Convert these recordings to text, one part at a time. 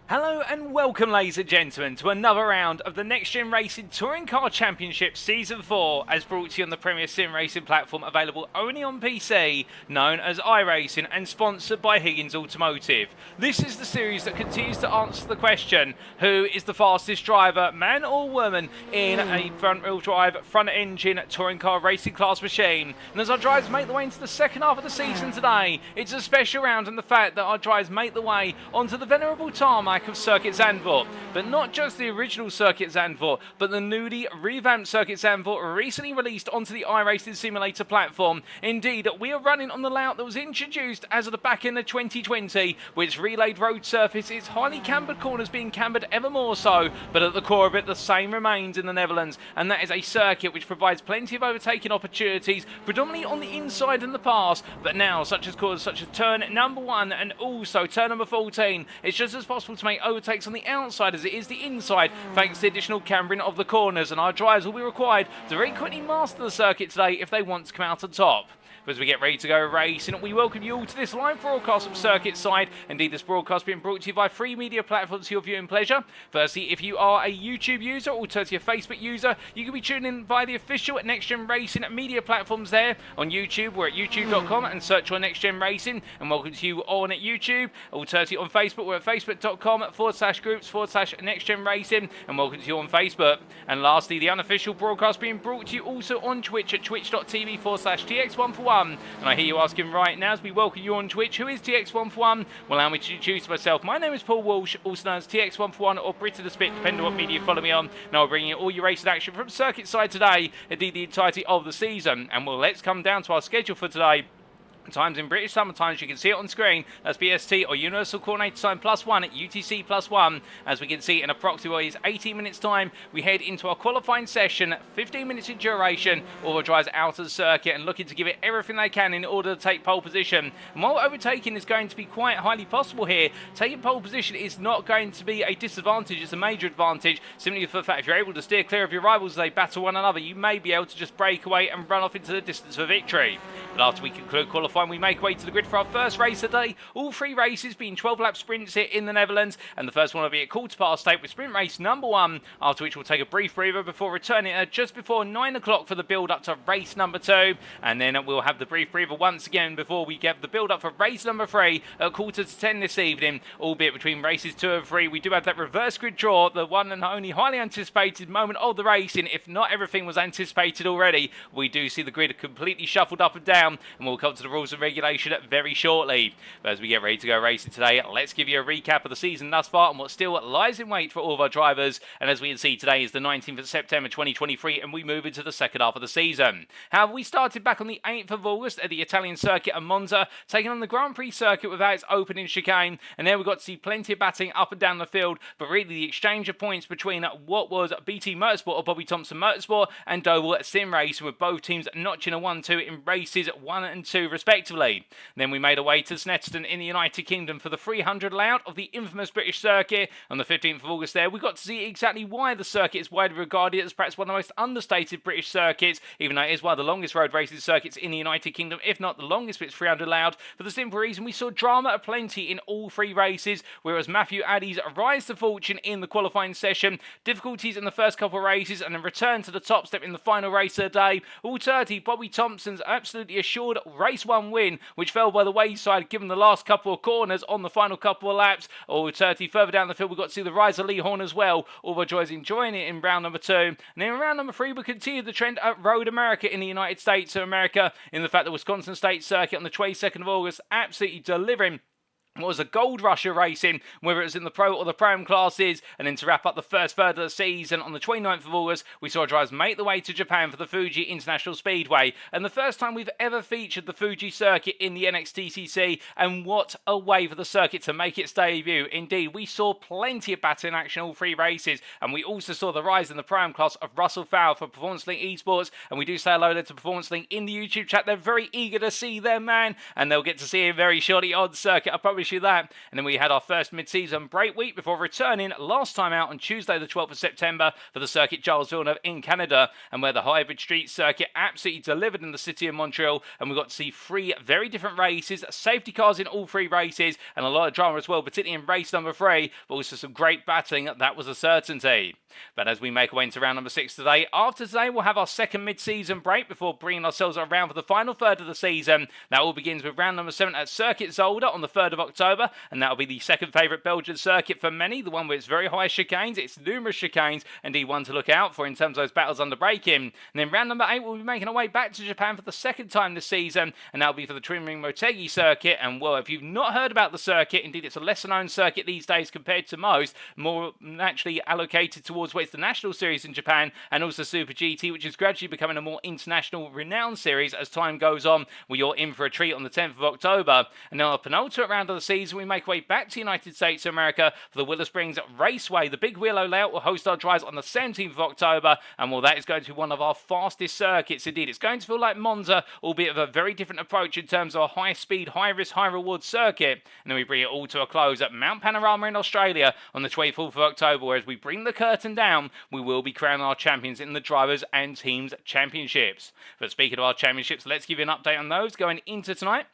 Hello and welcome, ladies and gentlemen, to another round of the Next Gen Racing Touring Car Championship Season 4, as brought to you on the premier sim racing platform available only on PC, known as iRacing, and sponsored by Higgins Automotive. This is the series that continues to answer the question, who is the fastest driver, man or woman, in a front-wheel drive, front-engine touring car racing class machine. And as our drivers make the way into the second half of the season today, it's a special round in the fact that our drivers make the way onto the venerable tarmac of Circuit Zandvoort, but not just the original Circuit Zandvoort, but the newly revamped Circuit Zandvoort, recently released onto the iRacing simulator platform. Indeed, we are running on the layout that was introduced as of the back end of 2020, with its relayed road surface, its highly cambered corners being cambered ever more so, but at the core of it the same remains in the Netherlands, and that is a circuit which provides plenty of overtaking opportunities, predominantly on the inside in the past, but now such as corners such as turn number 1 and also turn number 14, it's just as possible to make overtakes on the outside as it is the inside, thanks to the additional cambering of the corners, and our drivers will be required to very quickly master the circuit today if they want to come out on top. But as we get ready to go racing, we welcome you all to this live broadcast from Circuit Side. Indeed, this broadcast being brought to you by free media platforms for your viewing pleasure. Firstly, if you are a YouTube user or alternative Facebook user, you can be tuning in via the official Next Gen Racing media platforms there. On YouTube, we're at youtube.com and search for Next Gen Racing, and welcome to you on at YouTube. Alternatively, on Facebook, we're at facebook.com/groups/Next Gen Racing, and welcome to you on Facebook. And lastly, the unofficial broadcast being brought to you also on Twitch at twitch.tv/TX141. And I hear you asking right now, as we welcome you on Twitch, who is TX141? Well, allow me to introduce myself. My name is Paul Walsh, also known as TX141 or Brit of the Spit, depending on what media you follow me on. Now I'll bring you all your racing action from Circuit Side today, indeed the entirety of the season. And well, let's come down to our schedule for today. Times in British Summer Times, you can see it on screen. That's BST or Universal Coordinated Time +1 at UTC +1. As we can see, in approximately 18 minutes time, we head into our qualifying session, 15 minutes in duration. All the drivers out of the circuit and looking to give it everything they can in order to take pole position. And while overtaking is going to be quite highly possible here, taking pole position is not going to be a disadvantage, it's a major advantage, simply for the fact if you're able to steer clear of your rivals as they battle one another, you may be able to just break away and run off into the distance for victory. But after we conclude qualifying, we make way to the grid for our first race of the day. All three races being 12-lap sprints here in the Netherlands, and the first one will be at 8:15 with sprint race number 1, after which we'll take a brief breather before returning at just before 9 o'clock for the build-up to race number 2, and then we'll have the brief breather once again before we get the build-up for race number 3 at 9:45 this evening, albeit between races 2 and 3 we do have that reverse grid draw, the one and only highly anticipated moment of the racing. If not everything was anticipated already, we do see the grid completely shuffled up and down, and we'll come to the rules and regulations very shortly. But as we get ready to go racing today, let's give you a recap of the season thus far and what still lies in wait for all of our drivers. And as we can see, today is the 19th of September 2023, and we move into the second half of the season. However, we started back on the 8th of August at the Italian circuit of Monza, taking on the Grand Prix circuit without its opening chicane, and there we got to see plenty of battling up and down the field, but really the exchange of points between what was BT Motorsport or Bobby Thompson Motorsport and Doble Sim Racing, with both teams notching a 1-2 in races 1 and 2 respectively. respectively. Then we made our way to Snetterton in the United Kingdom for the 300 layout of the infamous British circuit. On the 15th of August there, we got to see exactly why the circuit is widely regarded as perhaps one of the most understated British circuits, even though it is one of the longest road racing circuits in the United Kingdom, if not the longest with its 300 layout, for the simple reason we saw drama aplenty in all three races, whereas Matthew Addy's rise to fortune in the qualifying session, difficulties in the first couple of races, and then return to the top step in the final race of the day, all 30 Bobby Thompson's absolutely assured race 1 win, which fell by the wayside given the last couple of corners on the final couple of laps. All 30 further down the field, we got to see the rise of Lee Horn as well, although Joy's enjoying it in round number 2. And then in round number 3, we continued the trend at Road America in the United States of America, in the fact that Wisconsin State Circuit on the 22nd of August absolutely delivering what was a gold rush of racing, whether it was in the Pro or the Pro-Am classes. And then to wrap up the first third of the season, on the 29th of August, we saw drivers make the way to Japan for the Fuji International Speedway. And the first time we've ever featured the Fuji circuit in the NXTCC, and what a way for the circuit to make its debut. Indeed, we saw plenty of battle in action all three races, and we also saw the rise in the Pro-Am class of Russell Fowler for Performance Link Esports. And we do say hello there to Performance Link in the YouTube chat. They're very eager to see their man, and they'll get to see him very shortly on circuit, I promise you that. And then we had our first mid-season break week before returning last time out on Tuesday the 12th of September for the circuit Charles Villeneuve in Canada, and where the hybrid street circuit absolutely delivered in the city of Montreal, and we got to see 3 very different races, safety cars in all 3 races, and a lot of drama as well, particularly in race number 3, but also some great battling, that was a certainty. But as we make our way into round number 6 today, after today we'll have our second mid-season break before bringing ourselves around for the final third of the season. That all begins with round number 7 at Circuit Zandvoort on the 3rd of October, and that'll be the second favourite Belgian circuit for many, the one with its very high chicanes, its numerous chicanes, indeed one to look out for in terms of those battles under braking. And then round number 8 we'll be making our way back to Japan for the second time this season, and that'll be for the Twin Ring Motegi circuit. And well, if you've not heard about the circuit, indeed it's a lesser known circuit these days compared to most, more naturally allocated towards what is the National Series in Japan, and also Super GT, which is gradually becoming a more international renowned series as time goes on. Well, you're in for a treat on the 10th of October. And then on the penultimate round of the season, we make our way back to the United States of America for the Willow Springs Raceway. The Big Willow layout will host our drives on the 17th of October, and well, that is going to be one of our fastest circuits indeed. It's going to feel like Monza, albeit with a very different approach in terms of a high-speed, high-risk, high-reward circuit. And then we bring it all to a close at Mount Panorama in Australia on the 24th of October, where as we bring the curtain down, we will be crowning our champions in the Drivers' and Teams' Championships. But speaking of our championships, let's give you an update on those going into tonight.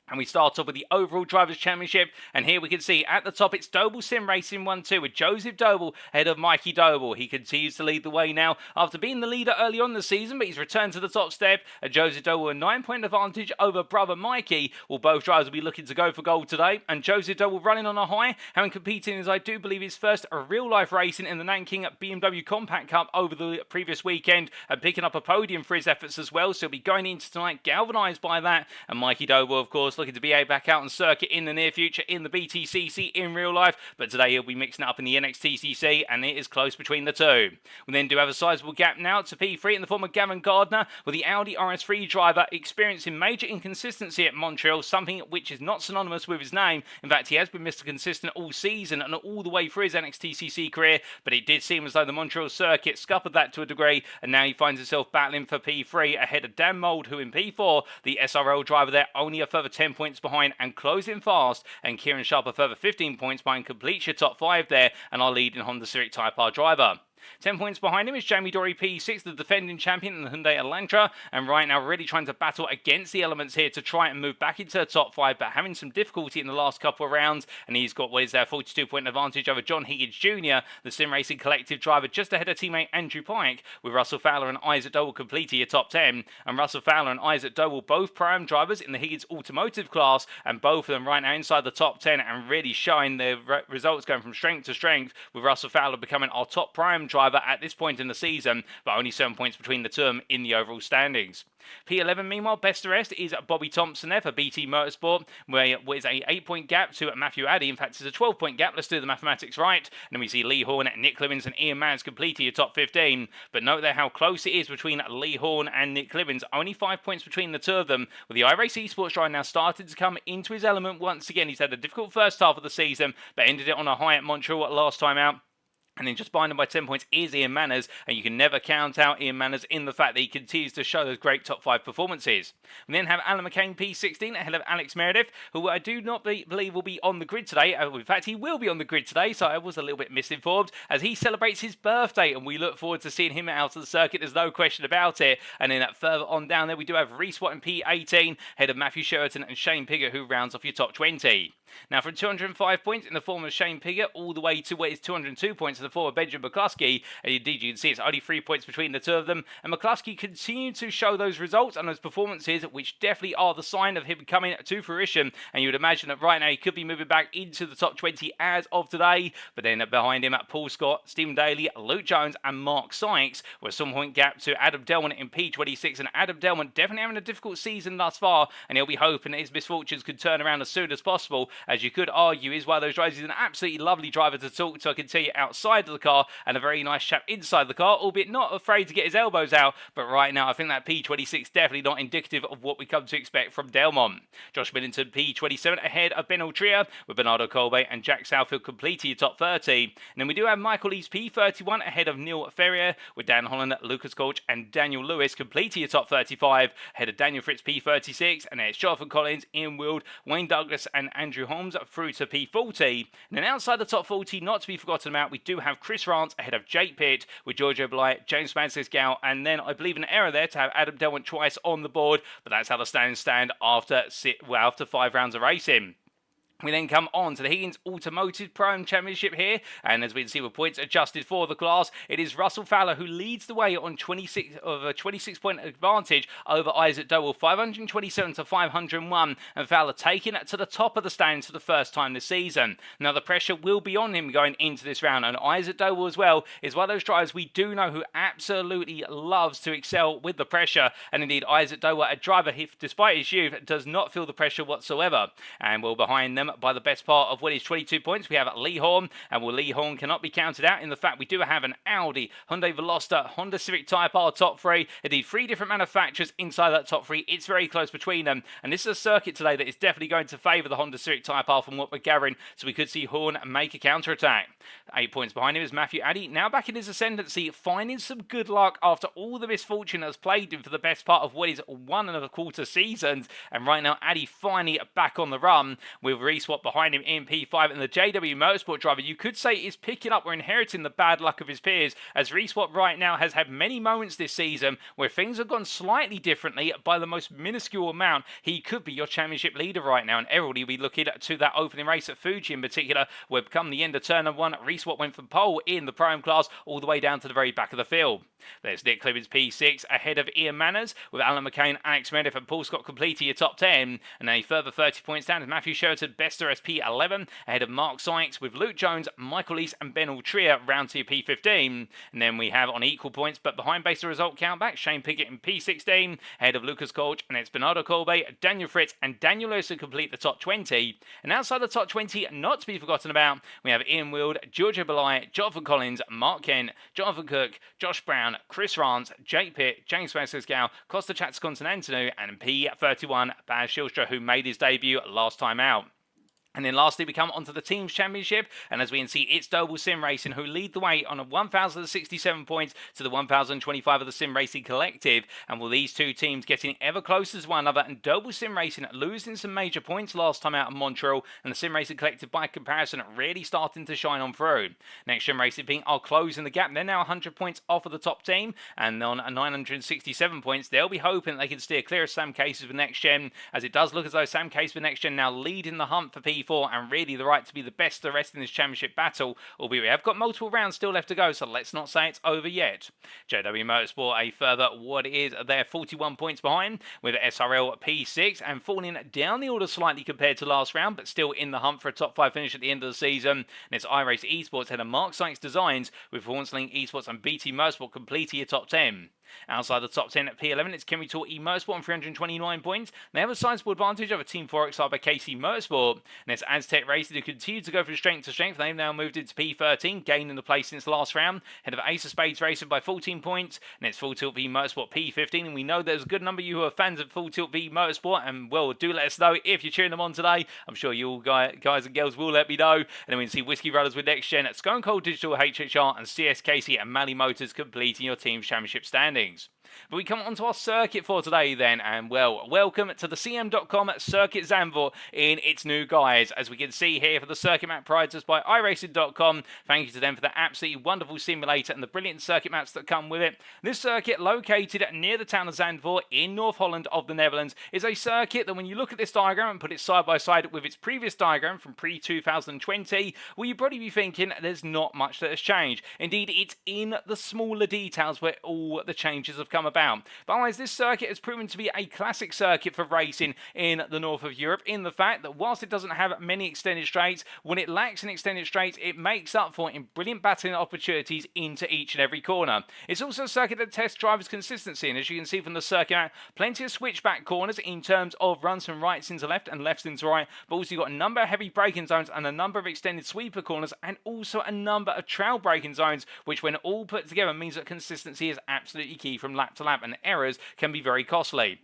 And we start off with the overall Drivers' Championship, and here we can see at the top it's Doble Sim Racing 1-2 with Joseph Doble ahead of Mikey Doble. He continues to lead the way now after being the leader early on in the season, but he's returned to the top step. Joseph Doble a 9-point advantage over brother Mikey. Well, both drivers will be looking to go for gold today, and Joseph Doble running on a high, having competed as I do believe his first real-life racing in the Nanking BMW Compact Cup over the previous weekend, and picking up a podium for his efforts as well, so he'll be going into tonight galvanised by that. And Mikey Doble, of course, looking to be back out on circuit in the near future in the BTCC in real life, but today he'll be mixing it up in the NXTCC, and it is close between the two. We then do have a sizable gap now to P3 in the form of Gavin Gardner, with the Audi RS3 driver experiencing major inconsistency at Montreal, something which is not synonymous with his name. In fact, he has been Mr. Consistent all season and all the way through his NXTCC career, but it did seem as though the Montreal circuit scuppered that to a degree, and now he finds himself battling for P3 ahead of Dan Mould, who in P4, the SRL driver there, only a further 10 points behind and closing fast, and Kieran Sharp a further 15 points behind completes your top 5 there, and our leading Honda Civic Type R driver. 10 points behind him is Jamie Dory P6, the defending champion in the Hyundai Elantra, and right now really trying to battle against the elements here to try and move back into the top 5, but having some difficulty in the last couple of rounds, and he's got what is their 42-point advantage over John Higgins Jr., the Sim Racing Collective driver, just ahead of teammate Andrew Pike, with Russell Fowler and Isaac Doble completing your top 10, and Russell Fowler and Isaac Doble both Pro-Am drivers in the Higgins Automotive class, and both of them right now inside the top 10 and really showing their results going from strength to strength, with Russell Fowler becoming our top Pro-Am driver at this point in the season, but only 7 points between the two of them in the overall standings. P11, meanwhile, best of rest is Bobby Thompson there for BT Motorsport, where it is a 8-point gap to Matthew Addy. In fact, it's a 12-point gap. Let's do the mathematics right. And then we see Lee Horn, Nick Clivens, and Ian Mans completing your top 15. But note there how close it is between Lee Horn and Nick Clivens. Only 5 points between the two of them, with the iRacing Esports driver now started to come into his element once again. He's had a difficult first half of the season, but ended it on a high at Montreal last time out. And then just behind him by 10 points is Ian Manners, and you can never count out Ian Manners in the fact that he continues to show those great top 5 performances. We then have Alan McCain P16 ahead of Alex Meredith, who I do not believe will be on the grid today. In fact, he will be on the grid today, so I was a little bit misinformed, as he celebrates his birthday, and we look forward to seeing him out of the circuit. There's no question about it. And then further on down there, we do have Reese Watt in P18 ahead of Matthew Sheraton and Shane Piggott, who rounds off your top 20. Now, from 205 points in the form of Shane Piggott all the way to where it's 202 points in the form of Benjamin McCluskey, and indeed you can see it's only 3 points between the two of them, and McCluskey continued to show those results and those performances, which definitely are the sign of him coming to fruition, and you would imagine that right now he could be moving back into the top 20 as of today. But then behind him, Paul Scott, Stephen Daly, Luke Jones and Mark Sykes, with some point gap to Adam Delman in P26, and Adam Delman definitely having a difficult season thus far, and he'll be hoping that his misfortunes could turn around as soon as possible. As you could argue, is one of those drivers. He's an absolutely lovely driver to talk to, I can tell you, outside of the car, and a very nice chap inside the car, albeit not afraid to get his elbows out. But right now, I think that P26 definitely not indicative of what we come to expect from Delmont. Josh Millington P27 ahead of Ben Altria, with Bernardo Colbe and Jack Southfield completing your top 30. And then we do have Michael East P31 ahead of Neil Ferrier, with Dan Holland, Lucas Kolch and Daniel Lewis completing your top 35, ahead of Daniel Fritz P36, and there's Jonathan Collins, Ian Wild, Wayne Douglas and Andrew Holmes through to P40. And then outside the top 40, not to be forgotten about, we do have Chris Rance ahead of Jake Pitt, with Giorgio Blight, James Mansell, and then I believe an error there to have Adam Delman twice on the board, but that's how the standings stand after 5 rounds of racing. We then come on to the Higgins Automotive Prime Championship here, and as we can see with points adjusted for the class, it is Russell Fowler who leads the way on 26-point advantage over Isaac Doble, 527 to 501, and Fowler taking it to the top of the standings for the first time this season. Now the pressure will be on him going into this round, and Isaac Doble as well is one of those drivers we do know who absolutely loves to excel with the pressure, and indeed Isaac Doble, a driver who, despite his youth, does not feel the pressure whatsoever. And well behind them by the best part of what is 22 points, we have Lee Horn, and well, Lee Horn cannot be counted out in the fact we do have an Audi, Hyundai Veloster, Honda Civic Type R top 3, indeed 3 different manufacturers inside that top 3. It's very close between them, and this is a circuit today that is definitely going to favour the Honda Civic Type R from what we're gathering, so we could see Horn make a counter-attack. 8 points behind him is Matthew Addy, now back in his ascendancy, finding some good luck after all the misfortune that has plagued him for the best part of what is 1.25 seasons, and right now Addy finally back on the run, with Reese Watt behind him in P5, and the JW Motorsport driver you could say is picking up or inheriting the bad luck of his peers, as Reese Watt right now has had many moments this season where things have gone slightly differently by the most minuscule amount. He could be your championship leader right now, and everybody will be looking to that opening race at Fuji in particular, where come the end of turn 1, Reese Watt went from pole in the prime class all the way down to the very back of the field. There's Nick Clemens P6 ahead of Ian Manners, with Alan McCain, Alex Meredith and Paul Scott completing your top 10, and a further 30 points down is Matthew Sheraton, Bester SP11 ahead of Mark Sykes, with Luke Jones, Michael East and Ben Altria round to P15. And then we have on equal points but behind based on result countback, Shane Piggott in P16 ahead of Lucas Kolch, and it's Bernardo Colbe, Daniel Fritz and Daniel Lewis to complete the top 20. And outside the top 20, not to be forgotten about, we have Ian Wild, Giorgio Belay, Jonathan Collins, Mark Kent, Jonathan Cook, Josh Brown, Chris Rance, Jake Pitt, James Mansell, Costa Chatscontinentino and P31 Baz Schilstra, who made his debut last time out. And then lastly, we come onto the Teams Championship, and as we can see, it's Doble Sim Racing who lead the way on a 1,067 points to the 1,025 of the Sim Racing Collective, and will these two teams getting ever closer to one another, and Doble Sim Racing losing some major points last time out of Montreal, and the Sim Racing Collective by comparison really starting to shine on through. NXTGEN Racing being are closing the gap, they're now 100 points off of the top team, and on 967 points, they'll be hoping they can steer clear of Sam Cases with NXTGEN, as it does look as though Sam Case with NXTGEN now leading the hunt for P4, and really the right to be the best the rest in this championship battle, albeit we have got multiple rounds still left to go, so let's not say it's over yet. JW Motorsport a further what is their 41 points behind, with SRL P6 and falling down the order slightly compared to last round, but still in the hunt for a top 5 finish at the end of the season. And it's iRacing Esports head of Mark Sykes Designs, with Hornsling Esports and BT Motorsport completing your top 10. Outside the top 10 at P11, it's Kenny Tour Motorsport on 329 points. They have a sizable advantage over Team 4X side by KC Motorsport. And it's Aztec Racing who continue to go from strength to strength. They've now moved into P13, gaining the place since the last round. Head of Ace of Spades Racing by 14 points. And it's Full Tilt V Motorsport P15. And we know there's a good number of you who are fans of Full Tilt V Motorsport. And, well, do let us know if you're cheering them on today. I'm sure you all guys and girls will let me know. And then we can see Whiskey Rudders with NXTGEN at Stone Cold Digital HHR and CSKC and Mally Motors completing your team's championship standings. But we come on to our circuit for today then, and well, welcome to the CM.com Circuit Zandvoort in its new guise. As we can see here for the circuit map provided to us by iRacing.com, thank you to them for the absolutely wonderful simulator and the brilliant circuit maps that come with it. This circuit, located near the town of Zandvoort in North Holland of the Netherlands, is a circuit that when you look at this diagram and put it side by side with its previous diagram from pre-2020, well, you'd probably be thinking there's not much that has changed. Indeed, it's in the smaller details where all the changes have come about. But otherwise, this circuit has proven to be a classic circuit for racing in the north of Europe, in the fact that whilst it doesn't have many extended straights, when it lacks in extended straights, it makes up for it in brilliant battling opportunities into each and every corner. It's also a circuit that tests drivers' consistency, and as you can see from the circuit, plenty of switchback corners in terms of runs from rights into left and lefts into right, but also you've got a number of heavy braking zones and a number of extended sweeper corners, and also a number of trail braking zones, which when all put together means that consistency is absolutely key from lap to lap, and errors can be very costly.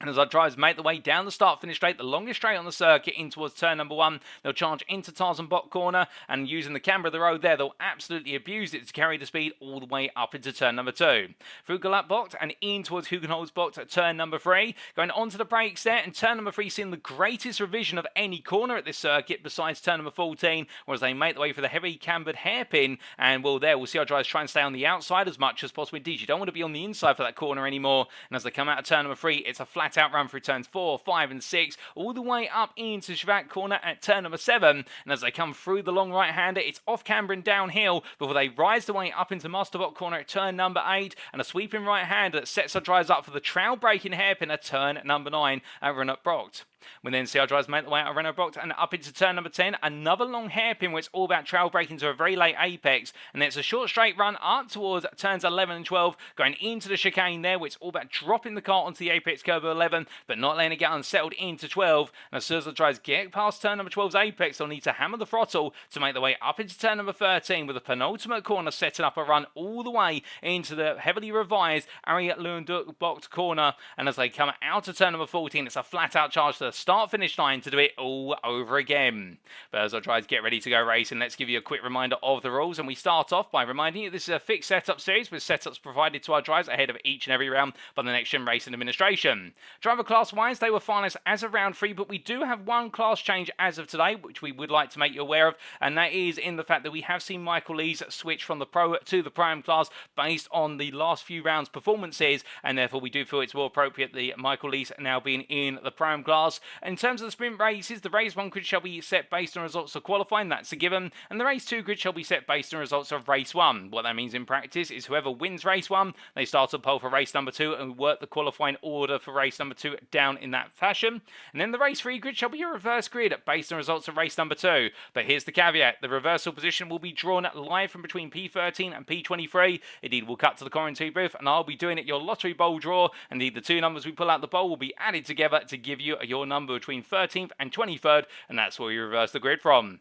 And as our drivers make their way down the start-finish straight, the longest straight on the circuit, in towards turn number 1, they'll charge into Tarzan Bot corner, and using the camber of the road there, they'll absolutely abuse it to carry the speed all the way up into turn number 2. Through Galat Bocht and in towards Hugenholz Bocht at turn number 3, going onto the brakes there, and turn number 3 seeing the greatest revision of any corner at this circuit besides turn number 14, whereas they make their way for the heavy cambered hairpin, and well, there we'll see our drivers try and stay on the outside as much as possible. Indeed, you don't want to be on the inside for that corner anymore, and as they come out of turn number 3, it's a flat out run through turns 4, 5 and 6, all the way up into Shvat corner at turn number 7, and as they come through the long right-hander, it's off camber and downhill before they rise their way up into Masterbot corner at turn number 8, and a sweeping right-hander that sets our drivers up for the trail braking hairpin at turn number 9 at Renat Brocht. We then see our drivers make their way out of Renat Brocht and up into turn number 10, another long hairpin where it's all about trail braking to a very late apex, and then it's a short straight run up towards turns 11 and 12, going into the chicane there, where it's all about dropping the car onto the apex curve of 11, but not letting it get unsettled into 12, and as soon as the drivers get past turn number 12's apex, they'll need to hammer the throttle to make their way up into turn number 13, with the penultimate corner setting up a run all the way into the heavily revised Ariat Lunduk Bocht corner, and as they come out of turn number 14, it's a flat out charge to the start-finish line to do it all over again. But as our drivers get ready to go racing, let's give you a quick reminder of the rules, and we start off by reminding you this is a fixed setup series with setups provided to our drivers ahead of each and every round by the NXTGEN Racing Administration. Driver class-wise, they were finalists as of round 3, but we do have one class change as of today, which we would like to make you aware of, and that is in the fact that we have seen Michael Lees switch from the Pro to the Prime class based on the last few rounds' performances, and therefore we do feel it's more appropriate the Michael Lees now being in the Prime class. In terms of the sprint races, the race 1 grid shall be set based on results of qualifying, that's a given, and the race 2 grid shall be set based on results of race 1. What that means in practice is whoever wins race 1, they start a pole for race number 2 and work the qualifying order for race number 2 down in that fashion. And then the race 3 grid shall be a reverse grid based on results of race number 2. But here's the caveat, the reversal position will be drawn live from between P13 and P23. Indeed, we'll cut to the commentary booth and I'll be doing it your lottery bowl draw. Indeed, the two numbers we pull out the bowl will be added together to give you your number between 13th and 23rd, and that's where you reverse the grid from.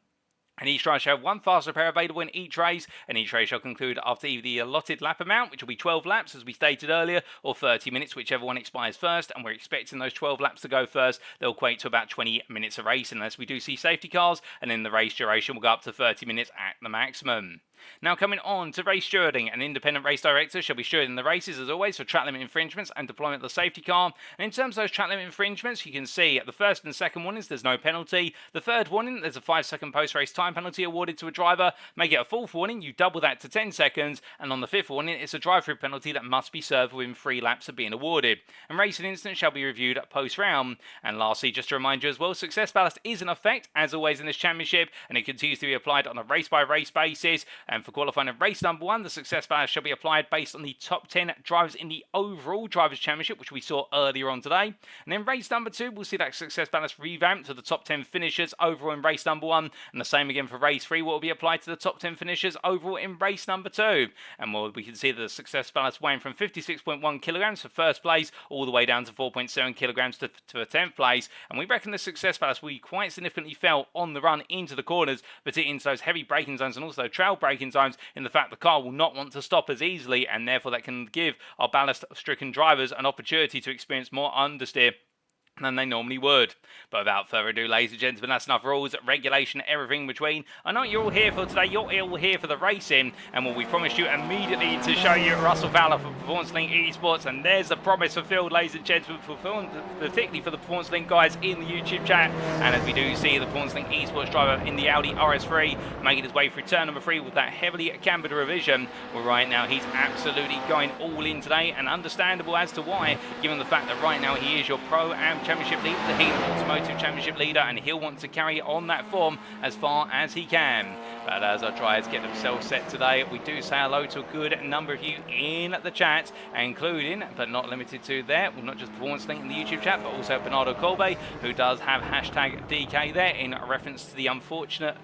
And each driver shall have one fast repair available in each race, and each race shall conclude after either the allotted lap amount, which will be 12 laps as we stated earlier, or 30 minutes, whichever one expires first, and we're expecting those 12 laps to go first. They'll equate to about 20 minutes of race unless we do see safety cars, and then the race duration will go up to 30 minutes at the maximum. Now coming on to race stewarding, an independent race director shall be stewarding the races as always for track limit infringements and deployment of the safety car. And in terms of those track limit infringements, you can see at the first and second warnings there's no penalty. The third warning, there's a 5-second post-race time penalty awarded to a driver. Make it a fourth warning, you double that to 10 seconds. And on the fifth warning, it's a drive-through penalty that must be served within 3 laps of being awarded. And racing incidents shall be reviewed at post-round. And lastly, just to remind you as well, success ballast is in effect as always in this championship, and it continues to be applied on a race-by-race basis. And for qualifying in race number 1, the success ballast shall be applied based on the top 10 drivers in the overall Drivers' Championship, which we saw earlier on today. And then race number 2, we'll see that success ballast revamped to the top 10 finishers overall in race number 1. And the same again for race 3, what will be applied to the top 10 finishers overall in race number 2. And we can see that the success ballast weighing from 56.1 kilograms for first place all the way down to 4.7 kilograms to 10th place. And we reckon the success ballast will be quite significantly felt on the run into the corners, particularly into those heavy braking zones and also trail braking zones, in the fact the car will not want to stop as easily, and therefore that can give our ballast-stricken drivers an opportunity to experience more understeer than they normally would. But without further ado, ladies and gentlemen, that's enough rules, regulation, everything in between. I know what you're all here for today. You're all here for the racing, and we promised you immediately to show you Russell Fowler for Performance Link Esports, and there's the promise fulfilled, ladies and gentlemen, particularly for the Performance Link guys in the YouTube chat. And as we do see the Performance Link Esports driver in the Audi RS3 making his way through turn number 3 with that heavily cambered revision, well, right now he's absolutely going all in today, and understandable as to why, given the fact that right now he is your Pro Am Championship leader, the Heat Automotive Championship leader, and he'll want to carry on that form as far as he can. But as our drivers get themselves set today, we do say hello to a good number of you in the chat, including, but not limited to there, well, not just Performance Link in the YouTube chat, but also Bernardo Colbe, who does have hashtag DK there in reference to the unfortunate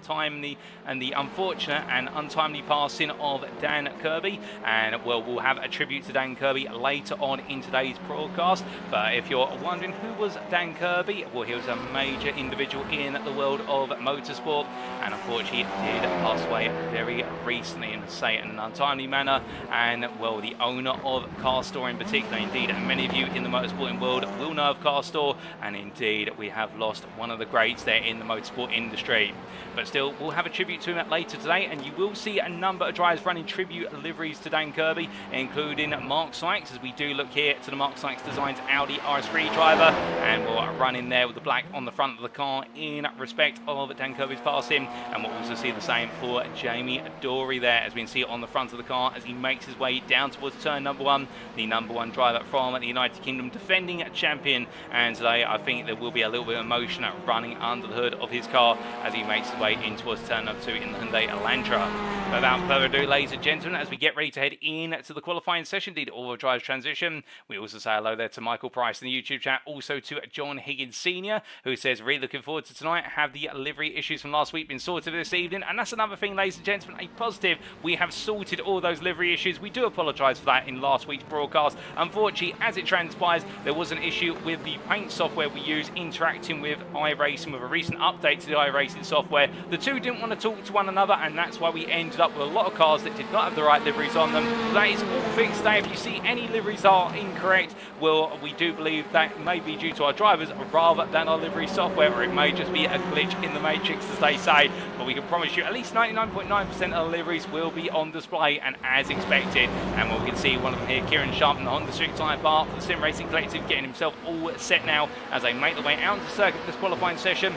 unfortunate and untimely passing of Dan Kirby. And well, we'll have a tribute to Dan Kirby later on in today's broadcast. But if you're wondering who was Dan Kirby, well, he was a major individual in the world of motorsport, and unfortunately did pass away very recently, in say in an untimely manner. And well, the owner of Car Store in particular, indeed many of you in the motorsporting world will know of Car Store, and indeed we have lost one of the greats there in the motorsport industry. But still, we'll have a tribute to him later today, and you will see a number of drivers running tribute liveries to Dan Kirby, including Mark Sykes, as we do look here to the Mark Sykes Designs Audi RS3 driver, and we'll run in there with the black on the front of the car in respect of Dan Kirby's passing. And we'll also see the same for Jamie Dory there, as we can see on the front of the car as he makes his way down towards turn number 1, the number 1 driver from the United Kingdom, defending champion. And today I think there will be a little bit of emotion running under the hood of his car as he makes his way in towards turn number 2 in the Hyundai Elantra. Without further ado, ladies and gentlemen, as we get ready to head in to the qualifying session, indeed all the drivers transition, we also say hello there to Michael Price in the YouTube chat, also to John Higgins Sr., who says, really looking forward to tonight. Have the livery issues from last week been sorted this evening? And that's another thing, ladies and gentlemen, a positive. We have sorted all those livery issues. We do apologise for that in last week's broadcast. Unfortunately, as it transpires, there was an issue with the paint software we use interacting with iRacing, with a recent update to the iRacing software. The two didn't want to talk to one another, and that's why we ended up with a lot of cars that did not have the right liveries on them. That is all fixed today. If you see any liveries are incorrect, well, we do believe that may be due to our drivers rather than our livery software, or it may just be a glitch in the matrix, as they say. But we can promise you at least 99.9% of the liveries will be on display and as expected. And we can see one of them here, Kieran Sharp, in the Honda Street Tyre Bar for the Sim Racing Collective, getting himself all set now as they make their way out into the circuit for this qualifying session.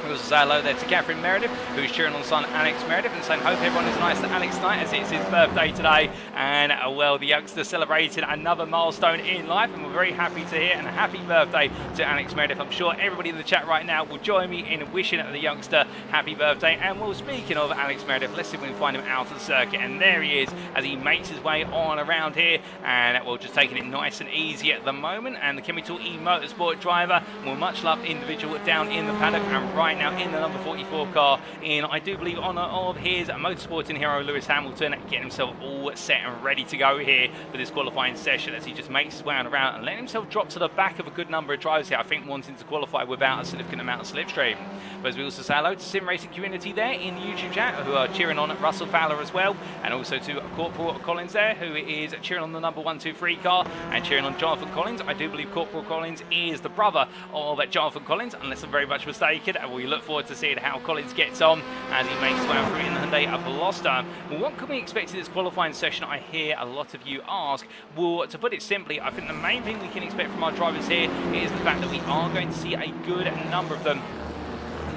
We also say hello there to Catherine Meredith, who's cheering on son Alex Meredith, and saying hope everyone is nice to Alex tonight, as it's his birthday today. And well, the youngster celebrated another milestone in life, and we're very happy to hear, and a happy birthday to Alex Meredith. I'm sure everybody in the chat right now will join me in wishing the youngster happy birthday. And well, speaking of Alex Meredith, let's see if we can find him out of the circuit, and there he is as he makes his way on around here, and we're just taking it nice and easy at the moment. And the Chemical E Motorsport driver, well, much loved individual down in the paddock, and right now in the number 44 car, in I do believe honour of his motorsporting hero Lewis Hamilton, getting himself all set and ready to go here for this qualifying session, as he just makes his way around and letting himself drop to the back of a good number of drivers here, I think wanting to qualify without a significant amount of slipstream. But as we also say hello to Sim Racing community there in the YouTube chat, who are cheering on Russell Fowler as well, and also to Corporal Collins there, who is cheering on the number 123 car and cheering on Jonathan Collins. I do believe Corporal Collins is the brother of Jonathan Collins, unless I'm very much mistaken, and we look forward to seeing how Collins gets on as he makes his way through in the Hyundai of Veloster. Well, what can we expect in this qualifying session, I hear a lot of you ask? Well, to put it simply, I think the main thing we can expect from our drivers here is the fact that we are going to see a good number of them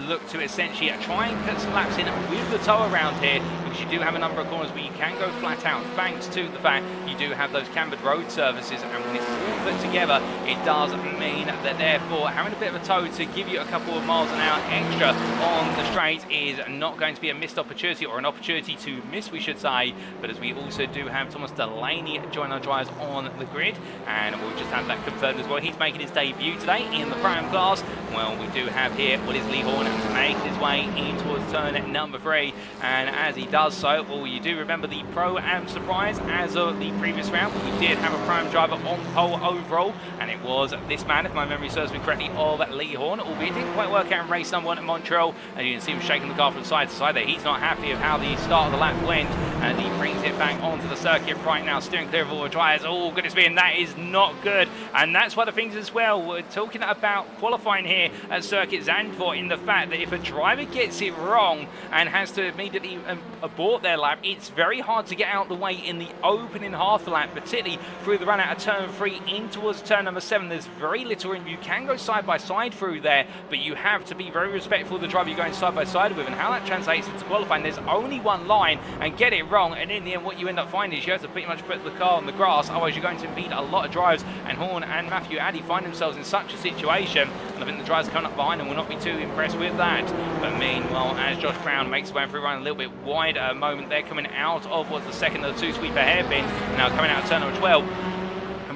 look to essentially try and cut some laps in with the tow around here, because you do have a number of corners where you can go flat out thanks to the fact you do have those cambered road surfaces, and when it's all put together, it does mean that therefore having a bit of a toe to give you a couple of miles an hour extra on the straight is not going to be a missed opportunity, or an opportunity to miss, we should say. But as we also do have Thomas Delaney join our drivers on the grid, and we'll just have that confirmed as well. He's making his debut today in the Pro-Am class. Well, we do have here what is Lee Horn making his way in towards turn number 3, and as he does so, well, you do remember the Pro-Am surprise as of the previous round. We did have a Pro-Am driver on pole overall, and it was this man, if my memory serves me correctly, of Lee Horn, albeit it didn't quite work out in race number 1 at Montreal. And you can see him shaking the car from side to side there. He's not happy of how the start of the lap went, and he brings it back onto the circuit right now, steering clear of all the tyres. Oh, goodness me, and that is not good. And that's one of the things as well. We're talking about qualifying here at Circuit Zandvoort, in the fact that if a driver gets it wrong and has to immediately abort their lap, it's very hard to get out the way in the opening half of the lap, particularly through the run out of turn 3 in towards turn number 7. There's very little room. You can go side by side through there, but you have to be very respectful of the driver you're going side by side with, and how that translates into qualifying. There's only one line, and get it wrong, and in the end what you end up finding is you have to pretty much put the car on the grass, otherwise you're going to impede a lot of drives, and Horn and Matthew Addy find themselves in such a situation, and I think the drivers coming up behind them will not be too impressed with that. But meanwhile, as Josh Brown makes his way through, run a little bit wider at a moment there, coming out of what's the second of the 2 sweeper hairpins, now coming out of turn number 12.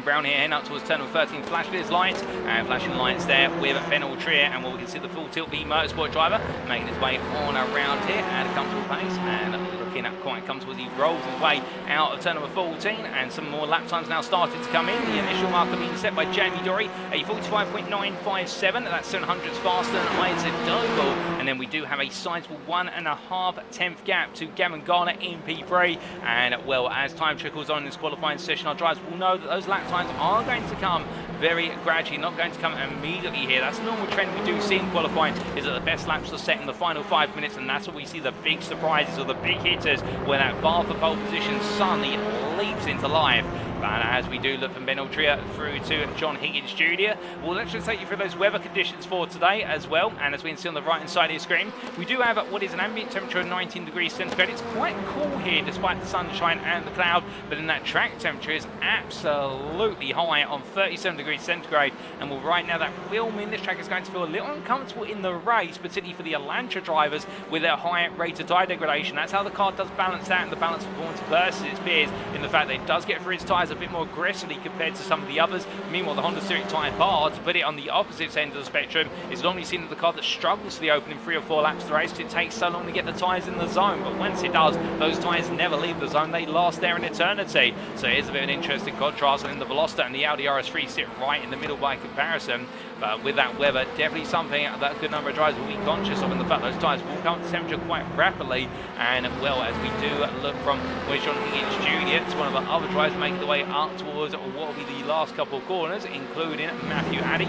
Brown here heading up towards turn number 13, flashing his lights, and flashing lights there with Ben Altrier, and we can see the full tilt V motorsport driver making his way on around here at a comfortable pace, and looking at quite comfortable as he rolls his way out of turn number 14, and some more lap times now starting to come in. The initial marker being set by Jamie Dory, a 45.957, that's 700ths faster than Isaac Doble, and then we do have a sizable 1.5 tenth gap to Gavin Garner in P3, and well, as time trickles on in this qualifying session, our drivers will know that those lap times are going to come very gradually, not going to come immediately here. That's the normal trend we do see in qualifying, is that the best laps are set in the final 5 minutes, and that's what we see the big surprises or the big hitters, where that bar for pole position suddenly leaps into life. But as we do look from Ben Altrier through to John Higgins Jr., well, let's just take you through those weather conditions for today as well. And as we can see on the right hand side of your screen, we do have what is an ambient temperature of 19 degrees centigrade. It's quite cool here despite the sunshine and the cloud, but then that track temperature is absolutely high on 37 degrees centigrade. And well, right now that will mean this track is going to feel a little uncomfortable in the race, particularly for the Elantra drivers with their high rate of tire degradation. That's how the car does balance out, and the balance performance versus its peers, in the fact that it does get through its tyres a bit more aggressively compared to some of the others. Meanwhile, the Honda Civic Tyre Bar, to put it on the opposite end of the spectrum, is normally seen as the car that struggles for the opening 3 or 4 laps of the race, because it takes so long to get the tyres in the zone. But once it does, those tyres never leave the zone. They last there in eternity. So here's a bit of an interesting contrast, and the Veloster and the Audi RS3 sit right in the middle by comparison. But with that weather, definitely something that a good number of drivers will be conscious of, in the fact those tyres will come to temperature quite rapidly. And well, as we do look from where John Higgins Jr. to one of the other drivers making the way up towards what will be the last couple of corners, including Matthew Addy.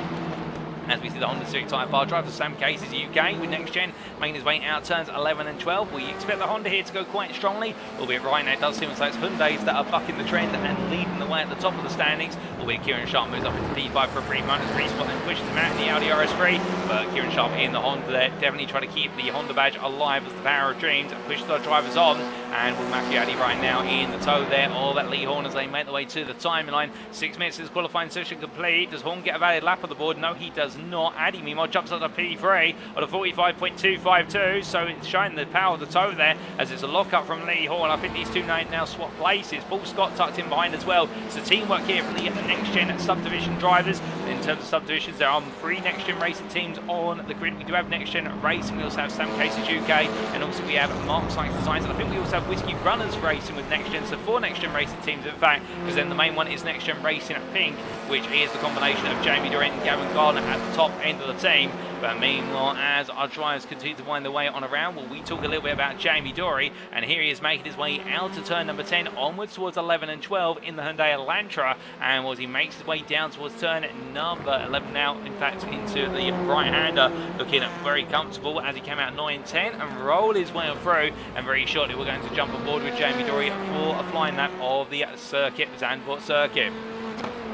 As we see the Honda Civic Type Bar driver, Sam Casey's UK with NXTGEN making his way out turns 11 and 12. We expect the Honda here to go quite strongly, albeit right now it does seem like it's Hyundais that are bucking the trend and leading the way at the top of the standings. Albeit Kieran Sharp moves up into P5 for a brief moment as Respot then pushes him out in the Audi RS3. But Kieran Sharp in the Honda there, definitely trying to keep the Honda badge alive as the power of dreams and pushes our drivers on. And will Matthew Addy right now in the tow there of that Lee Horn as they make their way to the timeline. 6 minutes is qualifying session complete. Does Horn get a valid lap on the board? No, he does not. Addy meanwhile jumps up to P3 on a 45.252, so it's showing the power of the tow there as it's a lock-up from Lee Horn. I think these two now swap places. Paul Scott tucked in behind as well. It's a teamwork here from the NXTGEN subdivision drivers. In terms of subdivisions, there are 3 NXTGEN racing teams on the grid. We do have NXTGEN Racing, we also have Sam Casey's UK, and also we have Mark Sykes Designs, and I think we also have Whiskey Runners Racing with NXTGEN, so 4 NXTGEN racing teams in fact, because then the main one is NXTGEN Racing at Pink, which is the combination of Jamie Durant and Gavin Gardner at the top end of the team. But meanwhile, as our drivers continue to wind their way on around, well, we talk a little bit about Jamie Dory, and here he is making his way out to turn number 10, onwards towards 11 and 12 in the Hyundai Elantra, and as he makes his way down towards turn number 11 now, in fact, into the right-hander, looking very comfortable as he came out 9-10 and rolled his way through, and very shortly we're going to jump on board with Jamie Dory for a flying lap of the Circuit Zandvoort circuit.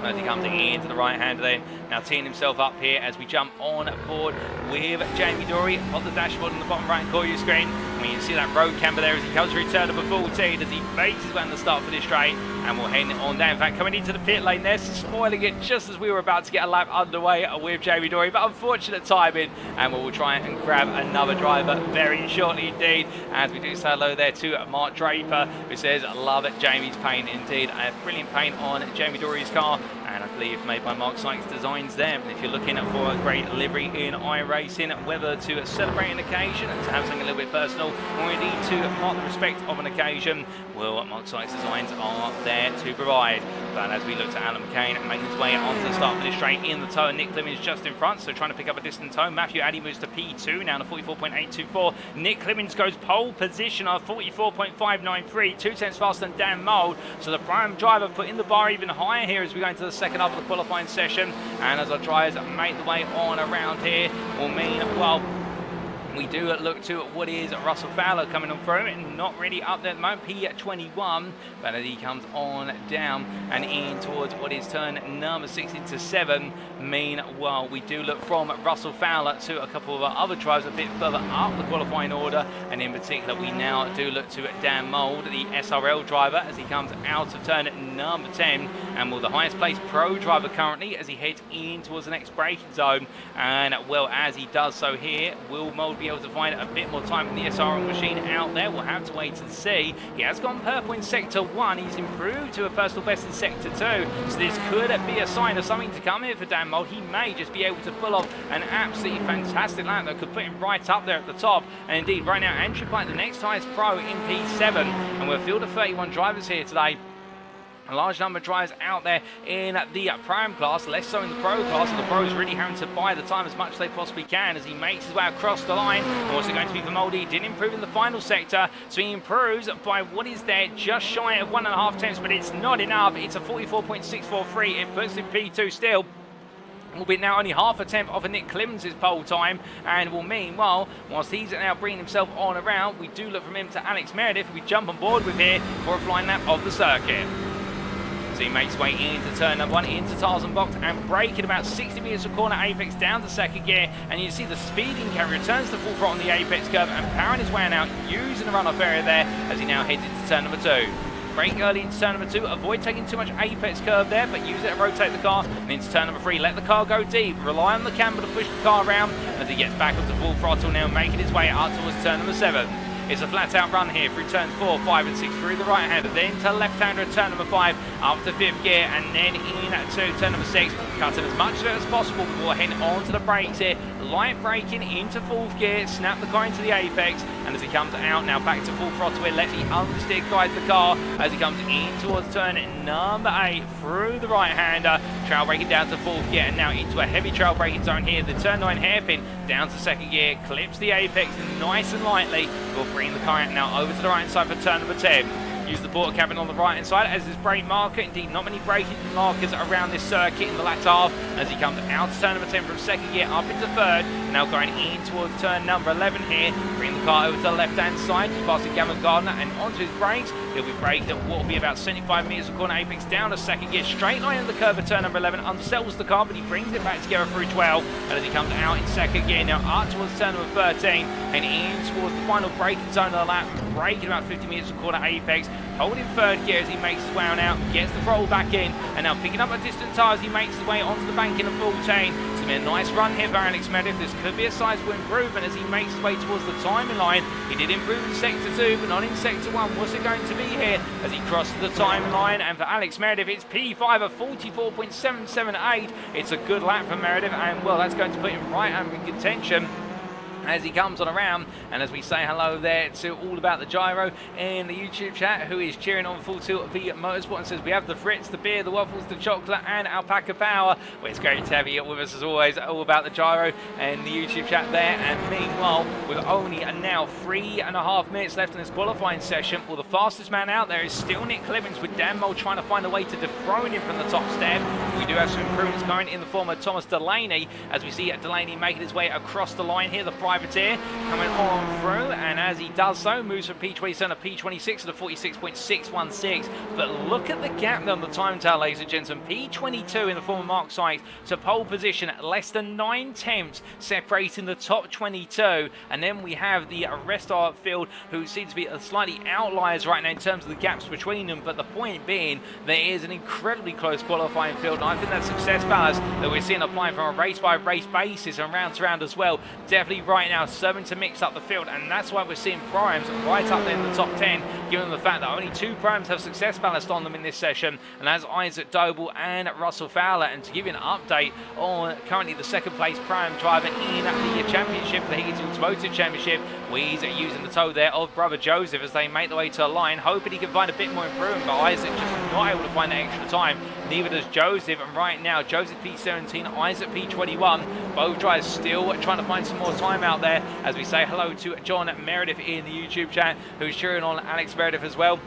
as he comes into the right hander then. Now teeing himself up here as we jump on board with Jamie Dory on the dashboard on the bottom right corner of your screen. And you can see that road camber there as he comes through turn number 14 as he makes his way on the start for this straight. And we'll head on down. In fact, coming into the pit lane there, spoiling it just as we were about to get a lap underway with Jamie Dory. But unfortunate timing. And we'll try and grab another driver very shortly indeed. As we do say hello there to Mark Draper, who says, love it, Jamie's paint indeed. A brilliant paint on Jamie Dory's car. And I believe made by Mark Sykes Designs there. And if you're looking for a great livery in iRacing, whether to celebrate an occasion and to have something a little bit personal, or indeed to mark the respect of an occasion, well, Mark Sykes Designs are there to provide. But as we look to Alan McCain making his way onto the start for this straight in the tow, Nick Clemens just in front, so trying to pick up a distant tow. Matthew Addy moves to P2 now to 44.824. Nick Clemens goes pole position of 44.593, 2 tenths faster than Dan Mould. So the prime driver putting the bar even higher here as we go into the second half of the qualifying session. And as our drivers make the way on around here, will mean, well, we do look to what is Russell Fowler coming on through, and not really up there at the moment, P21, but as he comes on down and in towards what is turn number 6 into 7, meanwhile we do look from Russell Fowler to a couple of our other drivers a bit further up the qualifying order, and in particular we now do look to Dan Mould, the SRL driver, as he comes out of turn number 10, and will the highest placed pro driver currently as he heads in towards the next braking zone. And well, as he does so here, will Mould be able to find a bit more time in the SRL machine out there? We'll have to wait and see. He has gone purple in sector 1. He's improved to a personal best in sector 2. So this could be a sign of something to come here for Dan Mould. He may just be able to pull off an absolutely fantastic lap that could put him right up there at the top. And indeed, right now, Andrew Pike, the next highest pro in P7. And we're a field of 31 drivers here today. A large number of drivers out there in the Prime class, less so in the Pro class, and the Pros really having to buy the time as much as they possibly can as he makes his way across the line. Also going to be for Mouldy, didn't improve in the final sector, so he improves by what is there, just shy of 1.5 tenths, but it's not enough. It's a 44.643, it puts him P2 still. Will be now only half a tenth off of Nick Clemens' pole time, and will mean, well, whilst he's now bringing himself on around, we do look from him to Alex Meredith, who we jump on board with here for a flying lap of the circuit. So he makes his way into turn number 1, into Tarzan box, and braking about 60 metres of corner apex down to second gear. And you see the speeding carry returns to full throttle on the apex curve and powering his way out, using the runoff area there as he now heads into turn number 2. Brake early into turn number 2, avoid taking too much apex curve there, but use it to rotate the car. And into turn number 3, let the car go deep, rely on the camber to push the car around as he gets back up to full throttle now, making his way up towards turn number 7. It's a flat-out run here through turns 4, 5 and 6 through the right-hander, then to left-hander at turn number 5, up to 5th gear, and then into turn number 6, cutting as much of it as possible before heading on to the brakes here. Light braking into 4th gear, snap the car into the apex, and as he comes out now back to full throttle here, let the understeer guide the car as he comes in towards turn number 8 through the right-hander, trail braking down to 4th gear, and now into a heavy trail braking zone here. The turn 9 hairpin down to 2nd gear, clips the apex nice and lightly. We'll bring the car out now over to the right hand side for turn number 10. Use the porter cabin on the right hand side as his brake marker. Indeed, not many braking markers around this circuit in the latter half as he comes out to turn number 10 from 2nd gear up into 3rd. Now going in towards turn number 11 here. Bring the car over to the left hand side, just past the Gavin Gardner and onto his brakes. He'll be braking at what will be about 75 metres of corner apex down to 2nd gear, straight line on the curve at turn number 11. Undersettles the car, but he brings it back together through 12. And as he comes out in 2nd gear now up towards turn number 13 and in towards the final braking zone of the lap, braking about 50 metres of corner apex, holding 3rd gear as he makes his way on out, gets the throttle back in, and now picking up a distant tyre as he makes his way onto the bank in a full chain. It's going to be a nice run here for Alex Meredith. This could be a sizable improvement as he makes his way towards the timing line. He did improve in sector 2, but not in sector 1. What's it going to be here as he crosses the timing line? And for Alex Meredith, it's P5 of 44.778. It's a good lap for Meredith, and well, that's going to put him right under contention as he comes on around. And as we say hello there to All About the Gyro in the YouTube chat, who is cheering on Full Tilt V Motorsport and says we have the Fritz, the beer, the waffles, the chocolate and alpaca power. Well, it's great to have you with us as always, All About the Gyro in the YouTube chat there. And meanwhile, with only now 3.5 minutes left in this qualifying session, well, the fastest man out there is still Nick Clemens, with Dan Mould trying to find a way to dethrone him from the top step. we do have some improvements going in the form of Thomas Delaney, as we see Delaney making his way across the line here, the privateer coming on through, and as he does so, moves from P27 to P26 to 46.616. But look at the gap on the time tower, ladies and gentlemen. P22 in the form of Mark Sykes to pole position, less than 9/10 separating the top 22, and then we have the rest of our field who seems to be slightly outliers right now in terms of the gaps between them. But the point being, there is an incredibly close qualifying field, and I think that success balance that we're seeing applying from a race by race basis and round to round as well, definitely right now serving to mix up the field, and that's why we're seeing primes right up there in the top 10, given the fact that only 2 primes have success ballast on them in this session, and that's Isaac Doble and Russell Fowler. And to give you an update on currently the second place prime driver in the championship, the Higgins Automotive Championship, Weeze using the toe there of brother Joseph as they make their way to a line, hoping he can find a bit more improvement, but Isaac just not able to find that extra time. Neither does Joseph, and right now Joseph P17, Isaac P21, both drivers still trying to find some more time out there, as we say hello to John Meredith in the YouTube chat, who's cheering on Alex Meredith as well.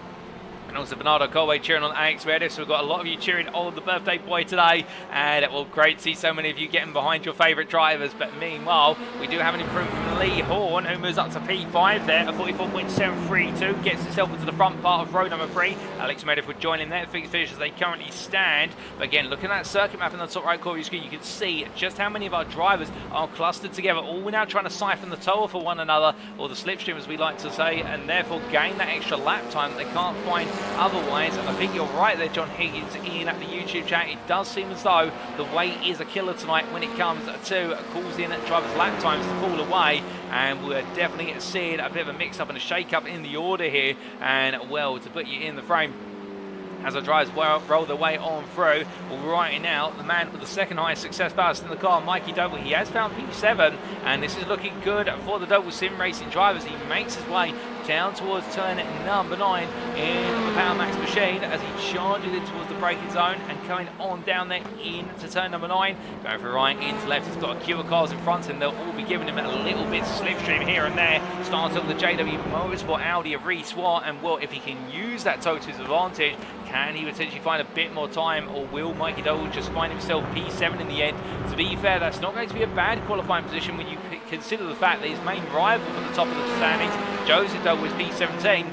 And also Bernardo Colway cheering on Alex Meredith. So we've got a lot of you cheering on the birthday boy today. And well, great to see so many of you getting behind your favourite drivers. But meanwhile, we do have an improvement from Lee Horn, who moves up to P5 there at 44.732. Gets himself into the front part of row number 3. Alex Meredith would join in there. Finish as they currently stand. But again, looking at that circuit map in the top right corner of your screen, you can see just how many of our drivers are clustered together. All we're now trying to siphon the toe off of one another, or the slipstream as we like to say, and therefore gain that extra lap time that they can't find otherwise. And I think you're right there, John Higgins, in at the YouTube chat. It does seem as though the weight is a killer tonight when it comes to causing drivers' lap times to fall away, and we're definitely seeing a bit of a mix-up and a shake-up in the order here. And well, to put you in the frame, as the drivers roll their way on through, well, right now, the man with the second highest success ballast in the car, Mikey Doble, he has found P7, and this is looking good for the Doble Sim Racing drivers. He makes his way down towards turn number 9 in the Power Max machine as he charges in towards the braking zone and coming on down there into turn number 9. Going from right into left, he's got a queue of cars in front, and they'll all be giving him a little bit of slipstream here and there. Starts off with the JW Motorsport Audi of Reese Watt, and well, if he can use that toe to his advantage, can he potentially find a bit more time, or will Mikey Doble just find himself P7 in the end? To be fair, that's not going to be a bad qualifying position when you consider the fact that his main rival from the top of the standings, Joseph Doble, was P17.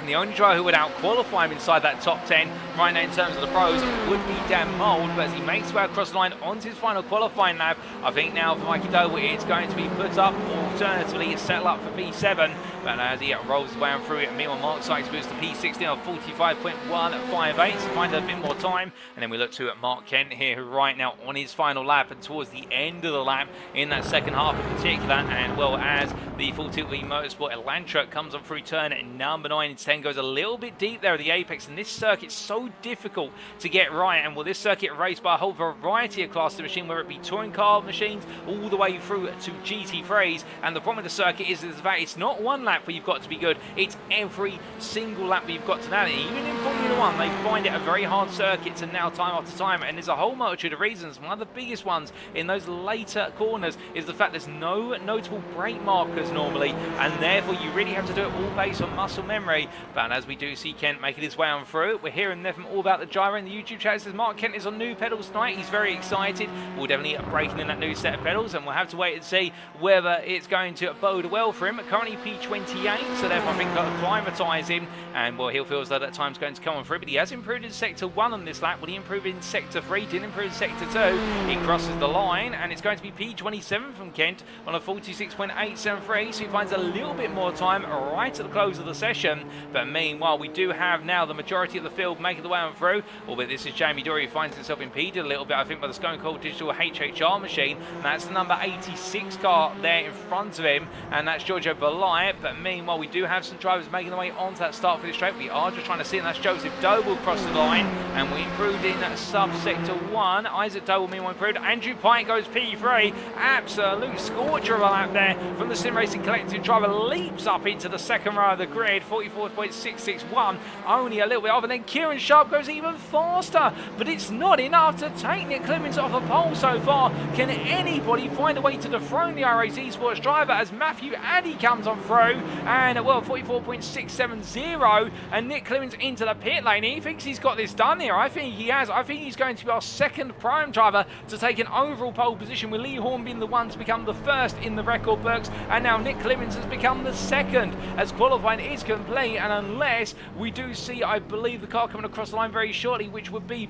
And the only driver who would out-qualify him inside that top 10 right now in terms of the pros would be Dan Mould. But as he makes his way across the line onto his final qualifying lap, I think now for Mikey Doble it's going to be put up, alternatively settle up for P7. But as he rolls his way on through it, meanwhile Mark Sykes moves to P16 on 45.158 to find a bit more time. And then we look to Mark Kent here, who right now on his final lap and towards the end of the lap in that second half in particular. And well, as the full tilt V Motorsport Elantra comes on through turn number 9 in 10, goes a little bit deep there at the apex, and this circuit's so difficult to get right. And well, this circuit raced by a whole variety of classes of machine, whether it be touring car machines all the way through to GT3s. And the problem with the circuit is that it's not one lap where you've got to be good, it's every single lap where you've got to nail it. Even in Formula 1 they find it a very hard circuit to nail time after time, and there's a whole multitude of reasons. One of the biggest ones in those later corners is the fact there's no notable brake markers normally, and therefore you really have to do it all based on muscle memory. But as we do see Kent making his way on through, we're hearing there from All About the Gyro in the YouTube chat. It says Mark Kent is on new pedals tonight. He's very excited. We'll definitely be breaking in that new set of pedals, and we'll have to wait and see whether it's going to bode well for him. Currently P28, so therefore I think got to acclimatise him, and well, he'll feel as though that time's going to come on through. But he has improved in Sector 1 on this lap. Will he improve in Sector 3? Didn't improve in Sector 2. He crosses the line, and it's going to be P27 from Kent on a 46.873, so he finds a little bit more time right at the close of the session. But meanwhile, we do have now the majority of the field making the way on through, albeit this is Jamie Dory, who finds himself impeded a little bit, I think, by the Stone Cold Digital HHR machine, and that's the number 86 car there in front of him, and that's Giorgio Belay. But meanwhile, we do have some drivers making their way onto that start for the straight. We are just trying to see, and that's Joseph Doble across the line, and we improved in sub-sector 1. Isaac Doble meanwhile improved. Andrew Pike goes P3. Absolute scorcher of a lap there from the Sim Racing Collective. Driver leaps up into the second row of the grid, 44.6 44.661, only a little bit off, and then Kieran Sharp goes even faster, but it's not enough to take Nick Clements off a pole so far. Can anybody find a way to dethrone the iRacing Esports driver as Matthew Addy comes on through, and well, 44.670, and Nick Clements into the pit lane. He thinks he's got this done here. I think he has. I think he's going to be our second prime driver to take an overall pole position, with Lee Horn being the one to become the first in the record books, and now Nick Clements has become the second as qualifying is complete, and unless we do see, I believe, the car coming across the line very shortly, which would be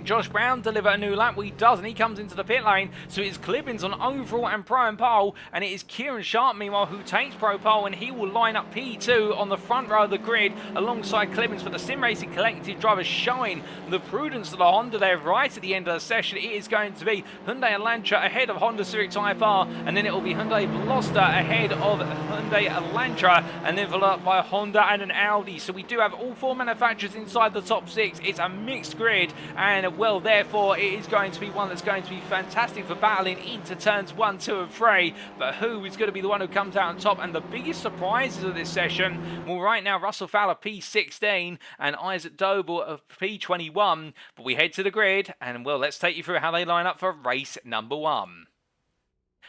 Josh Brown deliver a new lap. Well, he does, and he comes into the pit lane. So it's Clibbins on overall and prime pole, and it is Kieran Sharp, meanwhile, who takes pro pole, and he will line up P2 on the front row of the grid alongside Clibbins. But the Sim Racing Collective drivers showing the prudence of the Honda there right at the end of the session. It is going to be Hyundai Elantra ahead of Honda Civic Type R, and then it will be Hyundai Veloster ahead of Hyundai Elantra, and then followed up by a Honda and an Audi. So we do have all four manufacturers inside the top six. It's a mixed grid, and well, therefore, it is going to be one that's going to be fantastic for battling into turns 1, 2, and 3. But who is going to be the one who comes out on top? And the biggest surprises of this session, well, right now, Russell Fowler P16 and Isaac Doble of P21. But we head to the grid, and well, let's take you through how they line up for race number 1.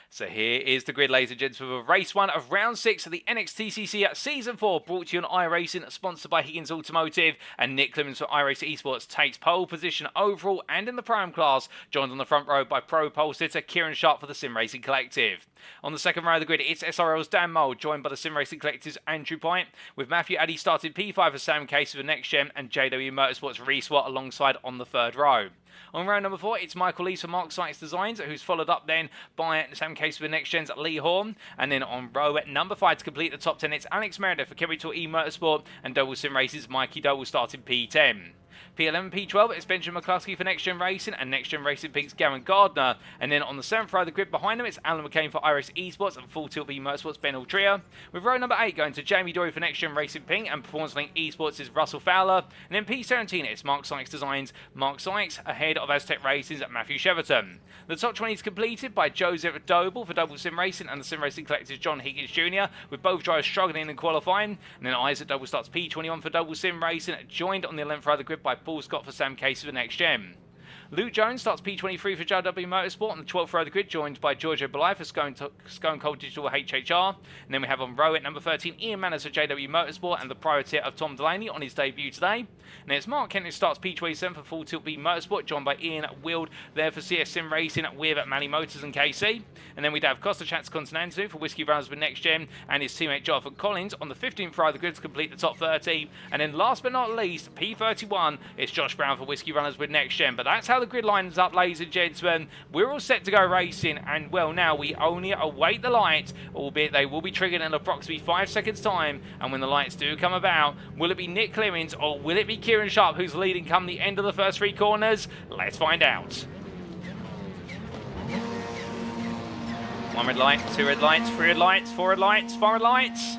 So here is the grid, ladies and gents, for race 1 of round 6 of the NXTGEN Season 4, brought to you on iRacing, sponsored by Higgins Automotive, and Nick Clements for iRacing Esports takes pole position overall and in the prime class, joined on the front row by pro pole sitter Kieran Sharp for the Sim Racing Collective. On the second row of the grid, it's SRL's Dan Mould, joined by the Sim Racing Collective's Andrew Pint, with Matthew Addy starting P5 for Sam Case for NXTGEN, and JW Motorsports Reese Watt alongside on the third row. On row number 4, it's Michael Lees for Mark Sykes Designs, who's followed up then by Sam Case for NXTGEN's Lee Horn. And then on row at number 5 to complete the top 10, it's Alex Meredith for Capital E Motorsport, and Double Sim Races Mikey Doble starting P10. P11, P12, it's Benjamin McCluskey for NXTGEN Racing, and NXTGEN Racing picks Gavin Gardner. And then on the 7th row of the grid behind them, it's Alan McCain for iRacing Esports and Full Tilt B Motorsports Ben Altria. With row number 8 going to Jamie Dory for NXTGEN Racing Ping, and Performance Link Esports is Russell Fowler. And then P17, it's Mark Sykes Designs, Mark Sykes, ahead of Aztec Racing's Matthew Cheverton. The top 20 is completed by Joseph Doble for Double Sim Racing and the Sim Racing Collective's John Higgins Jr., with both drivers struggling in qualifying. And then Isaac Doble starts P21 for Double Sim Racing, joined on the 11th row of the grid by Paul Scott for Sam Case for NXTGEN. Luke Jones starts P23 for JW Motorsport on the 12th row of the grid, joined by Giorgio Belai for Scone Cold Digital HHR. And then we have on row at number 13 Ian Manners for JW Motorsport and the priority of Tom Delaney on his debut today. And then it's Mark Kent who starts P27 for Full Tilt B Motorsport, joined by Ian Wild there for CS Sim Racing with Manny Motors and KC. And then we'd have Costa Chats Continental for Whiskey Runners with NXTGEN and his teammate Jonathan Collins on the 15th row of the grid to complete the top 30. And then last but not least, P31, it's Josh Brown for Whiskey Runners with NXTGEN. But that's how the grid lines up, ladies and gentlemen. We're all set to go racing, and well, now we only await the lights, albeit they will be triggered in approximately 5 seconds time. And when the lights do come about, will it be Nick Clements or will it be Kieran Sharp who's leading come the end of the first 3 corners? Let's find out. 1 red light, 2 red lights, 3 red lights, 4 red lights, 5 red lights.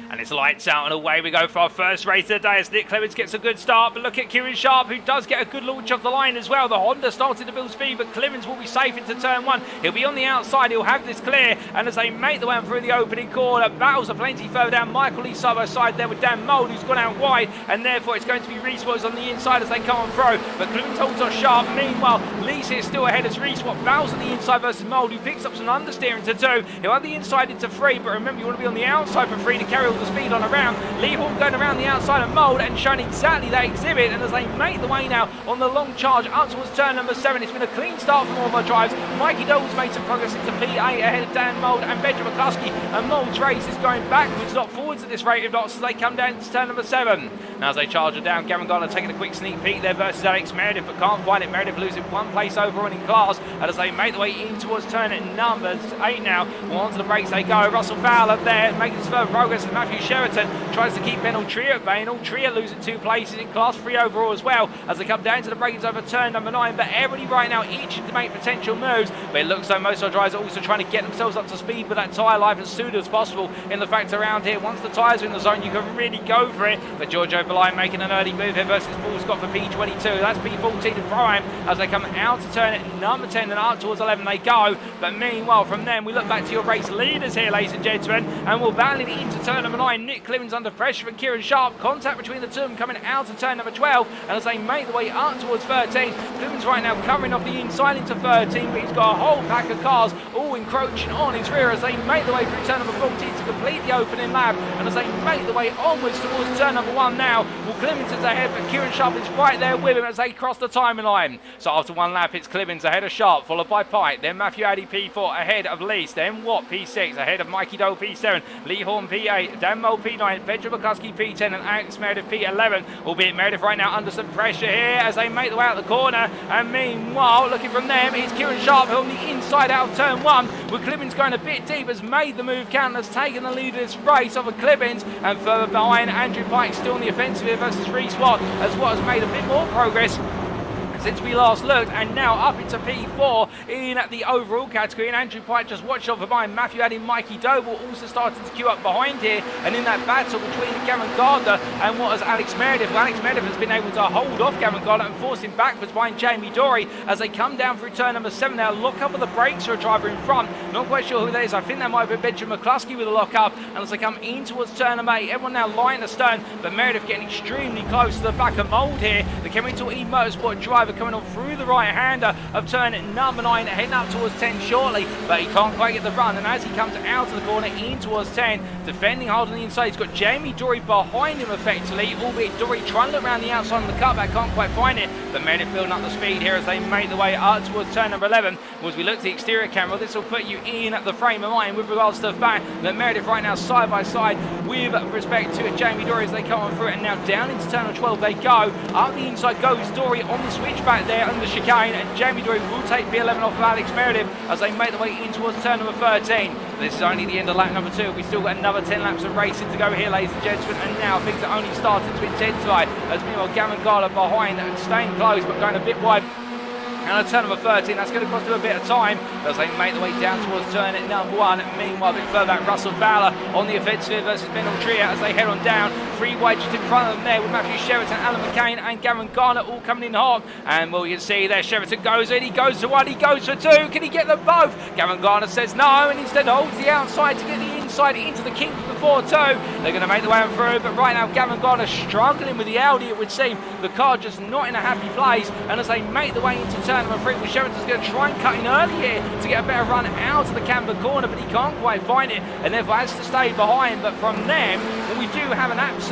And it's lights out and away we go for our first race of the day as Nick Clements gets a good start. But look at Kieran Sharp, who does get a good launch off the line as well. The Honda started to build speed, but Clements will be safe into turn 1. He'll be on the outside, he'll have this clear. And as they make the way through the opening corner, battles are plenty further down. Michael Lee side by side there with Dan Mould, who's gone out wide. And therefore it's going to be Reese Watts on the inside as they come on through. But Clements holds off Sharp. Meanwhile, Lee's here still ahead as Reese Watts battles on the inside versus Mould, who picks up some understeer into 2. He'll have the inside into 3, but remember, you want to be on the outside for 3 to carry all the speed on around. Lee Horn going around the outside of Mould and showing exactly that exhibit. And as they make the way now on the long charge up towards turn number 7, it's been a clean start from all of our drives. Mikey Doble's made some progress into P8 ahead of Dan Mould and Benjamin McCluskey. And Mould's race is going backwards, not forwards at this rate of knots as they come down to turn number 7. Now as they charge her down, Gavin Gardner taking a quick sneak peek there versus Alex Meredith, but can't find it. Meredith losing 1 place overall in class. And as they make the way in towards turn number 8 now, well, onto the brakes they go. Russell Fowler there making his further progress as Matthew Sheraton tries to keep Ben Altria at bay, and Altria losing 2 places in class 3 overall as well as they come down to the breakings over turn number 9. But everybody right now itching to make potential moves, but it looks like most of our drivers are also trying to get themselves up to speed with that tyre life as soon as possible. In the fact around here, once the tyres are in the zone, you can really go for it. But Giorgio Belai making an early move here versus Paul Scott for P22. That's P14 and prime as they come out to turn at number 10 and up towards 11 they go. But meanwhile, from them we look back to your race leaders here, ladies and gentlemen, and we're battling into turn number number 9, Nick Clemens under pressure from Kieran Sharp. Contact between the two of them coming out of turn number 12. And as they make the way up towards 13, Clemens right now covering off the inside into 13, but he's got a whole pack of cars all encroaching on his rear as they make the way through turn number 14 to complete the opening lap. And as they make the way onwards towards turn number 1 now, well, Clemens is ahead, but Kieran Sharp is right there with him as they cross the timing line. So after one lap, it's Clemens ahead of Sharp, followed by Pike, then Matthew Addy P4 ahead of Lease, then Watt P6 ahead of Mikey Doble P7, Lee Horn P8, Dan Moe P9, Benjamin McCluskey P10 and Alex Meredith P11, albeit Meredith right now under some pressure here as they make the way out the corner. And meanwhile, looking from them, it's Kieran Sharp who on the inside out of turn 1, with Clemens going a bit deep, has made the move count, has taken the lead of this race over Clemens, and further behind Andrew Pike still on the offensive here versus Reese Watt, as Watt has made a bit more progress since we last looked, and now up into P4 in the overall category. And Andrew Pike just watched off behind Matthew Addy, Mikey Doble also started to queue up behind here, and in that battle between Cameron Gardner and what is Alex Meredith, well, Alex Meredith has been able to hold off Cameron Gardner and force him backwards behind Jamie Dory as they come down through turn number 7. They'll lock up with the brakes for a driver in front. Not quite sure who that is. I think that might be Benjamin McCluskey with a lock up, and as they come in towards turn number 8, everyone now lying astern, but Meredith getting extremely close to the back of Mould here. The Chemical E Motorsport driver coming on through the right-hander of turn number 9, heading up towards 10 shortly, but he can't quite get the run, and as he comes out of the corner in towards 10, defending hard on the inside, he's got Jamie Dory behind him effectively, albeit Dory trying to look around the outside of the cutback, can't quite find it, but Meredith building up the speed here as they make the way up towards turn number 11. Well, as we look at the exterior camera, this will put you in the frame of mind with regards to the fact that Meredith right now side by side with respect to Jamie Dory as they come on through it, and now down into turn number 12 they go. Up the inside goes Dory on the switchback there under chicane, and Jamie Dory will take P11 off of Alex Meredith as they make the way in towards turn number 13. This is only the end of lap number 2. We've still got another 10 laps of racing to go here, ladies and gentlemen, and now things are only starting to intensify as meanwhile Gavin Garland behind and staying close but going a bit wide. And on turn number 13, that's going to cost him a bit of time as they make the way down towards turn number 1. Meanwhile, a bit further back, Russell Fowler on the offensive versus Ben Aldria as they head on down. 3 wide just in front of them there with Matthew Sheraton, Alan McCain and Gavin Garner all coming in hot. And well, you can see there, Sheraton goes in, he goes to 1, he goes for 2. Can he get them both? Gavin Garner says no, and instead holds the outside to get the inside into the kinks before 2. They're going to make the way on through, but right now Gavin Garner struggling with the Audi, it would seem. The car just not in a happy place, and as they make the way into turn number 3, well, Sheraton's going to try and cut in early here to get a better run out of the cambered corner, but he can't quite find it, and therefore has to stay behind. But from them, well, we do have an absolute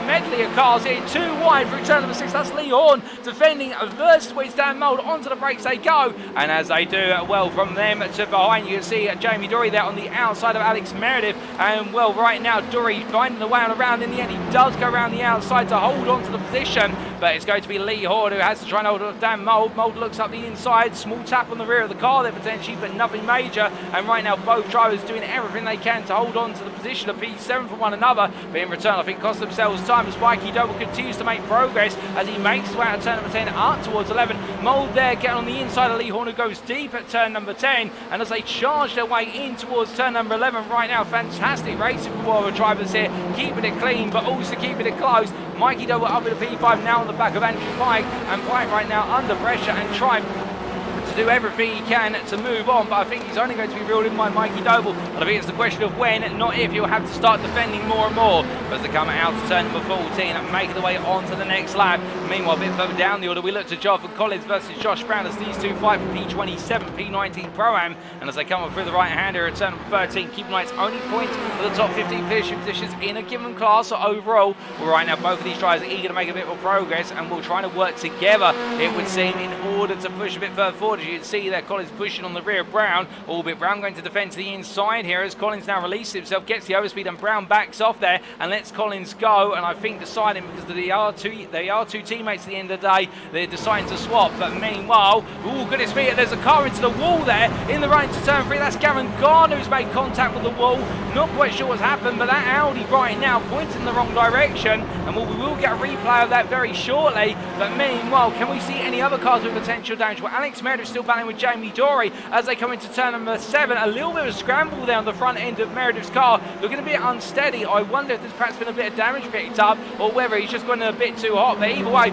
medley of cars here. 2 wide through turn number 6. That's Lee Horn defending versus Dan Mould. Onto the brakes they go, and as they do, well, from them to behind, you can see Jamie Dory there on the outside of Alex Meredith. And well, right now Dory finding the way on around. In the end, he does go around the outside to hold on to the position, but it's going to be Lee Horn who has to try and hold on Dan Mould. Mould looks up the inside, small tap on the rear of the car there potentially, but nothing major. And right now both drivers doing everything they can to hold on to the position of P7 from one another, but in return I think cost themselves time as Mikey Doble continues to make progress as he makes his way out of turn number 10 up towards 11. Mould there getting on the inside of Lee Horn who goes deep at turn number 10, and as they charge their way in towards turn number 11 right now, fantastic racing for all the drivers here, keeping it clean but also keeping it close. Mikey Doble up with a P5 now on the back of Andrew Pike, and Pike right now under pressure and trying to do everything he can to move on, but I think he's only going to be reeled in by Mikey Doble, and I think it's the question of when, not if. He'll have to start defending more and more as they come out to turn number 14 and make their way on to the next lap. Meanwhile, a bit further down the order, we look to Jonathan Collins versus Josh Brown as these two fight for P27, P19 Pro-Am, and as they come up through the right-hander at turn number 13, keep an eye, it's only points for the top 15 finishing positions in a given class. So overall, well, right now both of these drivers are eager to make a bit more progress, and we'll try to work together, it would seem, in order to push a bit further forward. As you can see there, Collins pushing on the rear of Brown, albeit Brown going to defend to the inside here as Collins now releases himself, gets the overspeed, and Brown backs off there and lets Collins go, and I think deciding, because they are two teammates at the end of the day, they're deciding to swap. But meanwhile, oh goodness me, there's a car into the wall there in the right to turn 3. That's Gavin Garner who's made contact with the wall. Not quite sure what's happened, but that Audi right now points in the wrong direction, and well, we will get a replay of that very shortly. But meanwhile, can we see any other cars with potential damage? Well, Alex Meredith still battling with Jamie Dory as they come into turn number 7. A little bit of a scramble there on the front end of Meredith's car, looking a bit unsteady. I wonder if there's perhaps been a bit of damage picked up, or whether he's just gone a bit too hot. But either way,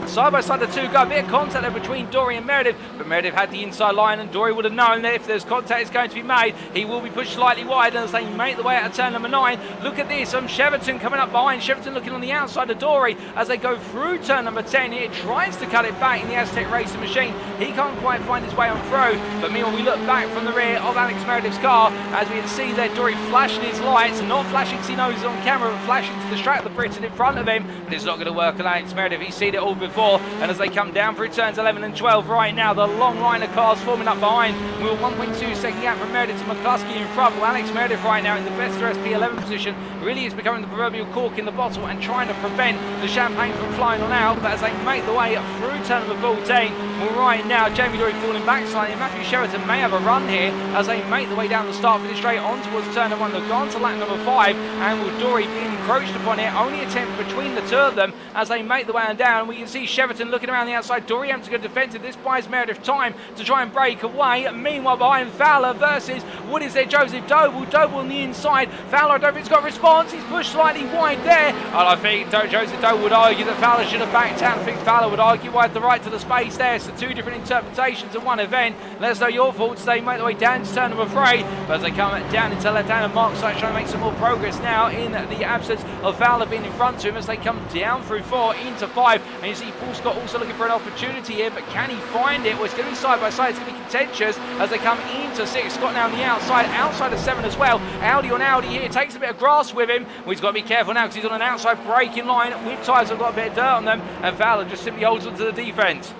Side by side the two go, a bit of contact there between Dory and Meredith, but Meredith had the inside line and Dory would have known that if there's contact is going to be made, he will be pushed slightly wide as they make the way out of turn number 9. Look at this, Cheverton coming up behind, Cheverton looking on the outside of Dory as they go through turn number 10. He tries to cut it back in the Aztec Racing machine, he can't quite find his way on through, but meanwhile we look back from the rear of Alex Meredith's car as we can see there Dory flashing his lights, not flashing because he knows it's on camera, but flashing to distract the Briton in front of him, but it's not going to work on Alex Meredith. He's seen it all before, and as they come down through turns 11 and 12 right now, the long line of cars forming up behind. We were 1.2 second gap from Meredith to McCluskey in front. Well, Alex Meredith right now in the best SP11 position really is becoming the proverbial cork in the bottle and trying to prevent the champagne from flying on out, but as they make the way through turn number 14, well, right now Jamie Dory falling back slightly, and Matthew Sheraton may have a run here as they make the way down the start finish straight on towards turn number 1. They've gone to lap number 5, and will Dory being encroached upon here, only attempt between the two of them as they make the way down. We can see Sheraton looking around the outside, Dory having to go defensive. This buys Meredith time to try and break away. Meanwhile behind Fowler versus what is there, Joseph Doble. Doble on the inside, Fowler I don't think he's got a response, he's pushed slightly wide there, and I think Joseph Doble would argue that Fowler should have backed out. I think Fowler would argue why the right to the space there. So two different interpretations of one event. Let us know your thoughts. They make the way down to turn number 3, but as they come down into left-hand, and Mark Sykes trying to make some more progress now in the absence of Fowler being in front to him as they come down through 4 into 5, and you see Paul Scott also looking for an opportunity here, but can he find it? Well, it's going to be side by side, it's going to be contentious as they come into 6. Scott now on the outside of 7 as well. Audi on Audi here, takes a bit of grass with him. Well, he's got to be careful now because he's on an outside braking line. Whip tyres have got a bit of dirt on them, and Fowler just simply holds onto the defence.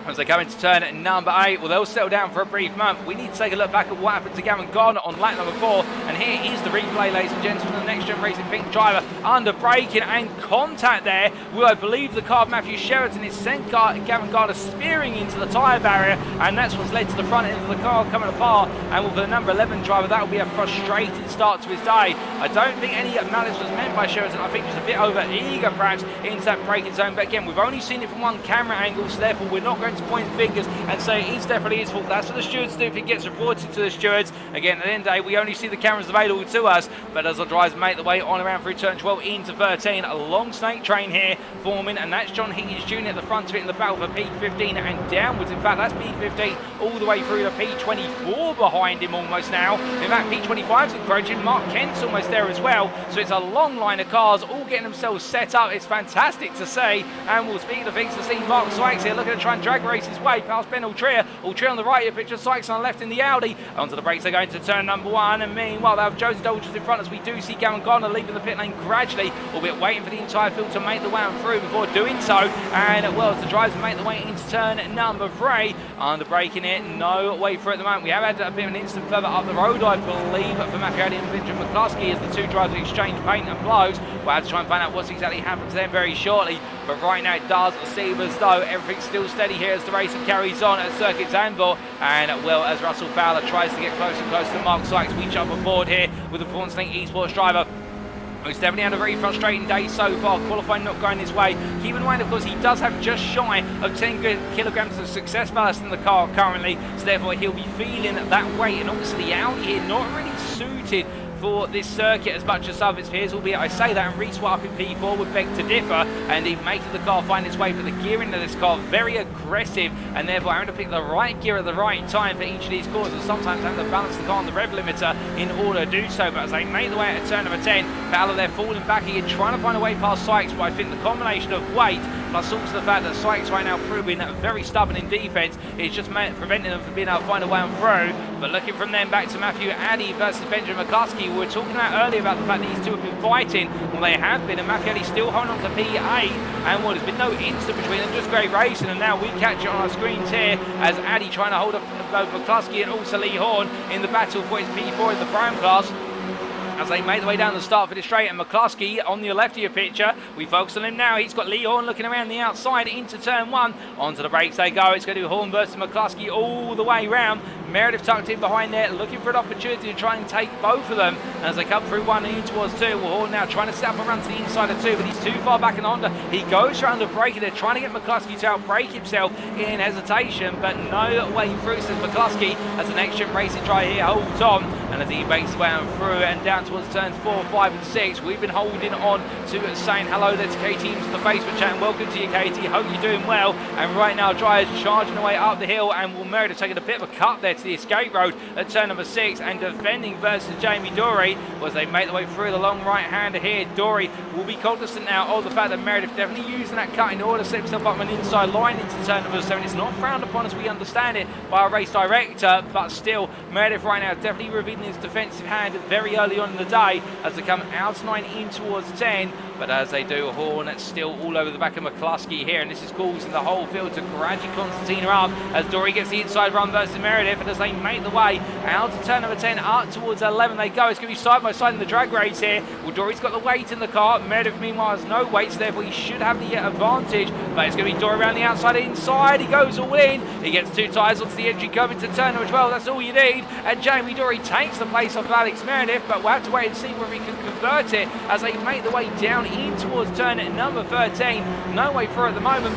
As they come into turn at number 8, well, they'll settle down for a brief moment. We need to take a look back at what happened to Gavin Gardner on lap number 4, and here is the replay, ladies and gentlemen. The Next Gen Racing pink driver under braking and contact there. Well, I believe the car of Matthew Sheraton is sent Gavin Gardner spearing into the tyre barrier, and that's what's led to the front end of the car coming apart. And well, for the number 11 driver, that will be a frustrating start to his day. I don't think any malice was meant by Sheraton. I think he was a bit over eager perhaps into that braking zone, but again, we've only seen it from one camera angle, so therefore we're not going to point fingers and say it's definitely his fault. That's what the stewards do if it gets reported to the stewards. Again, at the end of the day, we only see the cameras available to us, but as the drivers make the way on around through turn 12 into 13, a long snake train here forming, and that's John Higgins Jr. at the front of it in the battle for P15 and downwards. In fact, that's P15 all the way through to P24 behind him almost now. In fact, P25's encroaching. Mark Kent's almost there as well. So it's a long line of cars all getting themselves set up. It's fantastic to see, and we'll speak of things to see Mark Sykes here looking to try and drag race his way past Ben Ultria. Ultria on the right here, picture Sykes on the left in the Audi. Onto the brakes, they're going to turn number 1, and meanwhile they have Joseph Doble just in front as we do see Gavin Gardner leaving the pit lane gradually, albeit waiting for the entire field to make the way on through before doing so. And well, as the drivers make the way into turn number 3, under braking it, no way through at the moment. We have had a bit of an instant further up the road, I believe, for Matthew Audi and Benjamin McCluskey as the two drivers exchange paint and blows. We'll have to try and find out what's exactly happened to them very shortly, but right now it does seem as though everything's still steady here as the racing carries on at Circuit Zandvoort. And well, as Russell Fowler tries to get closer and closer to Mark Sykes, we jump on board here with the Performance Link Esports driver. He's definitely had a very frustrating day so far, qualifying not going his way. Keep in mind, of course, he does have just shy of 10 kilograms of success ballast in the car currently, so therefore he'll be feeling that weight, and obviously the Audi here not really suited for this circuit as much as some of its peers, albeit I say that, and Reese up in P4 would beg to differ, and he making the car find its way, but the gearing of this car very aggressive, and therefore having to pick the right gear at the right time for each of these corners, and sometimes having to balance the car on the rev limiter in order to do so. But as they make the way at turn number 10, Fowler there falling back again, trying to find a way past Sykes, but I think the combination of weight plus also the fact that Sykes right now proving very stubborn in defence is just preventing them from being able to find a way on through. But looking from them back to Matthew Addy versus Benjamin McCluskey, we were talking about earlier about the fact that these two have been fighting. Well, they have been, and Matthew Addy still holding on to P8, and well, there's been no instant between them, just great racing, and now we catch it on our screens here as Addy trying to hold up both McCluskey and also Lee Horn in the battle for his P4 in the prime class. As they make the way down the start for the straight, and McCluskey on the left of your picture, we focus on him now. He's got Lee Horn looking around the outside into turn 1. Onto the brakes they go. It's going to be Horn versus McCluskey all the way round. Meredith tucked in behind there, looking for an opportunity to try and take both of them. And as they come through 1 and in towards 2, well, Horn now trying to set up a run to the inside of 2, but he's too far back in Honda. He goes around the braking there, trying to get McCluskey to outbrake himself in hesitation, but no way through, says McCluskey, as the Next Gen Racing driver here holds on. And and as he makes his way on through and down towards turns 4, 5 and 6, we've been holding on to saying hello there to KT into the Facebook chat, and welcome to you, KT, hope you're doing well. And right now drivers charging away up the hill, and Will Meredith taking a bit of a cut there to the escape road at turn number 6, and defending versus Jamie Dory as they make their way through the long right hander here. Dory will be cognizant now of the fact that Meredith definitely using that cut in order to set himself up an inside line into turn number 7. It's not frowned upon as we understand it by our race director, but still Meredith right now definitely revealing his defensive hand very early on in the day as they come out 9 in towards 10. But as they do, Hornet still all over the back of McCluskey here, and this is causing the whole field to gradually concertina up as Dory gets the inside run versus Meredith, and as they make the way out to turn number 10 up towards 11 they go. It's going to be side by side in the drag race here. Well, Dory's got the weight in the car. Meredith meanwhile has no weight, so therefore he should have the advantage, but it's going to be Dory around the outside inside. He goes all in. He gets 2 tyres onto the edge. Go into turn number 12. That's all you need. And Jamie Dory takes the place off of Alex Meredith, but we'll have to wait and see whether he can convert it as they make the way down in towards turn number 13. No way through at the moment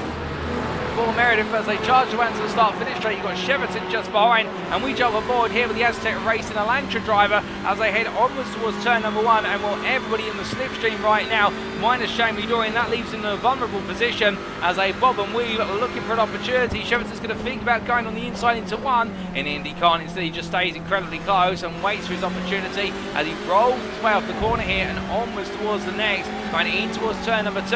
for Meredith as they charge away to the start-finish straight. You've got Cheverton just behind, and we jump aboard here with the Aztec Racing Elantra driver as they head onwards towards turn number 1, and well, everybody in the slipstream right now, minus Jamie Dory, and that leaves him in a vulnerable position as they bob and weave looking for an opportunity. Cheverton's going to think about going on the inside into 1, and Indy can't. Instead, he just stays incredibly close and waits for his opportunity as he rolls his way off the corner here and onwards towards the next, going in towards turn number 2.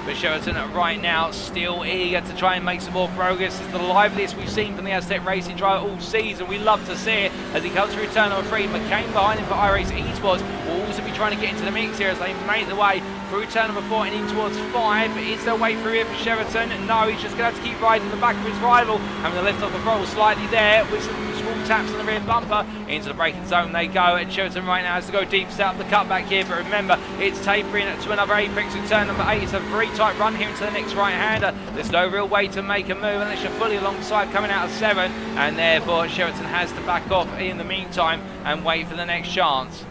But Cheverton right now still eager to try and make some more progress. It's the liveliest we've seen from the Aztec Racing driver all season. We love to see it as he comes through turn number 3. McCain behind him for iRacing Esports will also be trying to get into the mix here as they make the way through turn number 4 and in towards 5. Is there a way through here for Cheverton? No, he's just going to have to keep riding the back of his rival, having to lift off the throttle slightly there with some small taps on the rear bumper. Into the braking zone they go, and Cheverton right now has to go deep, set up the cutback here, but remember it's tapering to another apex in turn number 8. It's a very tight run here into the next right hander. There's no real way to make a move unless you're fully alongside coming out of 7, and therefore Cheverton has to back off in the meantime and wait for the next chance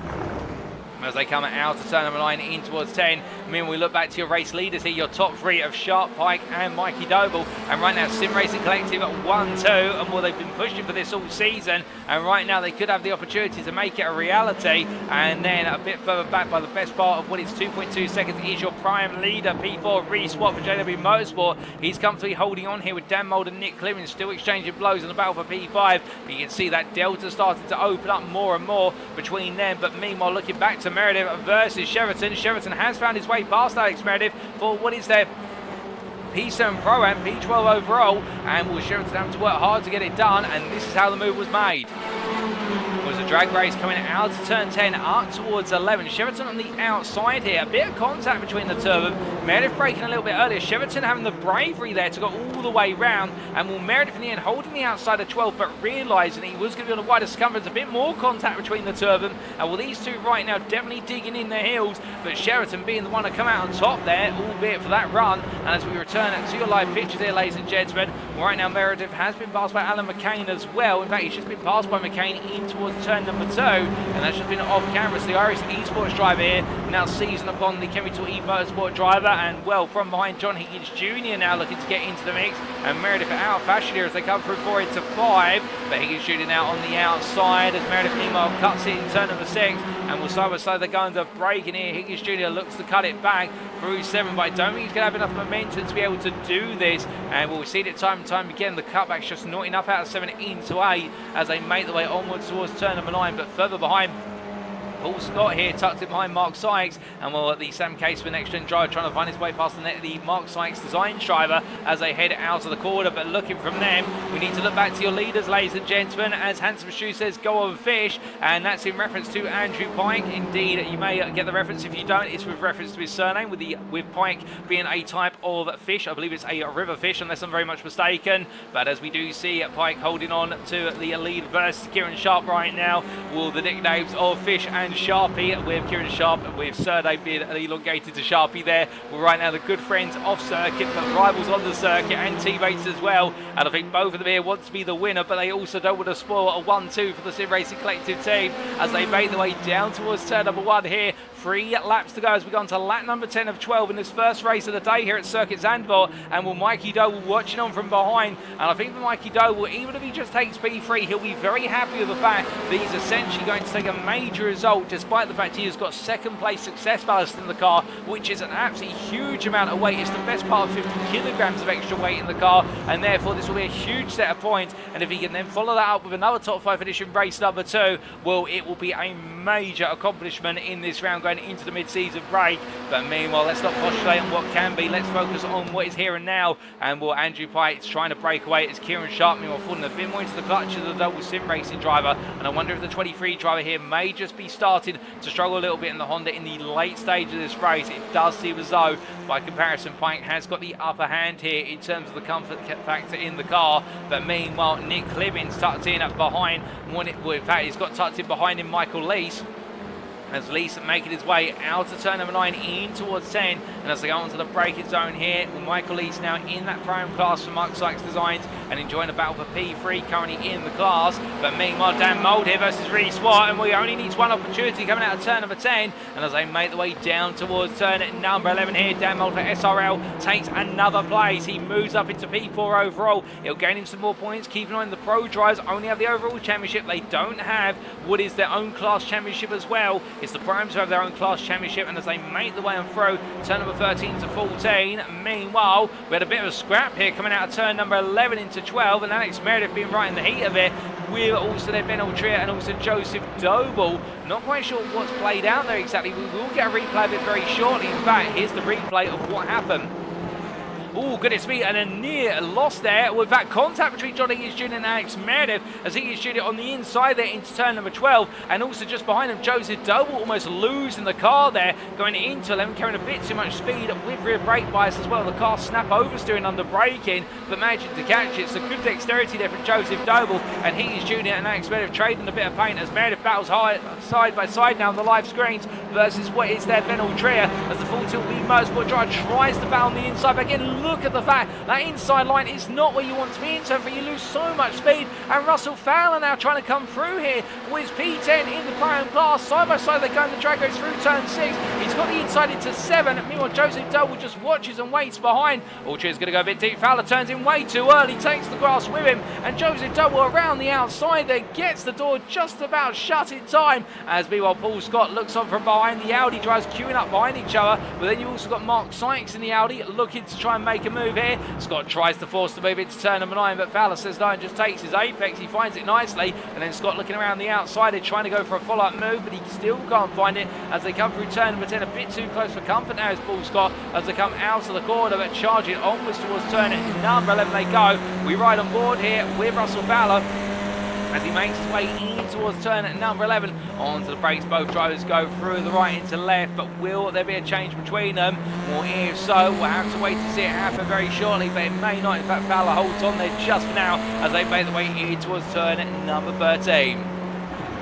as they come out of turn number 9 in towards 10. Meanwhile, we look back to your race leaders here, your top 3 of Sharp, Pike and Mikey Doble, and right now Sim Racing Collective at 1-2, and well, they've been pushing for this all season, and right now they could have the opportunity to make it a reality. And then a bit further back by the best part of what is 2.2 seconds is your prime leader, P4 Re-Swap for JW Motorsport. He's comfortably holding on here with Dan Mould and Nick Clemens still exchanging blows in the battle for P5, but you can see that delta starting to open up more and more between them. But meanwhile, looking back to Meredith versus Cheverton. Cheverton has found his way past Alex Meredith for what is their P7 Pro and P12 overall, and will Cheverton have to work hard to get it done, and this is how the move was made. Was a drag race coming out to turn 10 up towards 11. Cheverton on the outside here. A bit of contact between the two of them. Meredith braking a little bit earlier. Cheverton having the bravery there to go all the way round. And will Meredith in the end holding the outside of 12, but realising he was going to be on a wider circumference. A bit more contact between the two of them. And well, these two right now definitely digging in their heels. But Cheverton being the one to come out on top there, albeit for that run. And as we return to your live pictures here, ladies and gentlemen, right now Meredith has been passed by Alan McCain as well. In fact, he's just been passed by McCain in towards turn number 2, and that's just been off camera. So the iRacing Esports driver here now seizing upon the Chemical E-Motorsport driver, and well, from behind John Higgins Jr. now looking to get into the mix, and Meredith out of fashion here as they come through 4 into 5, but Higgins Jr. now on the outside as Meredith meanwhile cuts it in turn number 6, and will side by side they're going to break in here. Higgins Jr. looks to cut it back through 7, but I don't think he's going to have enough momentum to be able to do this, and we'll see it time and time again. The cutback's just not enough out of 7 into 8 as they make the way onwards towards turn number 9, but further behind Paul Scott here tucked in behind Mark Sykes, and well, the Sam Case for NXTGEN driver trying to find his way past the Mark Sykes design driver as they head out of the corner. But looking from them, we need to look back to your leaders, ladies and gentlemen, as Handsome Shoe says, go on fish, and that's in reference to Andrew Pike. Indeed, you may get the reference. If you don't, it's with reference to his surname, with Pike being a type of fish. I believe it's a river fish, unless I'm very much mistaken. But as we do see Pike holding on to the lead versus Kieran Sharp right now, will the nicknames of Fish and Sharpie with Kieran Sharp, with Serde being elongated to Sharpie there. We're right now the good friends of Circuit, but rivals on the circuit and teammates as well. And I think both of them here want to be the winner, but they also don't want to spoil a 1-2 for the Sim Racing Collective team as they make their way down towards turn number 1 here. 3 laps to go as we go on to lap number 10 of 12 in this first race of the day here at Circuit Zandvoort. And will Mikey Doble watching on from behind. And I think for Mikey Doble, even if he just takes P3, he'll be very happy with the fact that he's essentially going to take a major result, despite the fact he has got second place success ballast in the car, which is an absolutely huge amount of weight. It's the best part of 50 kilograms of extra weight in the car, and therefore this will be a huge set of points. And if he can then follow that up with another top 5 edition race number 2, well, it will be a major accomplishment in this round going into the mid-season break. But meanwhile, let's not postulate on what can be. Let's focus on what is here and now. And will Andrew Pite's trying to break away as Kieran Sharp meanwhile falling a bit more into the clutches of the Double Sim Racing driver. And I wonder if the 23 driver here may just be starting to struggle a little bit in the Honda in the late stage of this race. It does seem as though, by comparison, Pite has got the upper hand here in terms of the comfort factor in the car. But meanwhile, Nick Clibbins tucked in behind. In fact, he's got tucked in behind him Michael Lees, as Lees making his way out of turn number 9 in towards 10. And as they go onto the braking zone here, Michael Lees now in that prime class for Mark Sykes Designs and enjoying a battle for P3 currently in the class. But meanwhile, Dan Mould here versus Reese Watt, and we only need one opportunity coming out of turn number 10. And as they make the way down towards turn number 11 here, Dan Mould for SRL takes another place. He moves up into P4 overall. It'll gain him some more points. Keeping in mind the pro drivers only have the overall championship. They don't have what is their own class championship as well. It's the primes who have their own class championship, and as they make the way on through turn number 13 to 14, meanwhile, we had a bit of a scrap here coming out of turn number 11 into 12, and Alex Meredith being right in the heat of it, with also their Ben Altria and also Joseph Doble. Not quite sure what's played out there exactly. We will get a replay of it very shortly. In fact, here's the replay of what happened. Oh, goodness me, and a near loss there with that contact between John Higgins Jr. and Alex Meredith, as Higgins Jr. on the inside there into turn number 12, and also just behind him, Joseph Doble almost losing the car there, going into 11, carrying a bit too much speed with rear brake bias as well. The car snap oversteering under braking, but managing to catch it. So good dexterity there from Joseph Doble, and Higgins Jr. and Alex Meredith trading a bit of paint as Meredith battles high, side by side now on the live screens versus what is their Ben Altria, as the full tilt lead motorsport driver tries to battle on the inside. But again, look at the fact that inside line is not where you want to be in turn 3. You lose so much speed, and Russell Fowler now trying to come through here with P10 in the prime class. Side by side they go, and the drag goes through turn 6. He's got the inside into 7. Meanwhile, Joseph Doble just watches and waits behind. Altria is going to go a bit deep. Fowler turns in way too early, takes the grass with him, and Joseph Doble around the outside there gets the door just about shut in time. As meanwhile, Paul Scott looks on from behind. The Audi drives queuing up behind each other, but then you also got Mark Sykes in the Audi looking to try and make a move here. Scott tries to force the move into turn number 9, but Fowler says no and just takes his apex. He finds it nicely, and then Scott looking around the outside, trying to go for a follow-up move, but he still can't find it as they come through turn number 10. A bit too close for comfort now is Paul Scott as they come out of the corner, but charging onwards towards turn number 11 they go. We ride on board here with Russell Fowler as he makes his way in towards turn at number 11. Onto the brakes, both drivers go through the right into left, but will there be a change between them? Or if so, we'll have to wait to see it happen very shortly, but it may not. In fact, Fowler holds on there just for now as they make the way in towards turn at number 13.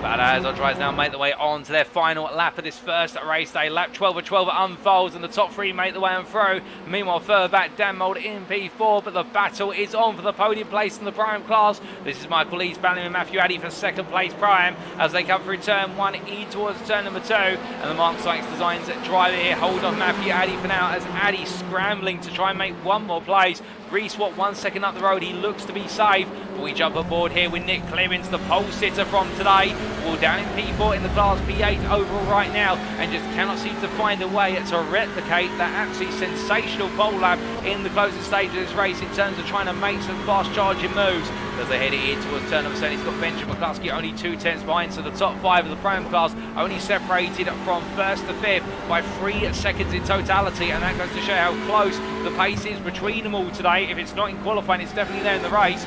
But as our drivers now make the way on to their final lap of this first race day, lap 12 of 12 unfolds, and the top 3 make the way on through. Meanwhile, further back, Dan Mould in P4, but the battle is on for the podium place in the prime class. This is Michael Lees battling with Matthew Addy for second place prime as they come through turn 1 in towards turn number 2. And the Mark Sykes Designs driver here hold on Matthew Addy for now as Addy scrambling to try and make one more place. Reese Watt 1 second up the road, he looks to be safe, but we jump aboard here with Nick Clemens, the pole sitter from today. Well, down in P4 in the class, P8 overall right now, and just cannot seem to find a way to replicate that absolutely sensational pole lap in the closing stage of this race in terms of trying to make some fast charging moves. As they head in towards turn number 7, he's got Benjamin McCluskey only 2 tenths behind, so the top 5 of the prime class only separated from 1st to 5th by 3 seconds in totality, and that goes to show how close the pace is between them all today. If it's not in qualifying, it's definitely there in the race.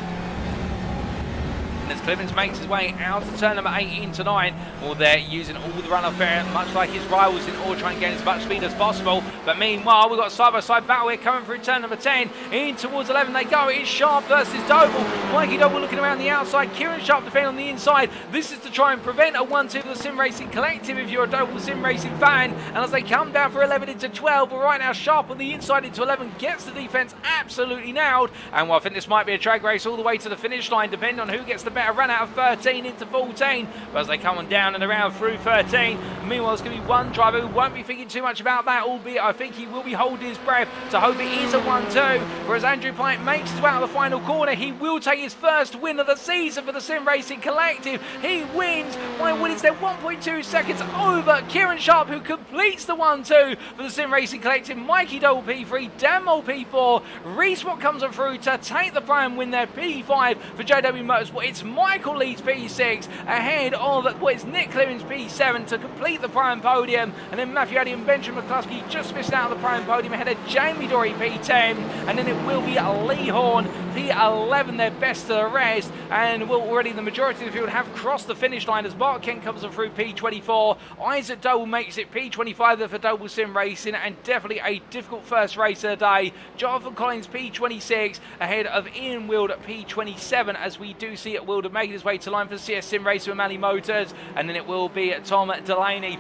And as Clemens makes his way out of turn number 8 into 9, well, they're using all the runoff there, much like his rivals, in order to try and gain as much speed as possible. But meanwhile, we've got side-by-side battle here coming through turn number 10. In towards 11 they go. It's Sharp versus Doble. Mikey Doble looking around the outside. Kieran Sharp defending on the inside. This is to try and prevent a 1-2 for the Sim Racing Collective if you're a Doble Sim Racing fan. And as they come down for 11 into 12, well, right now Sharp on the inside into 11 gets the defense absolutely nailed. And well, I think this might be a drag race all the way to the finish line, depending on who gets the better run out of 13 into 14. But as they come on down and around through 13, meanwhile, there's going to be one driver who won't be thinking too much about that, albeit I think he will be holding his breath to hope it is a 1-2. Whereas Andrew Pike makes his way out of the final corner. He will take his first win of the season for the Sim Racing Collective. He wins by what is there 1.2 seconds over Kieran Sharp, who completes the 1-2 for the Sim Racing Collective. Mikey Doble P3, Demo P4, Reese Watt comes on through to take the prime win there, P5 for JW Motorsport. It's Michael Leeds P6 ahead of what is Nick Clemens P7 to complete the prime podium, and then Matthew Addy and Benjamin McCluskey just missed out of the prime podium ahead of Jamie Dory P10, and then it will be Lee Horn P11, their best of the rest, and will already the majority of the field have crossed the finish line as Bart Kent comes on through P24. Isaac Doble makes it P25 there for Doble Sim Racing, and definitely a difficult first race of the day. Jonathan Collins P26 ahead of Ian Wild at P27, as we do see it Wilder making his way to line for CS Sim Racing with Mally Motors, and then it will be Tom Delaney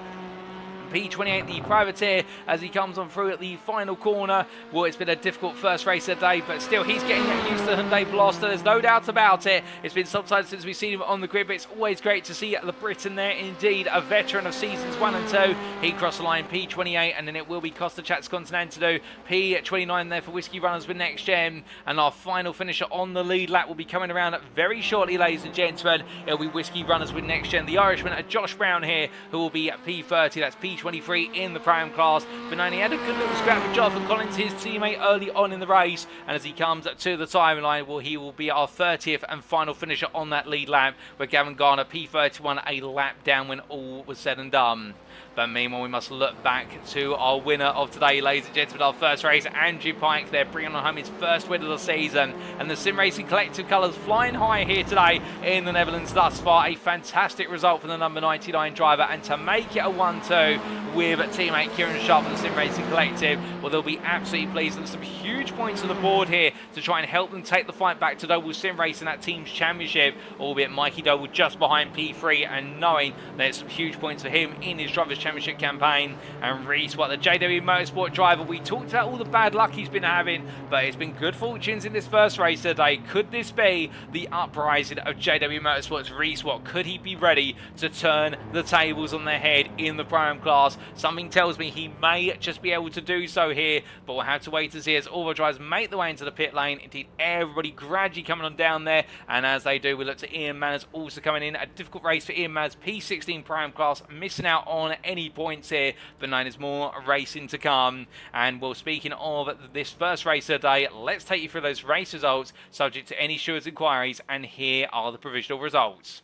P28, the privateer, as he comes on through at the final corner. Well, it's been a difficult first race of the day, but still, he's getting used to the Hyundai Blaster. There's no doubt about it. It's been some time since we've seen him on the grid, but it's always great to see the Briton there. Indeed, a veteran of seasons 1 and 2. He crossed the line P28, and then it will be Costa Chats Continental P29 there for Whiskey Runners with NXTGEN. And our final finisher on the lead lap will be coming around very shortly, ladies and gentlemen. It'll be Whiskey Runners with NXTGEN. The Irishman, Josh Brown here, who will be at P30. That's P23 in the prime class. Benoni had a good little scrap with Jonathan Collins, his teammate, early on in the race, and as he comes to the timeline, well, he will be our 30th and final finisher on that lead lap, where Gavin Garner P31 a lap down when all was said and done. But meanwhile, we must look back to our winner of today, ladies and gentlemen. Our first race, Andrew Pike there, bringing on home his first win of the season. And the Sim Racing Collective colours flying high here today in the Netherlands thus far. A fantastic result for the number 99 driver. And to make it a 1-2 with teammate Kieran Sharp for the Sim Racing Collective, well, they'll be absolutely pleased. There's some huge points on the board here to try and help them take the fight back to Doble Sim Racing, that team's championship, albeit Mikey Doble just behind P3, and knowing there's some huge points for him in his Drivers' Championship campaign. And Reese Watt, the JW Motorsport driver, we talked about all the bad luck he's been having, but it's been good fortunes in this first race today. Could this be the uprising of JW Motorsport's Reese Watt? Could he be ready to turn the tables on their head in the prime class? Something tells me he may just be able to do so here, but we'll have to wait to see as all the drivers make their way into the pit lane. Indeed, everybody gradually coming on down there, and as they do, we look to Ian Manners also coming in. A difficult race for Ian Manners, P16 prime class, missing out on any points here, but now there's more racing to come. And well, speaking of this first race of the day, let's take you through those race results subject to any stewards' inquiries, and here are the provisional results.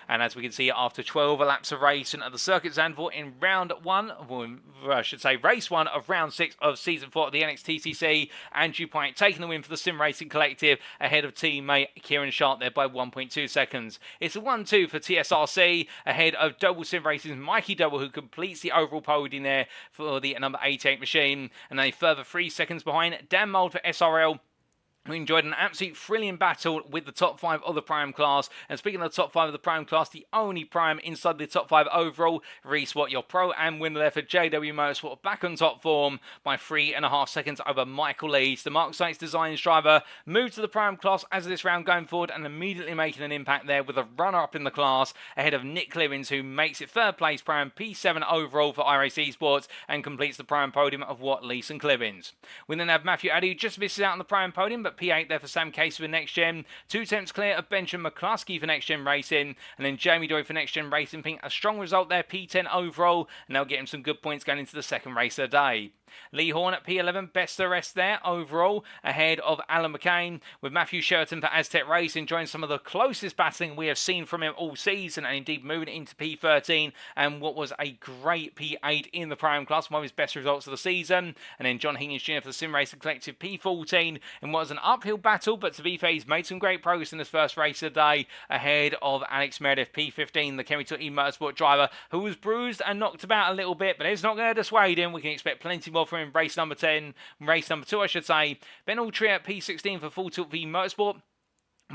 And as we can see, after 12 laps of racing at the Circuit Zandvoort in round 1, well, I should say race 1 of round 6 of season 4 of the NXTCC, Andrew Pike taking the win for the Sim Racing Collective ahead of teammate Kieran Sharp there by 1.2 seconds. It's a 1-2 for TSRC ahead of Doble Sim Racing's Mikey Doble, who completes the overall podium there for the number 88 machine. And then a further 3 seconds behind Dan Mould for SRL, We enjoyed an absolute thrilling battle with the top 5 of the Prime class. And speaking of the top 5 of the Prime class, the only Prime inside the top 5 overall, Reese Watt, your pro and winner there for JW Motorsport, back on top form by 3.5 seconds over Michael Leeds. The Mark Sykes Designs driver moved to the Prime class as of this round going forward and immediately making an impact there with a runner-up in the class ahead of Nick Clemens, who makes it third place Prime P7 overall for iRacing Esports and completes the Prime podium of Watt, Lees and Clemens. We then have Matthew Addy, who just misses out on the Prime podium, but P8 there for Sam Case for NXTGEN. 2 tenths clear of Benjamin McCluskey for NXTGEN Racing. And then Jamie Dory for NXTGEN Racing. Ping a strong result there, P10 overall. And they'll get him some good points going into the second race of the day. Lee Horn at P11, best of the rest there overall, ahead of Alan McCain, with Matthew Sheraton for Aztec Racing enjoying some of the closest battling we have seen from him all season, and indeed moving into P13 and what was a great P8 in the Pro-Am class, one of his best results of the season. And then John Higgins Jr. for the Sim Racing Collective P14 in what was an uphill battle, but to be fair, he's made some great progress in this first race of the day, ahead of Alex Meredith P15, the Kemi Tutti Motorsport driver, who was bruised and knocked about a little bit, but it's not going to dissuade him. We can expect plenty more from him in race number 2 I should say. Ben Altry at P16 for Full Tilt V Motorsport,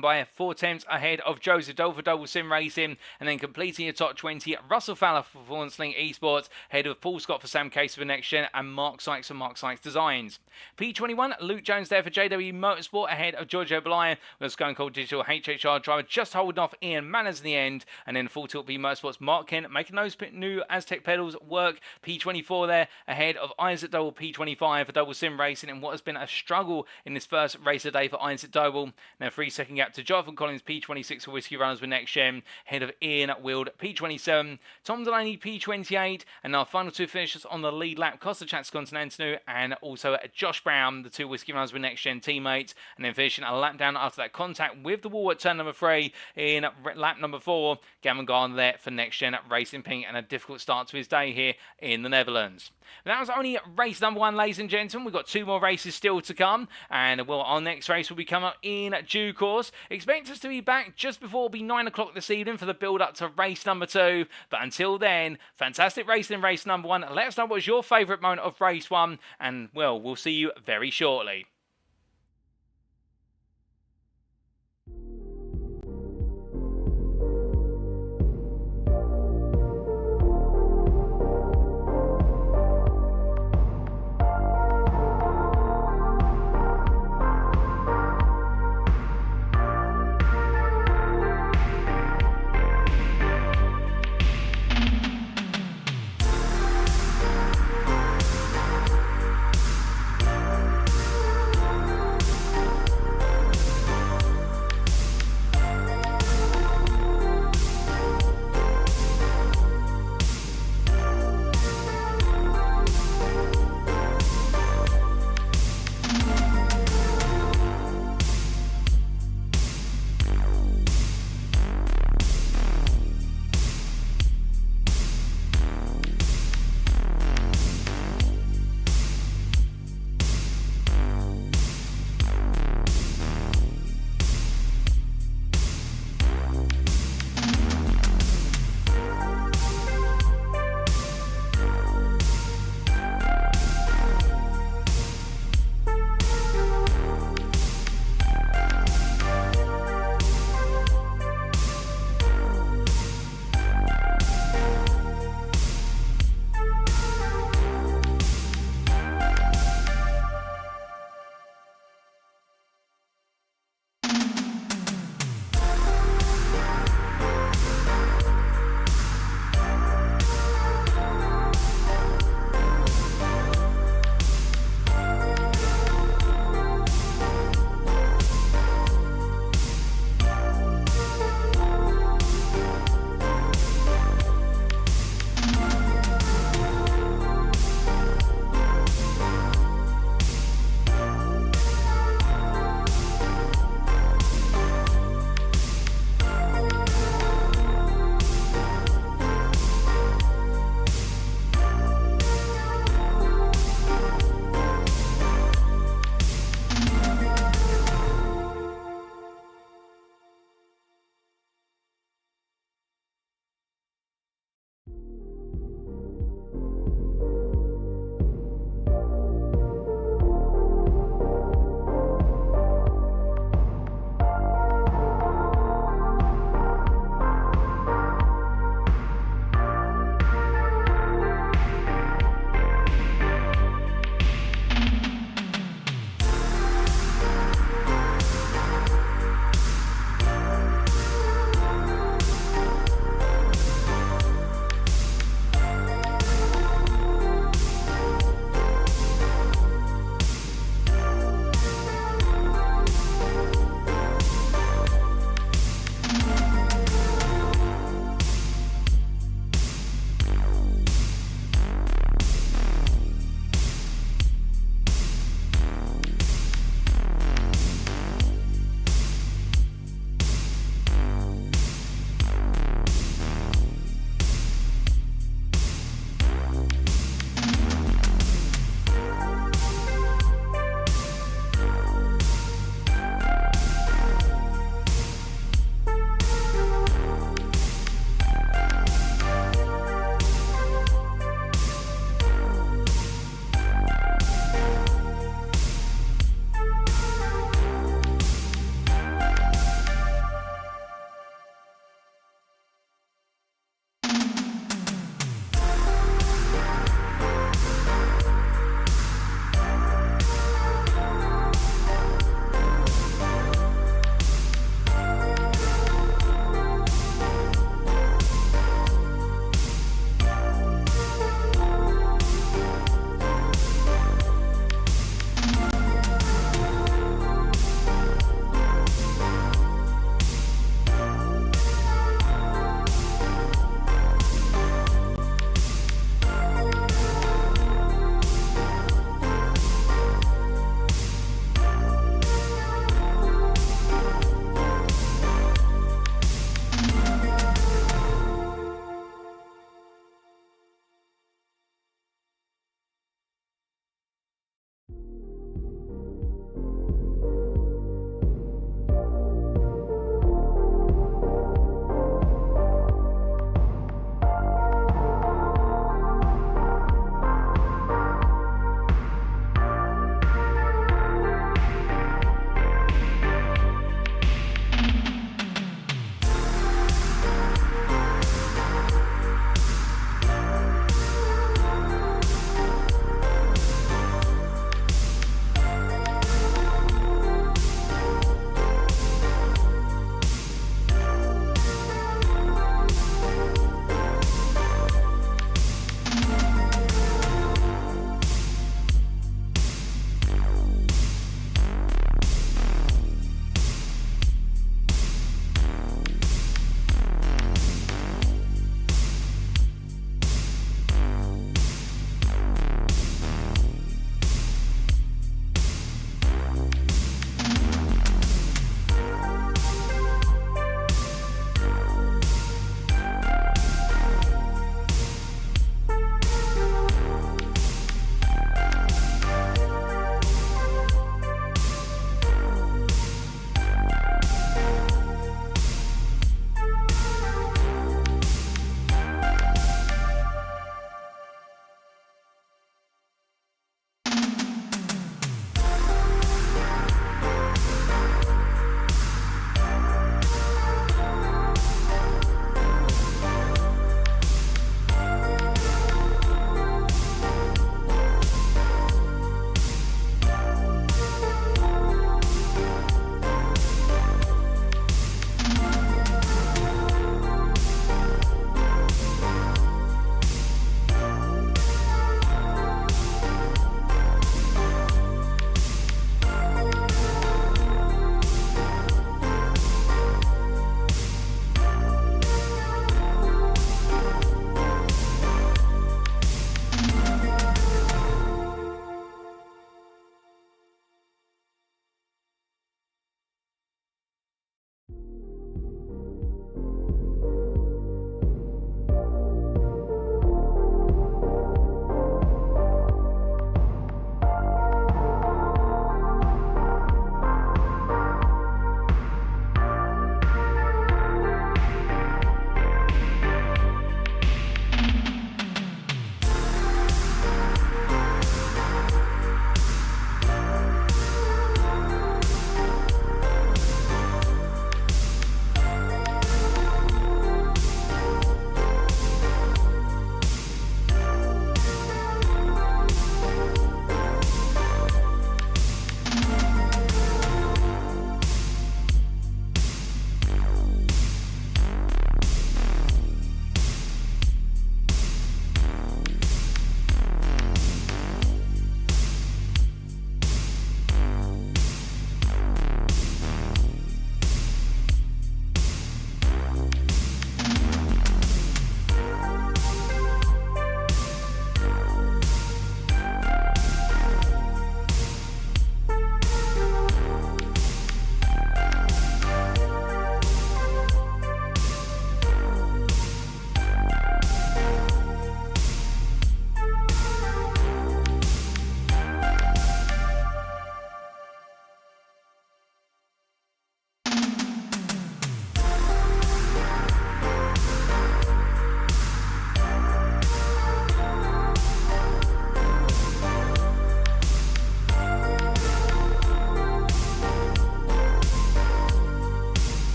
by 4 tenths ahead of Joseph Doble for Doble Sim Racing, and then completing the top 20, Russell Fowler for Performance Link Esports, ahead of Paul Scott for Sam Case for NXTGEN, and Mark Sykes for Mark Sykes Designs. P21, Luke Jones there for JW Motorsport, ahead of Giorgio Belaya, with a Stone Cold Digital HHR driver just holding off Ian Manners in the end, and then Full Tilt V Motorsports, Mark Kent making those new Aztec pedals work. P24 there, ahead of Isaac Doble P25 for Doble Sim Racing, in what has been a struggle in this first race of the day for Isaac Doble. Now 3-second gap to Jonathan Collins P26 for Whiskey Runners with NXTGEN, ahead of Ian Wild P27, Tom Delaney P28, and our final 2 finishers on the lead lap, Costa Chatscontinental and also Josh Brown, the 2 Whiskey Runners with NXTGEN teammates, and then finishing a lap down after that contact with the wall at turn number 3 in lap number 4, Gavin Garner there for NXTGEN Racing Pink, and a difficult start to his day here in the Netherlands. But that was only race number 1, ladies and gentlemen. We've got 2 more races still to come, and well, our next race will be coming up in due course. Expect us to be back just before it'll be 9 o'clock this evening for the build-up to race number 2. But until then, fantastic racing in race number 1. Let us know what was your favourite moment of race 1, and well, we'll see you very shortly.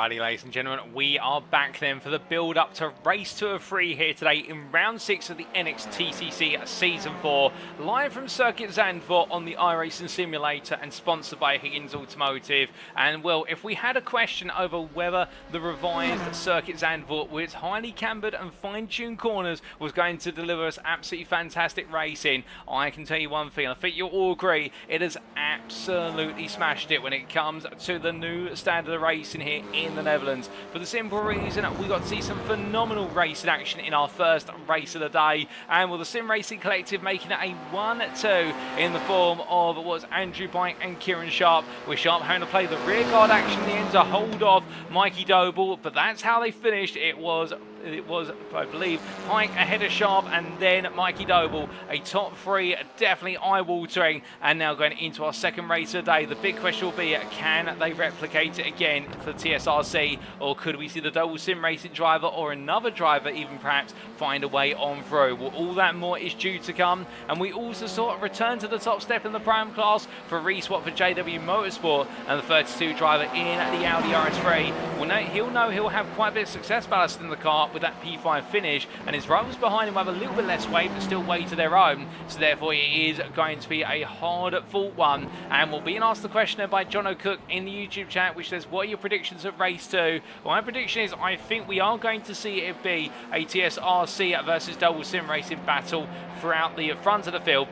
Alrighty, ladies and gentlemen, we are back then for the build-up to race 2 of 3 here today in round 6 of the NXTGEN Season 4, live from Circuit Zandvoort on the iRacing simulator and sponsored by Higgins Automotive. And well, if we had a question over whether the revised Circuit Zandvoort with its highly cambered and fine-tuned corners was going to deliver us absolutely fantastic racing, I can tell you one thing, I think you'll all agree, it has absolutely smashed it when it comes to the new standard of racing here in the Netherlands. For the simple reason we got to see some phenomenal racing action in our first race of the day, and with the Sim Racing Collective making it a 1-2 in the form of what was Andrew Pike and Kieran Sharp, with Sharp having to play the rear guard action in the end to hold off Mikey Doble, but that's how they finished. It was, I believe, Pike ahead of Sharp and then Mikey Doble. A top 3, definitely eye-watering. And now going into our second race of the day, the big question will be, can they replicate it again for TSRC, or could we see the Doble Sim Racing driver or another driver even perhaps find a way on through? Well, all that more is due to come. And we also saw a return to the top step in the Prime class for Reese Watt for JW Motorsport, and the 32 driver in the Audi RS3. Well, he'll have quite a bit of success ballast in the car with that P5 finish, and his rivals behind him have a little bit less weight but still weight of their own, so therefore it is going to be a hard fought one. And we'll be asked the question there by John O'Cook in the YouTube chat, which says, what are your predictions of race 2? Well, my prediction is I think we are going to see it be a TSRC versus Doble Sim Racing battle throughout the front of the field.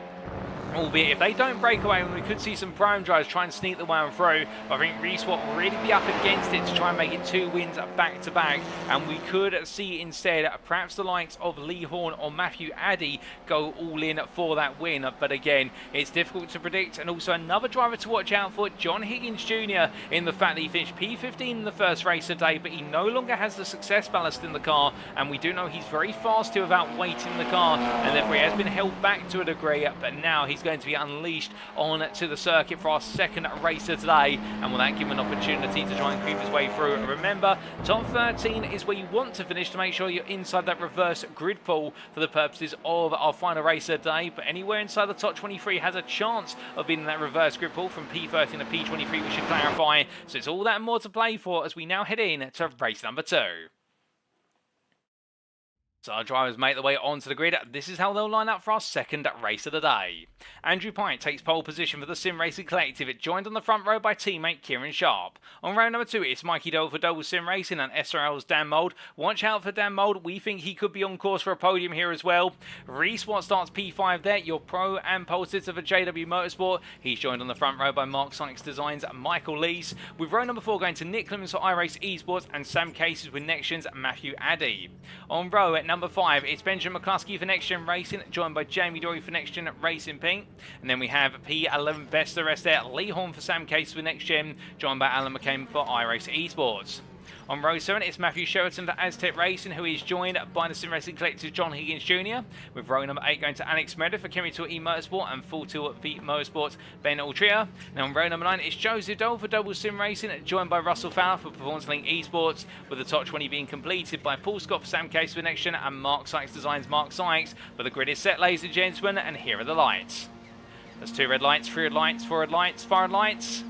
Albeit, if they don't break away, we could see some prime drivers try and sneak the way on through. I think Reese will really be up against it to try and make it 2 wins back to back. And we could see instead perhaps the likes of Lee Horn or Matthew Addy go all in for that win. But again, it's difficult to predict. And also another driver to watch out for, John Higgins Jr., in the fact that he finished P15 in the first race today, but he no longer has the success ballast in the car. And we do know he's very fast too without weight in the car. And therefore he has been held back to a degree. But now he's going to be unleashed on to the circuit for our second race of today, and will that give him an opportunity to try and creep his way through. And remember, top 13 is where you want to finish to make sure you're inside that reverse grid pool for the purposes of our final race of the day, but anywhere inside the top 23 has a chance of being in that reverse grid pool from P13 to P23, we should clarify. So it's all that and more to play for as we now head in to race number 2. So our drivers make their way onto the grid. This is how they'll line up for our second race of the day. Andrew Pike takes pole position for the Sim Racing Collective. It joined on the front row by teammate Kieran Sharp. On round number 2, it's Mikey Doble for Doble Sim Racing and SRL's Dan Mould. Watch out for Dan Mould. We think he could be on course for a podium here as well. Reese Watt starts P5 there. Your pro and pole sitter for JW Motorsport. He's joined on the front row by Mark Sykes Designs and Michael Lees. With row number 4 going to Nick Clemens for iRace Esports and Sam Cases with NextGen's Matthew Addy. On row at number 5, it's Benjamin McCluskey for NextGen Racing, joined by Jamie Dory for NextGen Racing Pink. And then we have P11 Best the rest there, Lee Horn for Sam Case for NextGen, joined by Alan McCain for iRace Esports. On row 7, it's Matthew Sheraton for Aztec Racing, who is joined by the Sim Racing Collective John Higgins Jr., with row number 8 going to Alex Meredith for Chemical E Motorsport and Full Tour V Motorsports Ben Altria. And on row number 9, it's Joseph Doble for Doble Sim Racing, joined by Russell Fowler for Performance Link Esports, with the top 20 being completed by Paul Scott for Sam Case for NextGen and Mark Sykes Designs Mark Sykes. But the grid is set, ladies and gentlemen, and here are the lights. There's 2 red lights, 3 red lights, 4 red lights, 5 red lights.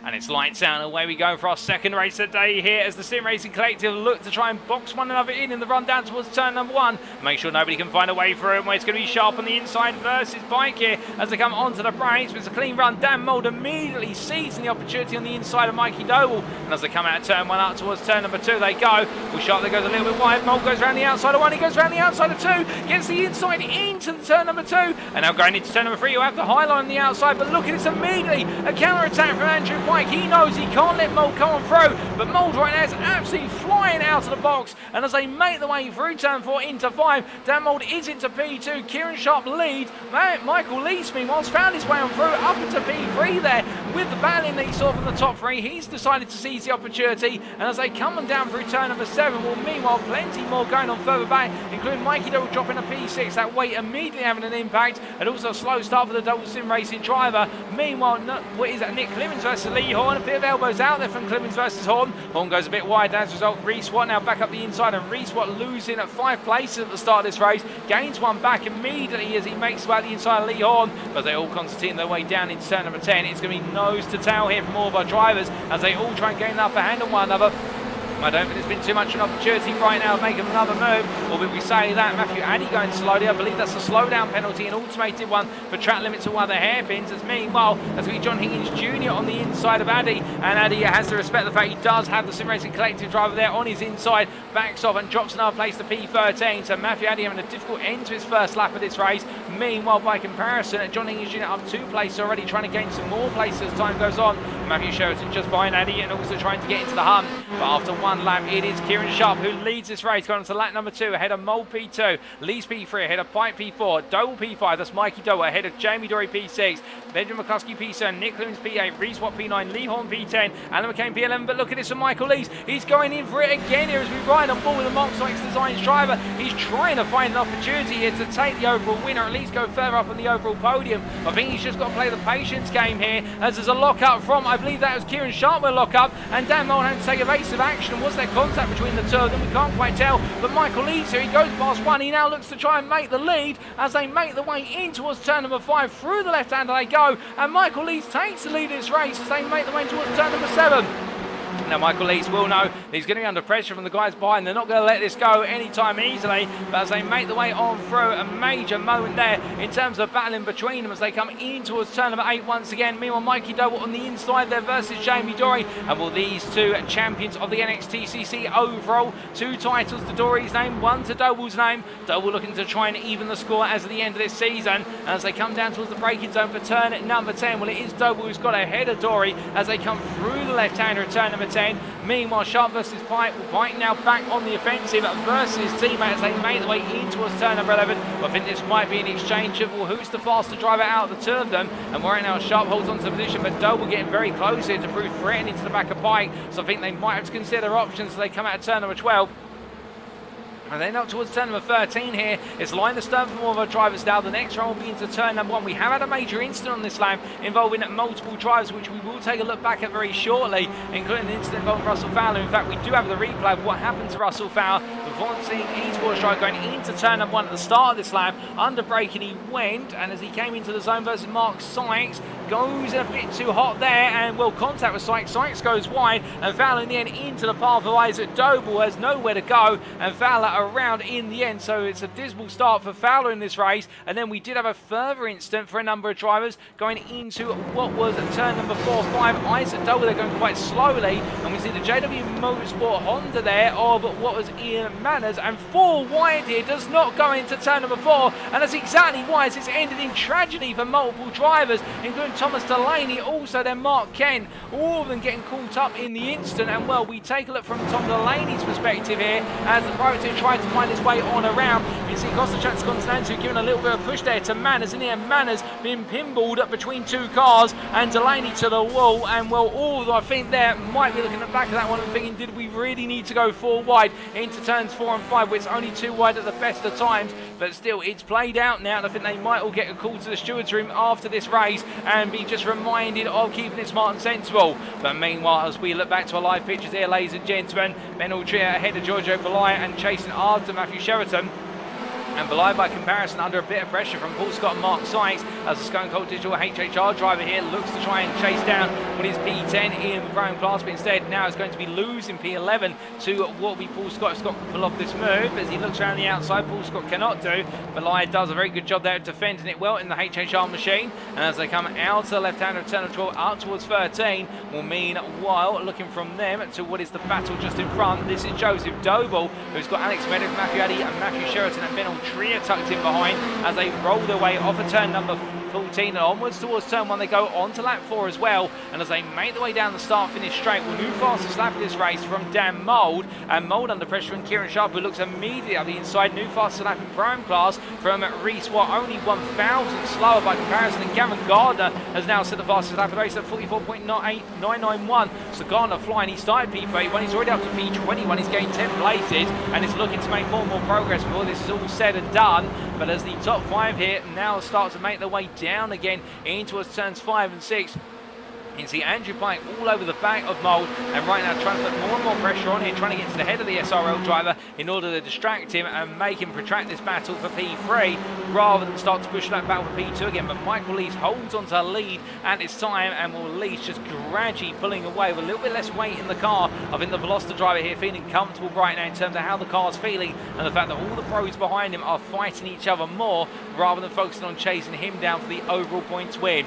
And it's lights out, and away we go for our second race of the day here as the Sim Racing Collective look to try and box one another in the run down towards turn number 1. Make sure nobody can find a way through, and where it's going to be Sharp on the inside versus Pike here as they come onto the brakes. It's a clean run. Dan Mould immediately seizing the opportunity on the inside of Mikey Doble, and as they come out of turn 1 up towards turn number 2 they go. Well, Sharp there goes a little bit wide. Mould goes around the outside of 1, he goes around the outside of 2, gets the inside into the turn number 2, and now going into turn number 3 you have the high line on the outside, but look at this, immediately a counter attack from Andrew Pike. He knows he can't let Mould come on through, but Mould right now is absolutely flying out of the box, and as they make the way through turn 4 into 5, Dan Mould is into P2, Kieran Sharp leads, Michael Lees meanwhile found his way on through up into P3 there, with the battling that he saw from the top 3, he's decided to seize the opportunity, and as they come on down through turn number 7, well meanwhile plenty more going on further back, including Mikey Doble dropping a P6, that weight immediately having an impact, and also a slow start for the Doble Sim Racing driver. Meanwhile, what is that, Nick Clemens versus Lee Horn, a bit of elbows out there from Clemens versus Horn. Horn goes a bit wide as a result. Reese Watt now back up the inside, and Reese Watt losing at 5 places at the start of this race, gains 1 back immediately as he makes about the inside of Lee Horn, but they all concertina their way down into turn number 10. It's going to be no nose to tail here from all of our drivers as they all try and gain the upper hand on one another. I don't think there's been too much of an opportunity right now of making another move, or will we say that Matthew Addy going slowly? I believe that's a slowdown penalty, an automated one for track limits of one of the hairpins. As meanwhile, as we John Higgins Jr. on the inside of Addy, and Addy has to respect the fact he does have the Sim Racing Collective driver there on his inside, backs off and drops another place to P13. So Matthew Addy having a difficult end to his first lap of this race. Meanwhile, by comparison, John Higgins Jr. up 2 places already, trying to gain some more places as time goes on. Matthew Sheraton just behind Addy and also trying to get into the hunt. But after one lap, it is Kieran Sharp who leads this race, going on to lap number 2, ahead of Mold P2, Lees P3, ahead of Pipe P4, Doble P5, that's Mikey Doble, ahead of Jamie Dory P6, Benjamin McCluskey P7, Nick Clemens P8, Reese Watt P9, Lee Horn P10, Alan McCain P11. But look at this from Michael Lees. He's going in for it again here as we ride on board with the Mark Sykes Designs driver. He's trying to find an opportunity here to take the overall winner, at least go further up on the overall podium. I think he's just got to play the patience game here as there's a lock-up from, I believe that was Kieran Sharp with a lock-up, and Dan Mullen had to take evasive action. Was there contact between the two of them? We can't quite tell, but Michael Lees here, he goes past one. He now looks to try and make the lead as they make the way in towards turn number 5. Through the left-hander they go, and Michael Lees takes the lead in this race as they make the way towards turn number 7. Now Michael Lees will know he's going to be under pressure from the guys behind. They're not going to let this go anytime easily, but as they make the way on through, a major moment there in terms of battling between them as they come in towards turn number 8 once again. Meanwhile, Mikey Doble on the inside there versus Jamie Dory, and will these two champions of the NXTCC overall, 2 titles to Dory's name, 1 to Doble's name. Doble looking to try and even the score as of the end of this season, and as they come down towards the braking zone for turn number 10, well, it is Doble who's got ahead of Dory as they come through the left-hander at turn number 10. Meanwhile, Sharp versus Pike, Pike now back on the offensive versus teammate as they make the way in towards turn number 11. I think this might be an exchange of, well, who's the faster driver out of the 2 of them, and right now Sharp holds on to the position, but Doble getting very close here to prove threatening to the back of Pike, so I think they might have to consider options as they come out of turn number 12. And then up towards turn number 13 here, it's line the stern for more of our drivers now. The next round will be into turn number 1. We have had a major incident on this lap involving multiple drivers, which we will take a look back at very shortly, including an incident involving Russell Fowler. In fact, we do have the replay of what happened to Russell Fowler before seeing eSports drive going into turn number 1 at the start of this lap. Under braking he went, and as he came into the zone versus Mark Sykes, goes a bit too hot there, and well, contact with Sykes. Sykes goes wide, and Fowler in the end into the path of Isaac Doble, has nowhere to go, and Fowler around in the end. So it's a dismal start for Fowler in this race. And then we did have a further incident for a number of drivers going into what was turn number 4-5. Isaac Doble, they're going quite slowly, and we see the JW Motorsport Honda there of what was Ian Manners, and 4 wide here does not go into turn number 4, and that's exactly why it's ended in tragedy for multiple drivers, including Thomas Delaney, also then Mark Kent, all of them getting caught up in the incident. And well, we take a look from Tom Delaney's perspective here as the private team tried to find his way on around. You see Costa Transcontinental giving a little bit of push there to Manners, and here Manners being pinballed up between 2 cars, and Delaney to the wall. And well, all I think there might be looking at the back of that one and thinking, did we really need to go 4 wide into turns 4 and 5, where it's only 2 wide at the best of times? But still, it's played out now, and I think they might all get a call to the stewards room after this race and be just reminded of keeping it smart and sensible. But meanwhile, as we look back to our live pictures here, ladies and gentlemen, Ben Aldria ahead of Giorgio Belaya and chasing after Matthew Sheraton. And Belaya, by comparison, under a bit of pressure from Paul Scott and Mark Sykes, as the Stone Cold Digital HHR driver here looks to try and chase down what is P10 in the Graham class, but instead now is going to be losing P11 to what will be Paul Scott. Scott can pull off this move as he looks around the outside. Paul Scott cannot do. Belaya does a very good job there defending it well in the HHR machine. And as they come out to the left-hander of turn 12 up towards 13, will meanwhile looking from them to what is the battle just in front. This is Joseph Doble, who's got Alex Meadows, Matthew Addy and Matthew Sheraton and Ben Aldria tucked in behind as they roll their way off of turn number 14 and onwards towards turn 1. They go on to lap 4 as well, and as they make their way down the start-finish straight, will new fastest lap of this race from Dan Mould, and Mould under pressure from Kieran Sharp, who looks immediately at the inside. New fastest lap in Prime class from Reese Watt, only 1,000 slower by comparison, and Cameron Gardner has now set the fastest lap of the race at 44.991. So Gardner flying, he started P31, he's already up to P21, he's gained 10 places, and is looking to make more and more progress before this is all said and done. But as the top 5 here now start to make their way down again in towards turns 5 and 6, You can see Andrew Pike all over the back of Mould, and right now trying to put more and more pressure on him, trying to get to the head of the SRL driver in order to distract him and make him protract this battle for P3 rather than start to push that battle for P2 again. But Michael Lees holds onto a lead at this time, and will Lees just gradually pulling away with a little bit less weight in the car. I think the Veloster driver here feeling comfortable right now in terms of how the car's feeling, and the fact that all the pros behind him are fighting each other more rather than focusing on chasing him down for the overall points win.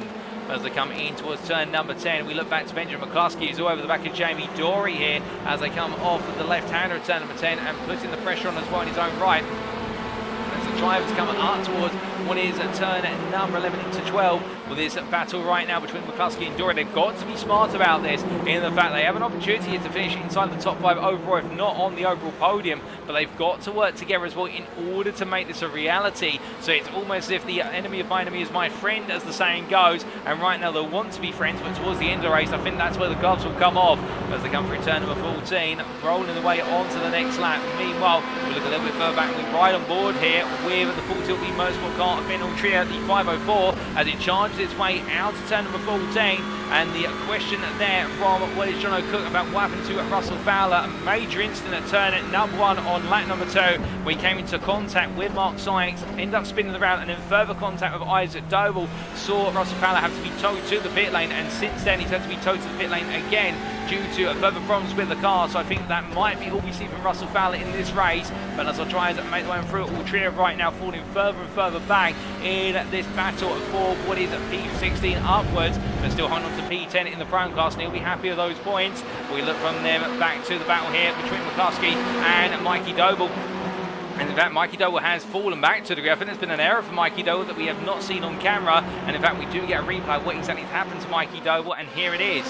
As they come in towards turn number 10, we look back to Benjamin McCluskey, who's all over the back of Jamie Dory here as they come off of the left-hander at turn number 10 and putting the pressure on as well in his own right. As the drivers come up towards what is turn number 11 into 12 with this battle right now between McCluskey and Dory. They've got to be smart about this in the fact they have an opportunity here to finish inside the top 5 overall, if not on the overall podium, but they've got to work together as well in order to make this a reality. So it's almost as if the enemy of my enemy is my friend, as the saying goes, and right now they'll want to be friends, but towards the end of the race I think that's where the gloves will come off as they come through turn number 14, rolling the way onto the next lap. Meanwhile, we look a little bit further back and we ride on board here with the full tilt motorsport car of Ben Altria, the 504, as it charges its way out to turn number 14. And the question there from what is John O'Cook about what happened to Russell Fowler, a major incident at turn number 1 on lap number 2, where he came into contact with Mark Sykes, ended up spinning around, and then further contact with Isaac Doble saw Russell Fowler have to be towed to the pit lane, and since then he's had to be towed to the pit lane again due to further problems with the car. So I think that might be all we see from Russell Fowler in this race, but as I try and make the way through it, Altria right now falling further and further back in this battle for what is P16 upwards, but still holding on to P10 in the Prime class, and he'll be happy with those points. We look from them back to the battle here between McCluskey and Mikey Doble. And in fact, Mikey Doble has fallen back to the degree. I think there's been an error for Mikey Doble that we have not seen on camera, and in fact we do get a replay of what exactly happened to Mikey Doble, and here it is.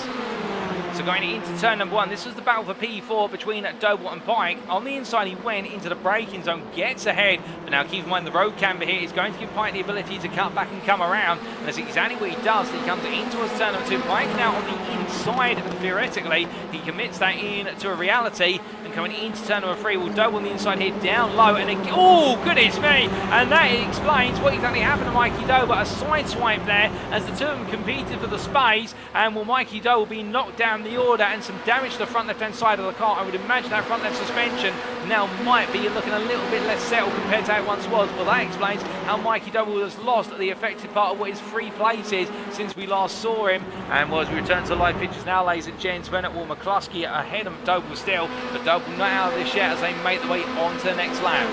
So going into turn number 1, this was the battle for P4 between Doble and Pike. On the inside, he went into the braking zone, gets ahead, but now keep in mind the road camber here is going to give Pike the ability to cut back and come around, and that's exactly what he does. He comes in towards turn number 2, Pike now on the inside, theoretically. He commits that into a reality, and coming into turn number 3, will Doble on the inside here, down low, and again, oh, goodness me, and that explains what exactly happened to Mikey Doble. A side swipe there as the two of them competed for the space, and will Mikey Doble be knocked down the order and some damage to the front left hand side of the car. I would imagine that front left suspension now might be looking a little bit less settled compared to how it once was. Well, that explains how Mikey Doble has lost the effective part of what his 3 places since we last saw him. And as we return to live pictures now, ladies and gents, Bennett Will McCluskey ahead of Doble still, but Doble not out of this yet as they make their way on to the next lap.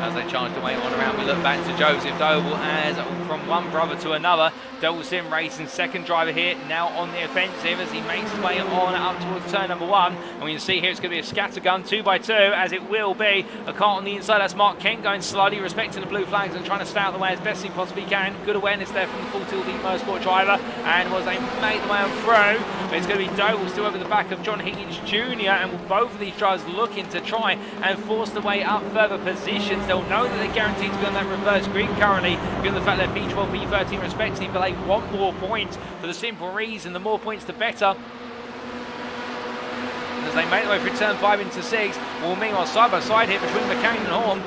As they charge the way on around, we look back to Joseph Doble as from one brother to another. Doble Sim racing second driver here, now on the offensive as he makes his way on up towards turn number 1. And we can see here it's going to be a scattergun 2x2, as it will be. A car on the inside, that's Mark Kent going slowly, respecting the blue flags and trying to stay out of the way as best he possibly can. Good awareness there from the full tilt motorsport driver, and was they make the way on through. But it's going to be Doble still over the back of John Higgins Jr., and will both of these drivers looking to try and force the way up further positions. They'll know that they're guaranteed to be on that reverse grid currently, given the fact they're P12, P13 respectively, but they want more points for the simple reason the more points the better. As they make their way through turn 5 into 6, well, meanwhile side by side here between McCain and Horn.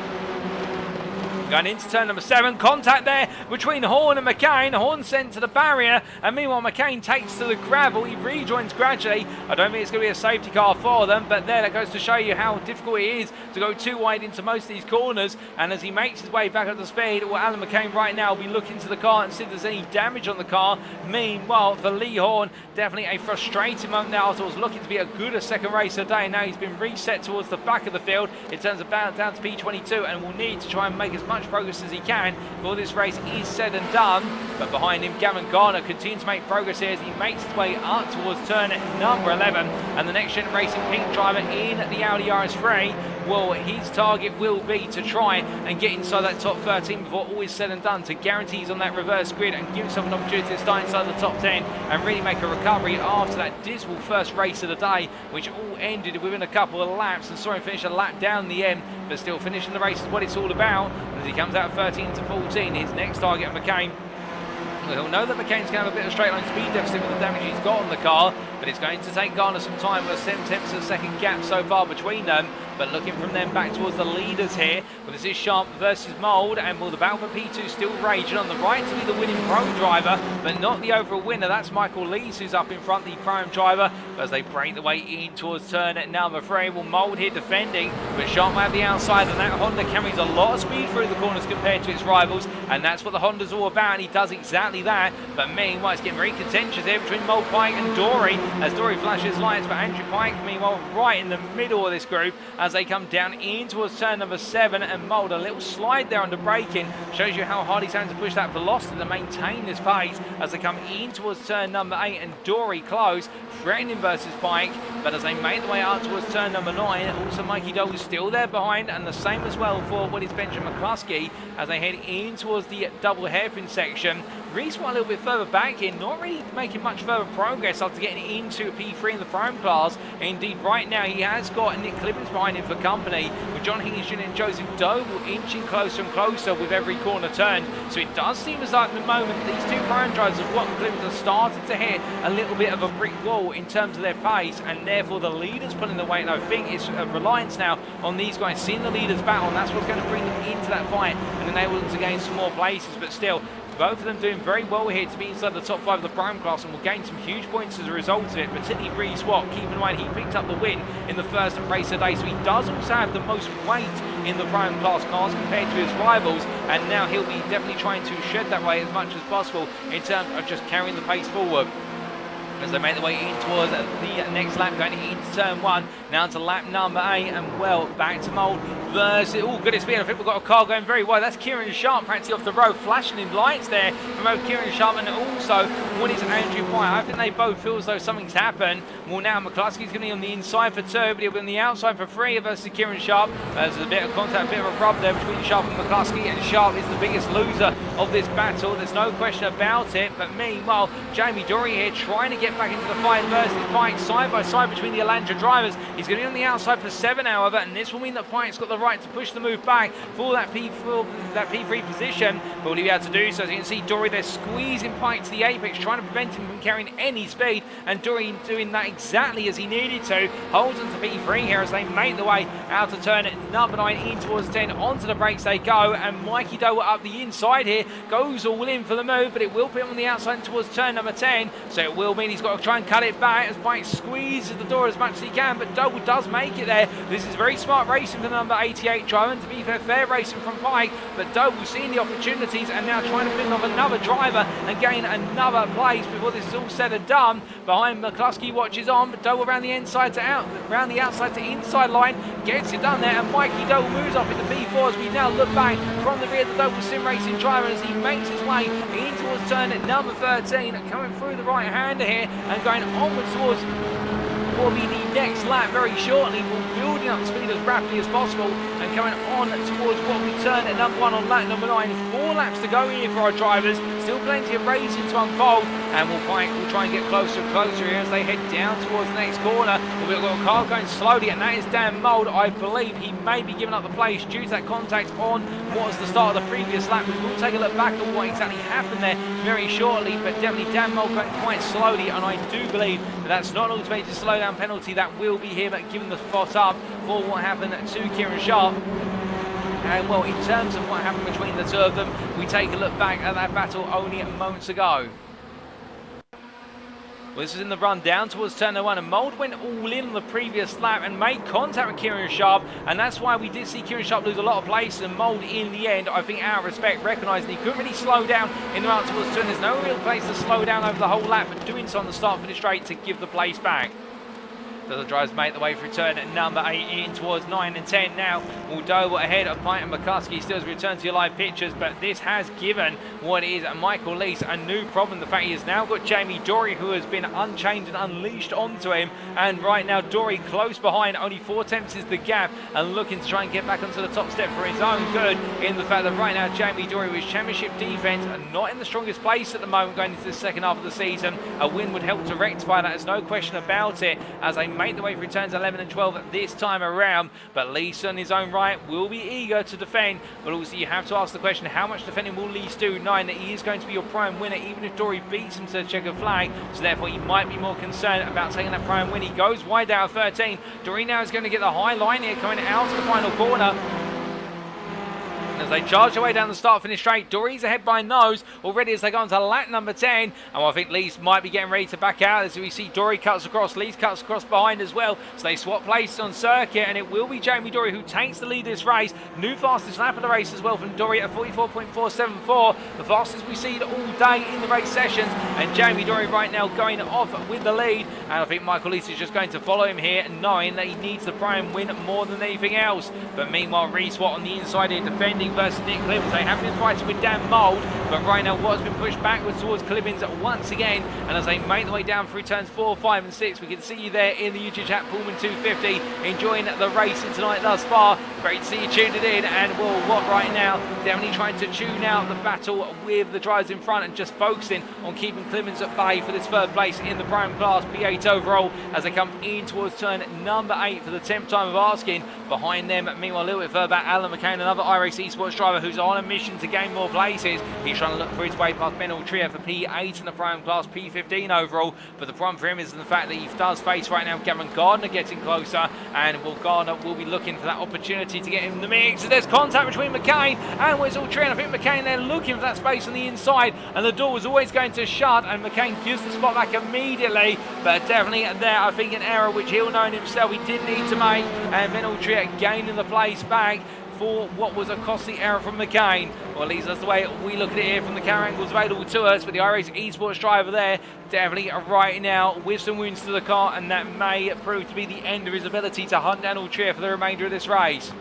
Going into turn number 7, contact there between Horn and McCain. Horn sent to the barrier, and meanwhile McCain takes to the gravel. He rejoins gradually. I don't think it's going to be a safety car for them, but there, that goes to show you how difficult it is to go too wide into most of these corners. And as he makes his way back up to speed, well, Alan McCain right now will be looking to the car and see if there's any damage on the car. Meanwhile, for Lee Horn, definitely a frustrating moment now. So I was looking to be a good second race a day. Now he's been reset towards the back of the field. It turns about down to P22, and will need to try and make as much progress as he can before this race is said and done. But behind him, Gavin Garner continues to make progress here as he makes his way up towards turn number 11, and the next gen racing pink driver in the Audi RS3, well, his target will be to try and get inside that top 13 before all is said and done, to guarantee he's on that reverse grid and give himself an opportunity to start inside the top 10 and really make a recovery after that dismal first race of the day, which all ended within a couple of laps, and saw him finish a lap down in the end, but still finishing the race is what it's all about. As he comes out 13 to 14, his next target, McCain. He'll know that McCain's going to have a bit of straight line speed deficit with the damage he's got on the car, but it's going to take Garner some time with a 7/10 of a second gap so far between them. but looking from them back towards the leaders here. Well, this is Sharp versus Mould, and will the battle for P2 still raging on the right to be the winning pro driver, but not the overall winner. That's Michael Lees who's up in front, the prime driver, as they break the way in towards turn at number 3. Will Mould here defending, but Sharp might have the outside, and that Honda carries a lot of speed through the corners compared to its rivals, and that's what the Honda's all about, and he does exactly that. But meanwhile, it's getting very contentious here between Mould, Pike and Dory, as Dory flashes lights, but Andrew Pike, meanwhile, right in the middle of this group as they come down in towards turn number 7, and Mould, a little slide there under braking, shows you how hard he's having to push that velocity to maintain this pace as they come in towards turn number 8, and Dory close, threatening versus Pike, but as they make the way out towards turn number 9, also Mikey Doble still there behind, and the same as well for what is Benjamin McCluskey as they head in towards the double hairpin section. Reese a little bit further back here, not really making much further progress after getting into P3 in the prime class. Indeed, right now he has got Nick Clippins behind him for company, with John Higgins Jr. and Joseph Doble inching closer and closer with every corner turned. So it does seem as though at the moment these two prime drivers of Watt and Clippins are starting to hit a little bit of a brick wall in terms of their pace, and therefore the leaders pulling the weight. And I think it's a reliance now on these guys seeing the leaders battle, and that's what's going to bring them into that fight and enable them to gain some more places. But still, both of them doing very well here to be inside the top 5 of the prime class, and will gain some huge points as a result of it, particularly Reese Watt. Keep in mind he picked up the win in the first race of the day, so he does also have the most weight in the prime class cars compared to his rivals, and now he'll be definitely trying to shed that weight as much as possible in terms of just carrying the pace forward. As they make their way in towards the next lap, going into turn 1, now to lap number 8, and well, back to Mould versus, oh goodness me, I think we've got a car going very well. That's Kieran Sharp practically off the road, flashing in lights there from both Kieran Sharp and also what is Andrew Pye. I think they both feel as though something's happened. Well, now McCluskey's going to be on the inside for 2, but he'll be on the outside for 3 versus Kieran Sharp. There's a bit of contact, a bit of a rub there between Sharp and McCluskey, and Sharp is the biggest loser of this battle. There's no question about it, but meanwhile, Jamie Dory here trying to get back into the fight versus Pike, side by side between the Elantra drivers. He's going to be on the outside for 7, however, and this will mean that Pike's got the right to push the move back for that P3 position. But will he be able to do so? As you can see, Dory there squeezing Pike to the apex, trying to prevent him from carrying any speed, and Dory doing that exactly as he needed to. Holds on to P3 here as they make the way out of turn number 9 in towards 10. Onto the brakes they go, and Mikey Doble up the inside here, goes all in for the move, but it will put him on the outside towards turn number 10, so it will mean he's got to try and cut it back as Pike squeezes the door as much as he can, but Doble does make it there. This is very smart racing for the number 88 driver, and to be fair racing from Pike, but Doble seeing the opportunities and now trying to pick off another driver and gain another place before this is all said and done. Behind McCluskey watches on, but Doble around the outside to inside line, gets it done there, and Mikey Doble moves up into P4 as we now look back from the rear of the Doble Sim Racing driver as he makes his way in towards turn at number 13, coming through the right hander here and going onwards towards will be the next lap very shortly. We're building up speed as rapidly as possible and coming on towards what we turn at number 1 on lap number 9. 4 laps to go here for our drivers. Still plenty of racing to unfold, and we'll try and get closer and closer here as they head down towards the next corner. We've got a car going slowly, and that is Dan Mould. I believe he may be giving up the place due to that contact on what was the start of the previous lap. We will take a look back at what exactly happened there very shortly, but definitely Dan Mould going quite slowly, and I do believe that's not an automated slowdown penalty. That will be him giving the spot up for what happened to Kieran Sharp. And well, in terms of what happened between the two of them, we take a look back at that battle only moments ago. Well, this is in the run down towards turn 1, and Mould went all in on the previous lap and made contact with Kieran Sharp, and that's why we did see Kieran Sharp lose a lot of places, and Mould in the end, I think out of respect, recognising he couldn't really slow down in the run towards turn. There's no real place to slow down over the whole lap, but doing so on the start finish straight to give the place back. So the drivers make the way through turn at number 8 in towards 9 and 10 now. Doble ahead of Pike and McCluskey still has returned to your live pictures, but this has given what is Michael Lees a new problem. The fact he has now got Jamie Dory, who has been unchained and unleashed onto him, and right now Dory close behind, only 4 tenths is the gap, and looking to try and get back onto the top step for his own good, in the fact that right now Jamie Dory with championship defence and not in the strongest place at the moment going into the second half of the season. A win would help to rectify that, there's no question about it, as they make the way through turns 11 and 12 this time around. But Lease on his own right will be eager to defend. But also you have to ask the question, how much defending will Lease do, knowing that he is going to be your prime winner, even if Dory beats him to the checkered flag. So therefore he might be more concerned about taking that prime win. He goes wide out of 13. Dory now is going to get the high line here, coming out to the final corner. As they charge their way down the start-finish straight, Dory's ahead by nose already as they go into lap number 10. And I think Lease might be getting ready to back out as we see Dory cuts across, Lease cuts across behind as well. So they swap places on circuit, and it will be Jamie Dory who takes the lead this race. New fastest lap of the race as well from Dory at 44.474. The fastest we've seen all day in the race sessions. And Jamie Dory right now going off with the lead. And I think Michael Lease is just going to follow him here, knowing that he needs the prime win more than anything else. But meanwhile, Reese Watt on the inside here defending versus Nick Clibbins. They have been fighting with Dan Mould, but right now Watt's been pushed backwards towards Clibbins once again. And as they make their way down through turns 4, 5 and 6, we can see you there in the YouTube chat, Pullman 250, enjoying the racing tonight thus far. Great to see you tuned in. And Will Watt right now definitely trying to tune out the battle with the drivers in front and just focusing on keeping Clibbins at bay for this third place in the prime class, P8 overall, as they come in towards turn number 8 for the 10th time of asking. Behind them, meanwhile, a little bit further back, Alan McCain, another iRacing esports driver who's on a mission to gain more places. He's trying to look for his way past Ben Altria for P8 in the prime class, P15 overall. But the problem for him is the fact that he does face right now Gavin Gardner getting closer, and Will Gardner will be looking for that opportunity to get in the mix. So there's contact between McCain and Wes Altria. I think McCain there looking for that space on the inside, and the door was always going to shut, and McCain gives the spot back immediately. But definitely there, I think, an error which he'll know in himself he did need to make, and Ben Altria gaining the place back for what was a costly error from McCain. Well, at least that's the way we look at it here from the camera angles available to us, with the iRacing esports driver there definitely right now with some wounds to the car, and that may prove to be the end of his ability to hunt down Altria for the remainder of this race.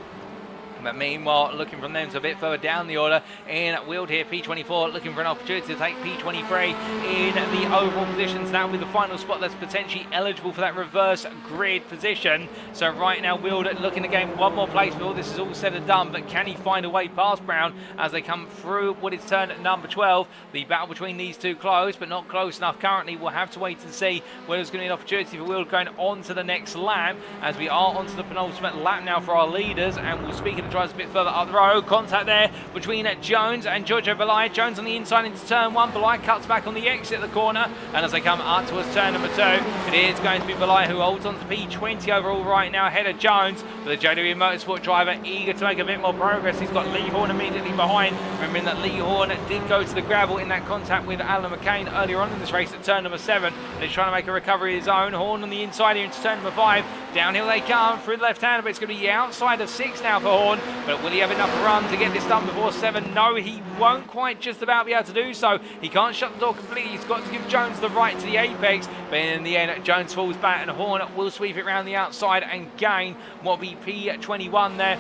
But meanwhile, looking from them to a bit further down the order in wheeled here, P24 looking for an opportunity to take P23 in the overall positions. That will be the final spot that's potentially eligible for that reverse grid position. So right now, wheeled looking to gain one more place before this is all said and done. But can he find a way past Brown as they come through what is turn number 12? The battle between these two close, but not close enough currently. We'll have to wait and see whether there's going to be an opportunity for wheeled going on to the next lap, as we are onto the penultimate lap now for our leaders. And we'll speak of drives a bit further up the road. Contact there between Jones and Giorgio Belai. Jones on the inside into turn 1. Belai cuts back on the exit of the corner, and as they come up towards turn number 2, it is going to be Belai who holds on to P20 overall right now ahead of Jones. But the JW Motorsport driver eager to make a bit more progress. He's got Lee Horn immediately behind. Remembering that Lee Horn did go to the gravel in that contact with Alan McCain earlier on in this race at turn number 7, and he's trying to make a recovery of his own. Horn on the inside here into turn number 5. Downhill they come through the left hand, but it's going to be outside of 6 now for Horn. But will he have enough run to get this done before 7? No, he won't quite just about be able to do so. He can't shut the door completely. He's got to give Jones the right to the apex. But in the end, Jones falls back, and Horn will sweep it around the outside and gain what will be P21 there,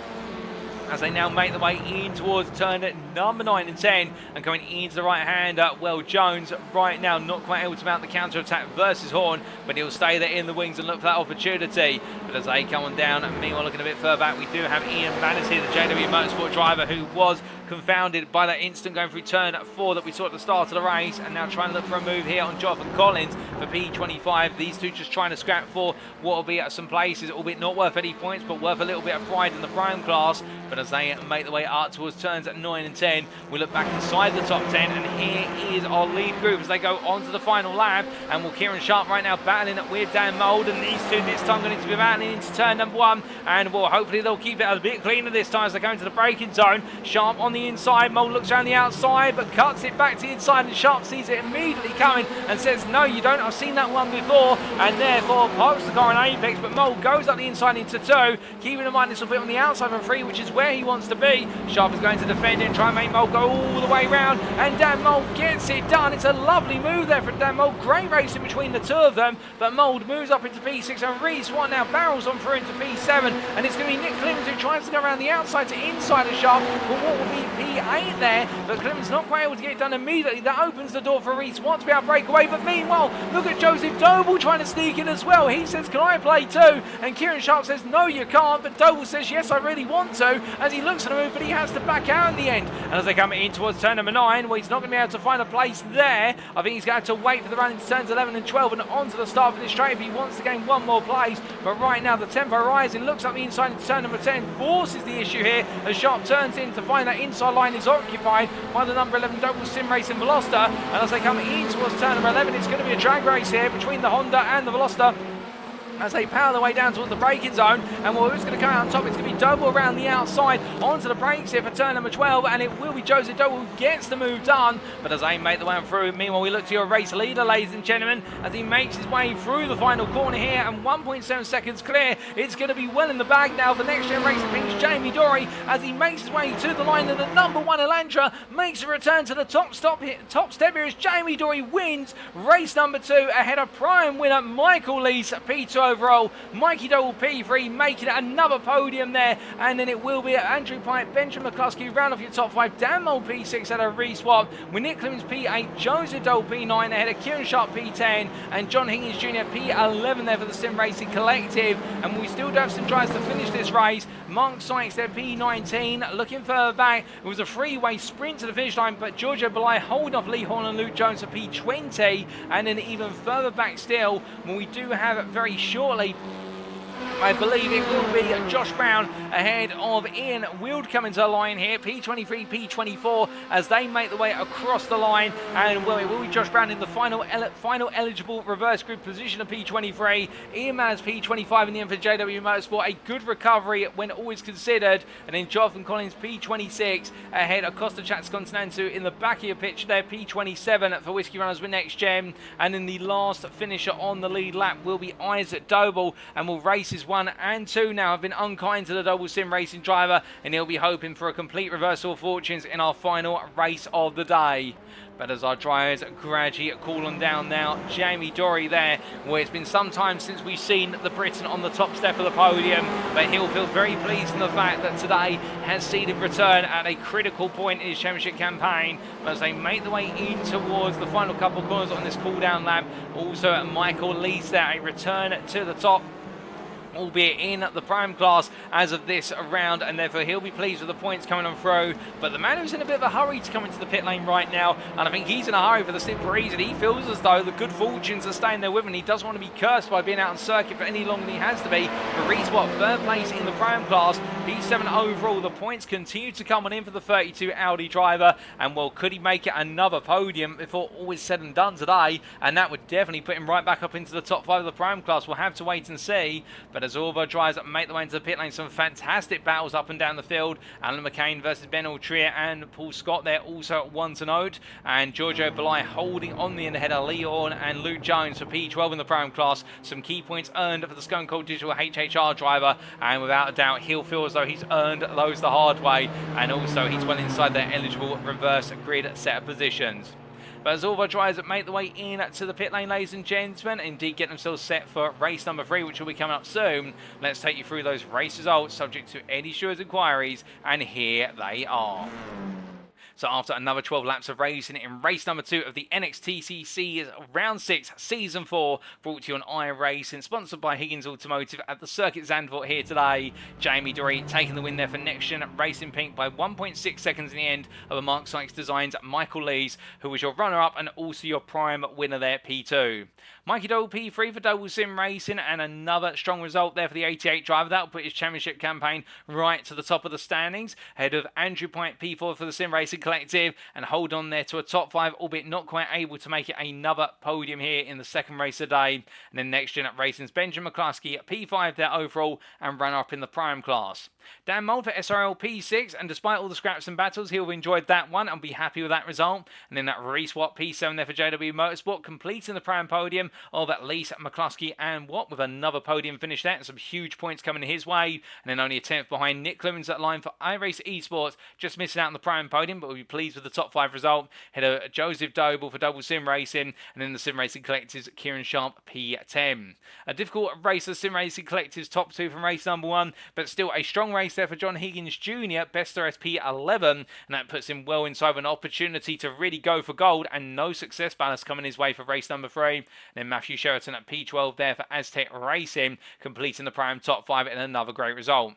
as they now make their way in towards turn number 9 and 10, and coming into the right hand. Well, Jones right now not quite able to mount the counter attack versus Horn, but he'll stay there in the wings and look for that opportunity. But as they come on down, and meanwhile looking a bit further back, we do have Ian Manners here, the JW Motorsport driver, who was confounded by that instant going through turn 4 that we saw at the start of the race, and now trying to look for a move here on Jonathan Collins for P25. These two just trying to scrap for what will be at some places, albeit not worth any points, but worth a little bit of pride in the prime class. But as they make their way up towards turns 9 and 10, we look back inside the top 10, and here is our lead group as they go on to the final lap. And will Kieran Sharp right now battling with Dan Mould, and these two this time going to be battling into turn number 1, and well, hopefully they'll keep it a bit cleaner this time as they go into the braking zone. Sharp on the inside, Mould looks around the outside but cuts it back to the inside, and Sharp sees it immediately coming and says, no you don't, I've seen that one before, and therefore parks the car on apex. But Mould goes up the inside into 2, keeping in mind this will be on the outside for 3, which is where he wants to be. Sharp is going to defend it and try and make Mould go all the way round, and Dan Mould gets it done. It's a lovely move there from Dan Mould. Great racing between the two of them, but Mould moves up into P6, and Reese Watt now barrels on through into P7, and it's going to be Nick Clemens who tries to go around the outside to inside of Sharp for what will be P8 there, but Clemens not quite able to get it done immediately. That opens the door for Reese Watt to be able to break away. But meanwhile, look at Joseph Doble trying to sneak in as well. He says, can I play too? And Kieran Sharp says, no you can't, but Doble says, yes I really want to, as he looks at the move, but he has to back out in the end. And as they come in towards turn number 9, well, he's not going to be able to find a place there. I think he's going to have to wait for the run into turns 11 and 12 and on to the start of this straight if he wants to gain one more place. But right now, the tempo rising, looks up the inside into turn number 10, forces the issue here as Sharp turns in to find that inside line is occupied by the number 11 Doble Sim Racing Veloster. And as they come in towards turn number 11, it's going to be a drag race here between the Honda and the Veloster as they power their way down towards the braking zone. And well, who's going to come out on top? It's going to be Doble around the outside onto the brakes here for turn number 12, and it will be Joseph Doble who gets the move done. But as they make the way through, meanwhile we look to your race leader, ladies and gentlemen, as he makes his way through the final corner here, and 1.7 seconds clear. It's going to be well in the bag now for Next Gen Racing Pink's Jamie Dory as he makes his way to the line, and the number 1 Elantra makes a return to the top step here as Jamie Dory wins race number 2 ahead of prime winner Michael Lees, P2 overall. Mikey Doble P3 making it another podium there, and then it will be Andrew Pike, Benjamin McCluskey round off your top 5. Dan Mould P6 at a reswap with Nick Clemens P8, Joseph Doble P9 ahead of Kieran Sharp P10 and John Higgins Jr. P11 there for the Sim Racing Collective. And we still do have some tries to finish this race. Mark Sykes there P19, looking further back. It was a three-way sprint to the finish line, but Giorgio Belay holding off Lee Horn and Luke Jones for P20, and then even further back still, when we do have very shortly, I believe it will be Josh Brown ahead of Ian Wild coming to the line here, P23, P24, as they make the way across the line. And well, it will be Josh Brown in the final eligible reverse grid position of P23. Ian Manners P25 in the end for JW Motorsport, a good recovery when all is considered. And then Jonathan Collins P26 ahead of Costa Chats Continental in the back of your pitch there, P27 for Whiskey Runners with Next Gen. And then the last finisher on the lead lap will be Isaac Doble, and will races 1 and 2 now have been unkind to the Doble Sim Racing driver, and he'll be hoping for a complete reversal of fortunes in our final race of the day. But as our drivers gradually cool on down now, Jamie Dory there, where it's been some time since we've seen the Briton on the top step of the podium, but he'll feel very pleased in the fact that today has seen him return at a critical point in his championship campaign. But as they make the way in towards the final couple of corners on this cool down lap, also Michael Lees there, a return to the top, albeit in the prime class as of this round, and therefore he'll be pleased with the points coming on through. But the man who's in a bit of a hurry to come into the pit lane right now, and I think he's in a hurry for the simple reason he feels as though the good fortunes are staying there with him. He doesn't want to be cursed by being out on circuit for any longer than he has to be. But Reeswap, third place in the prime class, P7 overall. The points continue to come on in for the 32 Audi driver, and well, could he make it another podium before all is said and done today? And that would definitely put him right back up into the top 5 of the prime class. We'll have to wait and see. But as all of our drivers make the way into the pit lane, some fantastic battles up and down the field. Alan McCain versus Ben Altrier and Paul Scott there also at 1 to note. And Giorgio Belay holding on the end ahead of Leon and Luke Jones for P12 in the prime class. Some key points earned for the Stone Cold Digital HHR driver, and without a doubt he'll feel as though he's earned those the hard way, and also he's well inside their eligible reverse grid set of positions. But as all of our drivers make the way in to the pit lane, ladies and gentlemen, indeed get themselves set for race number 3, which will be coming up soon, let's take you through those race results subject to Eddie Stewart's inquiries, and here they are. So after another 12 laps of racing in race number 2 of the NXTCC's Round 6 Season 4, brought to you on iRacing, sponsored by Higgins Automotive at the Circuit Zandvoort here today, Jamie Dory taking the win there for Next Gen Racing Pink by 1.6 seconds in the end of a Mark Sykes Designs Michael Lees, who was your runner-up and also your prime winner there, P2. Mikey Doble P3 for Doble Sim Racing, and another strong result there for the 88 driver. That will put his championship campaign right to the top of the standings, ahead of Andrew Pike P4 for the Sim Racing Collective, and hold on there to a top 5, albeit not quite able to make it another podium here in the second race of the day. And then Next Gen Racing's Benjamin McCluskey P5 there overall, and runner-up in the prime class. Dan Mould for SRL P6, and despite all the scraps and battles, he'll have enjoyed that one and be happy with that result. And then that Reeswap P7 there for JW Motorsport, completing the prime podium of at least McCluskey and Watt, with another podium finish there and some huge points coming his way. And then only a 10th behind Nick Clemens at line for iRacing Esports, just missing out on the prime podium, but we'll be pleased with the top 5 result. Head of Joseph Doble for Doble Sim Racing, and then the Sim Racing Collective's Kieran Sharp P10. A difficult race of Sim Racing Collective's top 2 from race number 1, but still a strong race there for John Higgins Jr., best SP11, and that puts him well inside of an opportunity to really go for gold, and no success balance coming his way for race number 3. And then Matthew Sheraton at P12 there for Aztec Racing, completing the prime top 5 in another great result.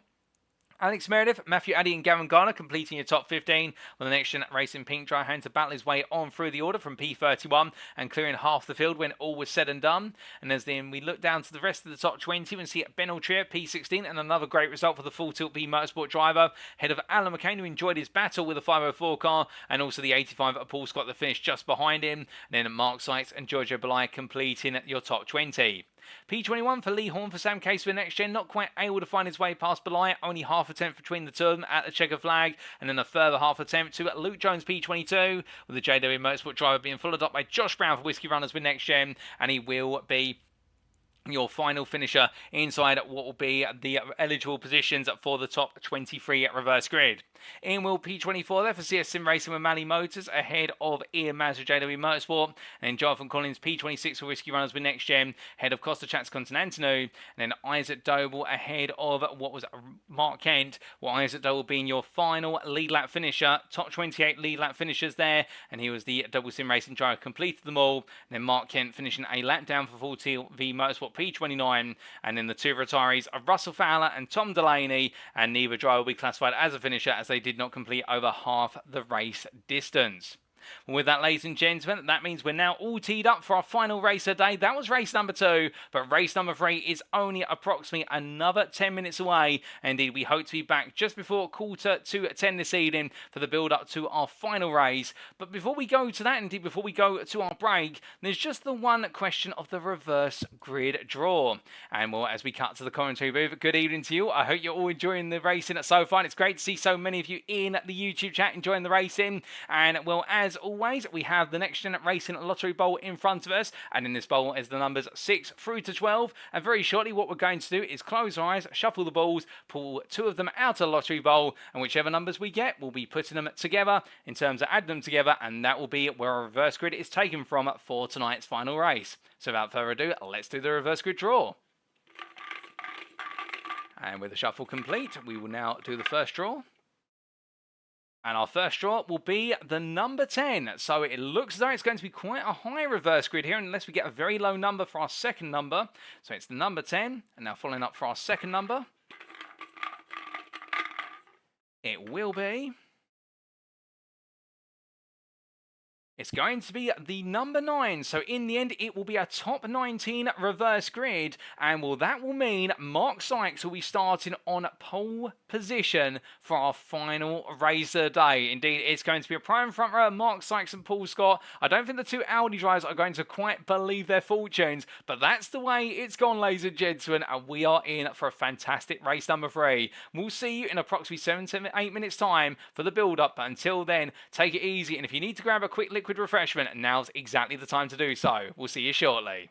Alex Meredith, Matthew Addy and Gavin Garner completing your top 15, with the NXTGEN Racing Pink Dry Hand to battle his way on through the order from P31 and clearing half the field when all was said and done. And as then we look down to the rest of the top 20 and see Ben Altrier, P16, and another great result for the Full Tilt B Motorsport driver, ahead of Alan McCain, who enjoyed his battle with the 504 car, and also the 85 at Paul Scott that finished just behind him. And then Mark Sykes and Giorgio Belai completing your top 20. P21 for Lee Horn for Sam Case for NXTGEN, not quite able to find his way past Belai, only half a tenth between the two of them at the checker flag, and then a further half attempt to Luke Jones P22, with the JW Motorsport driver being followed up by Josh Brown for Whiskey Runners with NXTGEN, and he will be your final finisher inside what will be the eligible positions for the top 23 at reverse grid. Ian Will P24 there for CS Sim Racing with Mally Motors, ahead of Ian Mazza JW Motorsport, and then Jonathan Collins P26 for Whiskey Runners with NXTGEN, ahead of Costa Chats Continentino, and then Isaac Doble ahead of what was Mark Kent, with Isaac Doble being your final lead lap finisher. Top 28 lead lap finishers there, and he was the double sim racing driver, completed them all, and then Mark Kent finishing a lap down for Full Tilt V Motorsport P29, and then the two retirees are Russell Fowler and Tom Delaney, and neither driver will be classified as a finisher as they did not complete over half the race distance. With that, ladies and gentlemen, that means we're now all teed up for our final race of the day. That was race number 2, but race number 3 is only approximately another 10 minutes away. Indeed, we hope to be back just before 9:45 this evening for the build-up to our final race. But before we go to that, indeed, before we go to our break, there's just the one question of the reverse grid draw. And well, as we cut to the commentary booth, good evening to you. I hope you're all enjoying the racing so far. It's great to see so many of you in the YouTube chat enjoying the racing. And well, as always, we have the NXTGEN Racing Lottery Bowl in front of us, and in this bowl is the numbers 6 through to 12, and very shortly what we're going to do is close our eyes, shuffle the balls, pull 2 of them out of the lottery bowl, and whichever numbers we get, we'll be putting them together in terms of adding them together, and that will be where our reverse grid is taken from for tonight's final race. So without further ado, let's do the reverse grid draw. And with the shuffle complete, we will now do the first draw. And our first draw will be the number 10. So it looks as though it's going to be quite a high reverse grid here, unless we get a very low number for our second number. So it's the number 10. And now following up for our second number, it will be... It's going to be the number 9, so in the end it will be a top 19 reverse grid, and well, that will mean Mark Sykes will be starting on pole position for our final race of the day. Indeed, it's going to be a prime front row, Mark Sykes and Paul Scott. I don't think the two Audi drivers are going to quite believe their fortunes, but that's the way it's gone, ladies and gentlemen, and we are in for a fantastic race number 3. We'll see you in approximately 7 to 8 minutes time for the build-up, but until then, take it easy, and if you need to grab a quick liquid refreshment, now's exactly the time to do so. We'll see you shortly.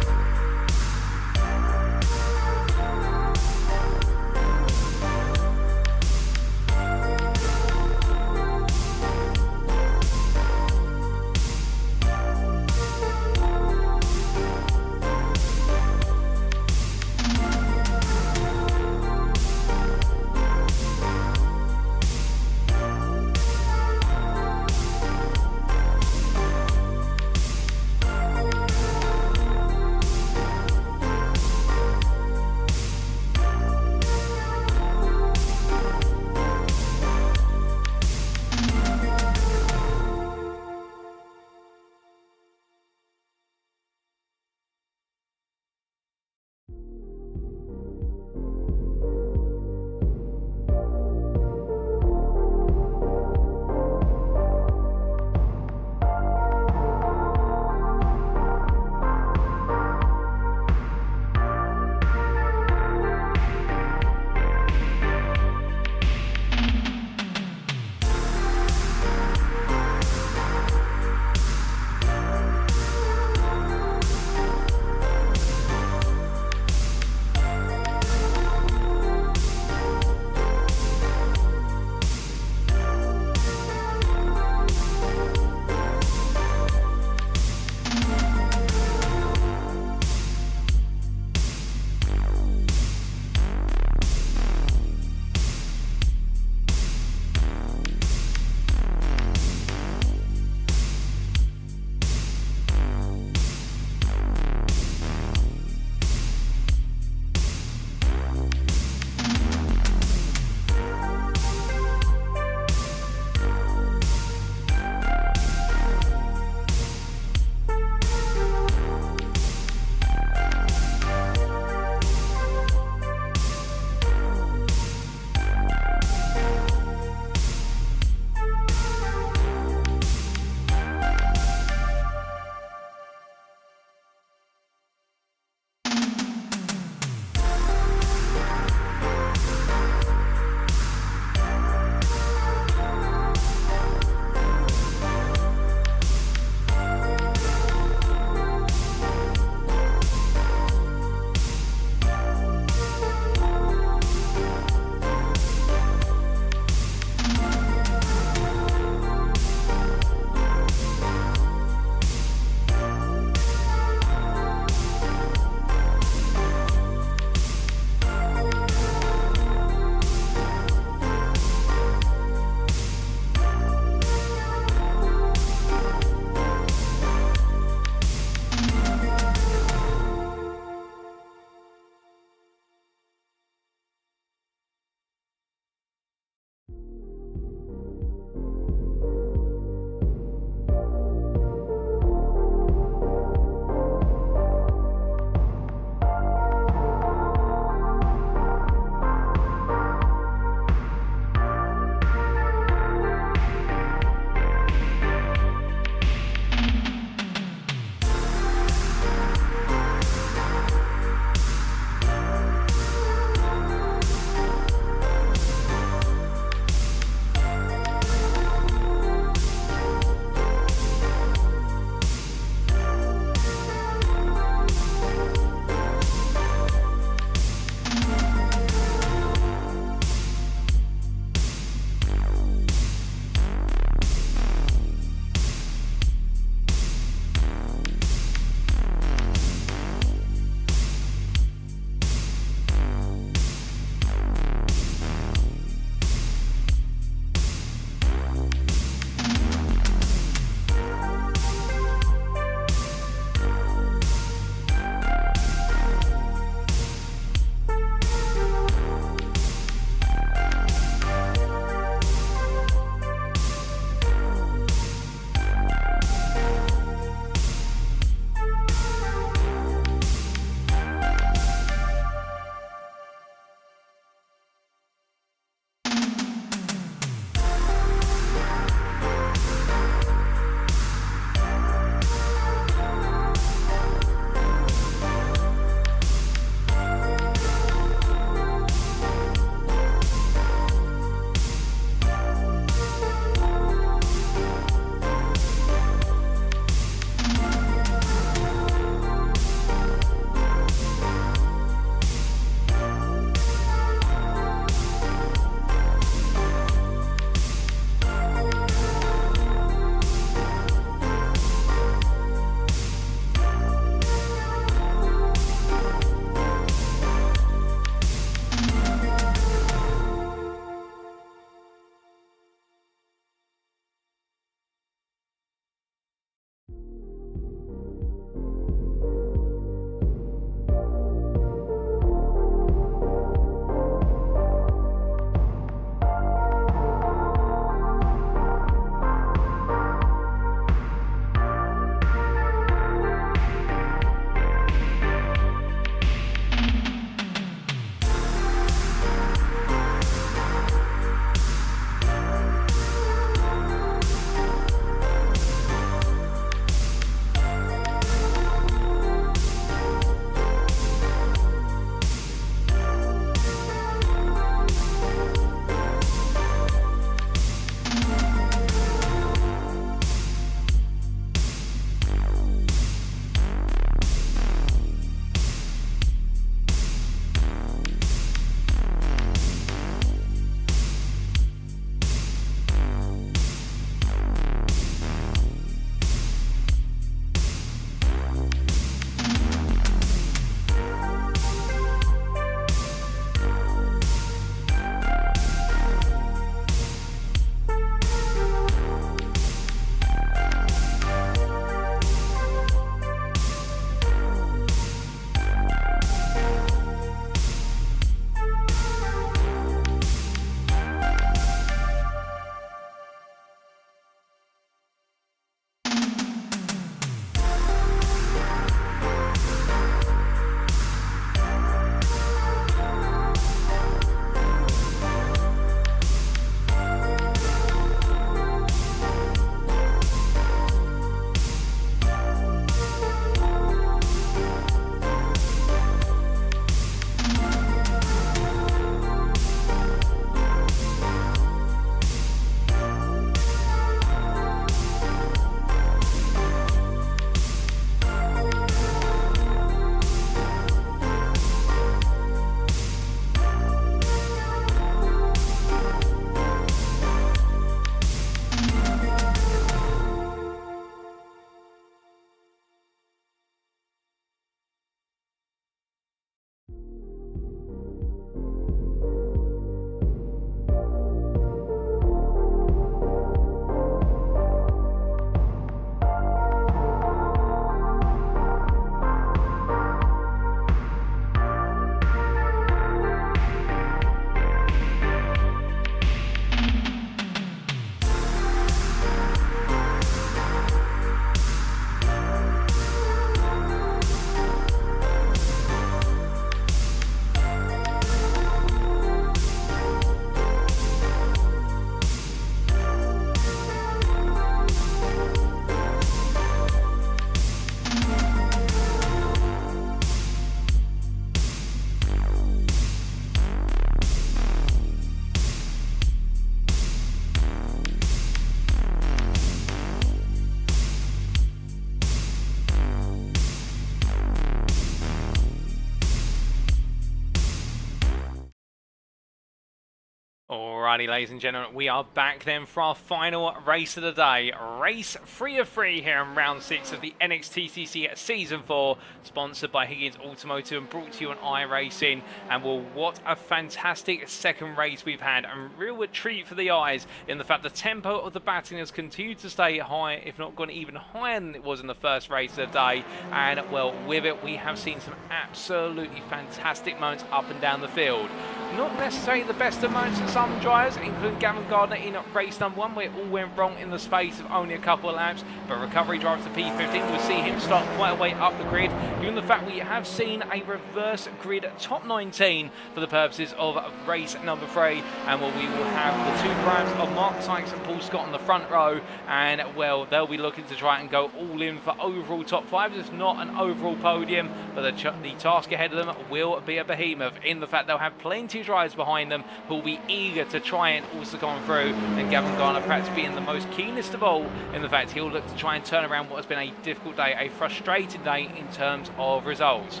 Alrighty, ladies and gentlemen, we are back then for our final race of the day. Race 3 of 3 here in round 6 of the NXTGEN Season 4, sponsored by Higgins Automotive and brought to you on iRacing. And well, what a fantastic second race we've had, and real treat for the eyes in the fact the tempo of the batting has continued to stay high, if not gone even higher than it was in the first race of the day. And well, with it, we have seen some absolutely fantastic moments up and down the field. Not necessarily the best of moments for some drivers, including Gavin Gardner in race number 1, where it all went wrong in the space of only a couple of laps. But recovery driver to P15, we'll see him start quite a way up the grid, given the fact we have seen a reverse grid top 19 for the purposes of race number 3. And well, we will have the two primes of Mark Sykes and Paul Scott on the front row, and well, they'll be looking to try and go all in for overall top 5. It's not an overall podium, but the task ahead of them will be a behemoth, in the fact they'll have plenty of drivers behind them who will be eager to try and also come through, and Gavin Garner perhaps being the most keenest of all, in the fact he'll look to try and turn around what has been a difficult day, a frustrating day in terms of results.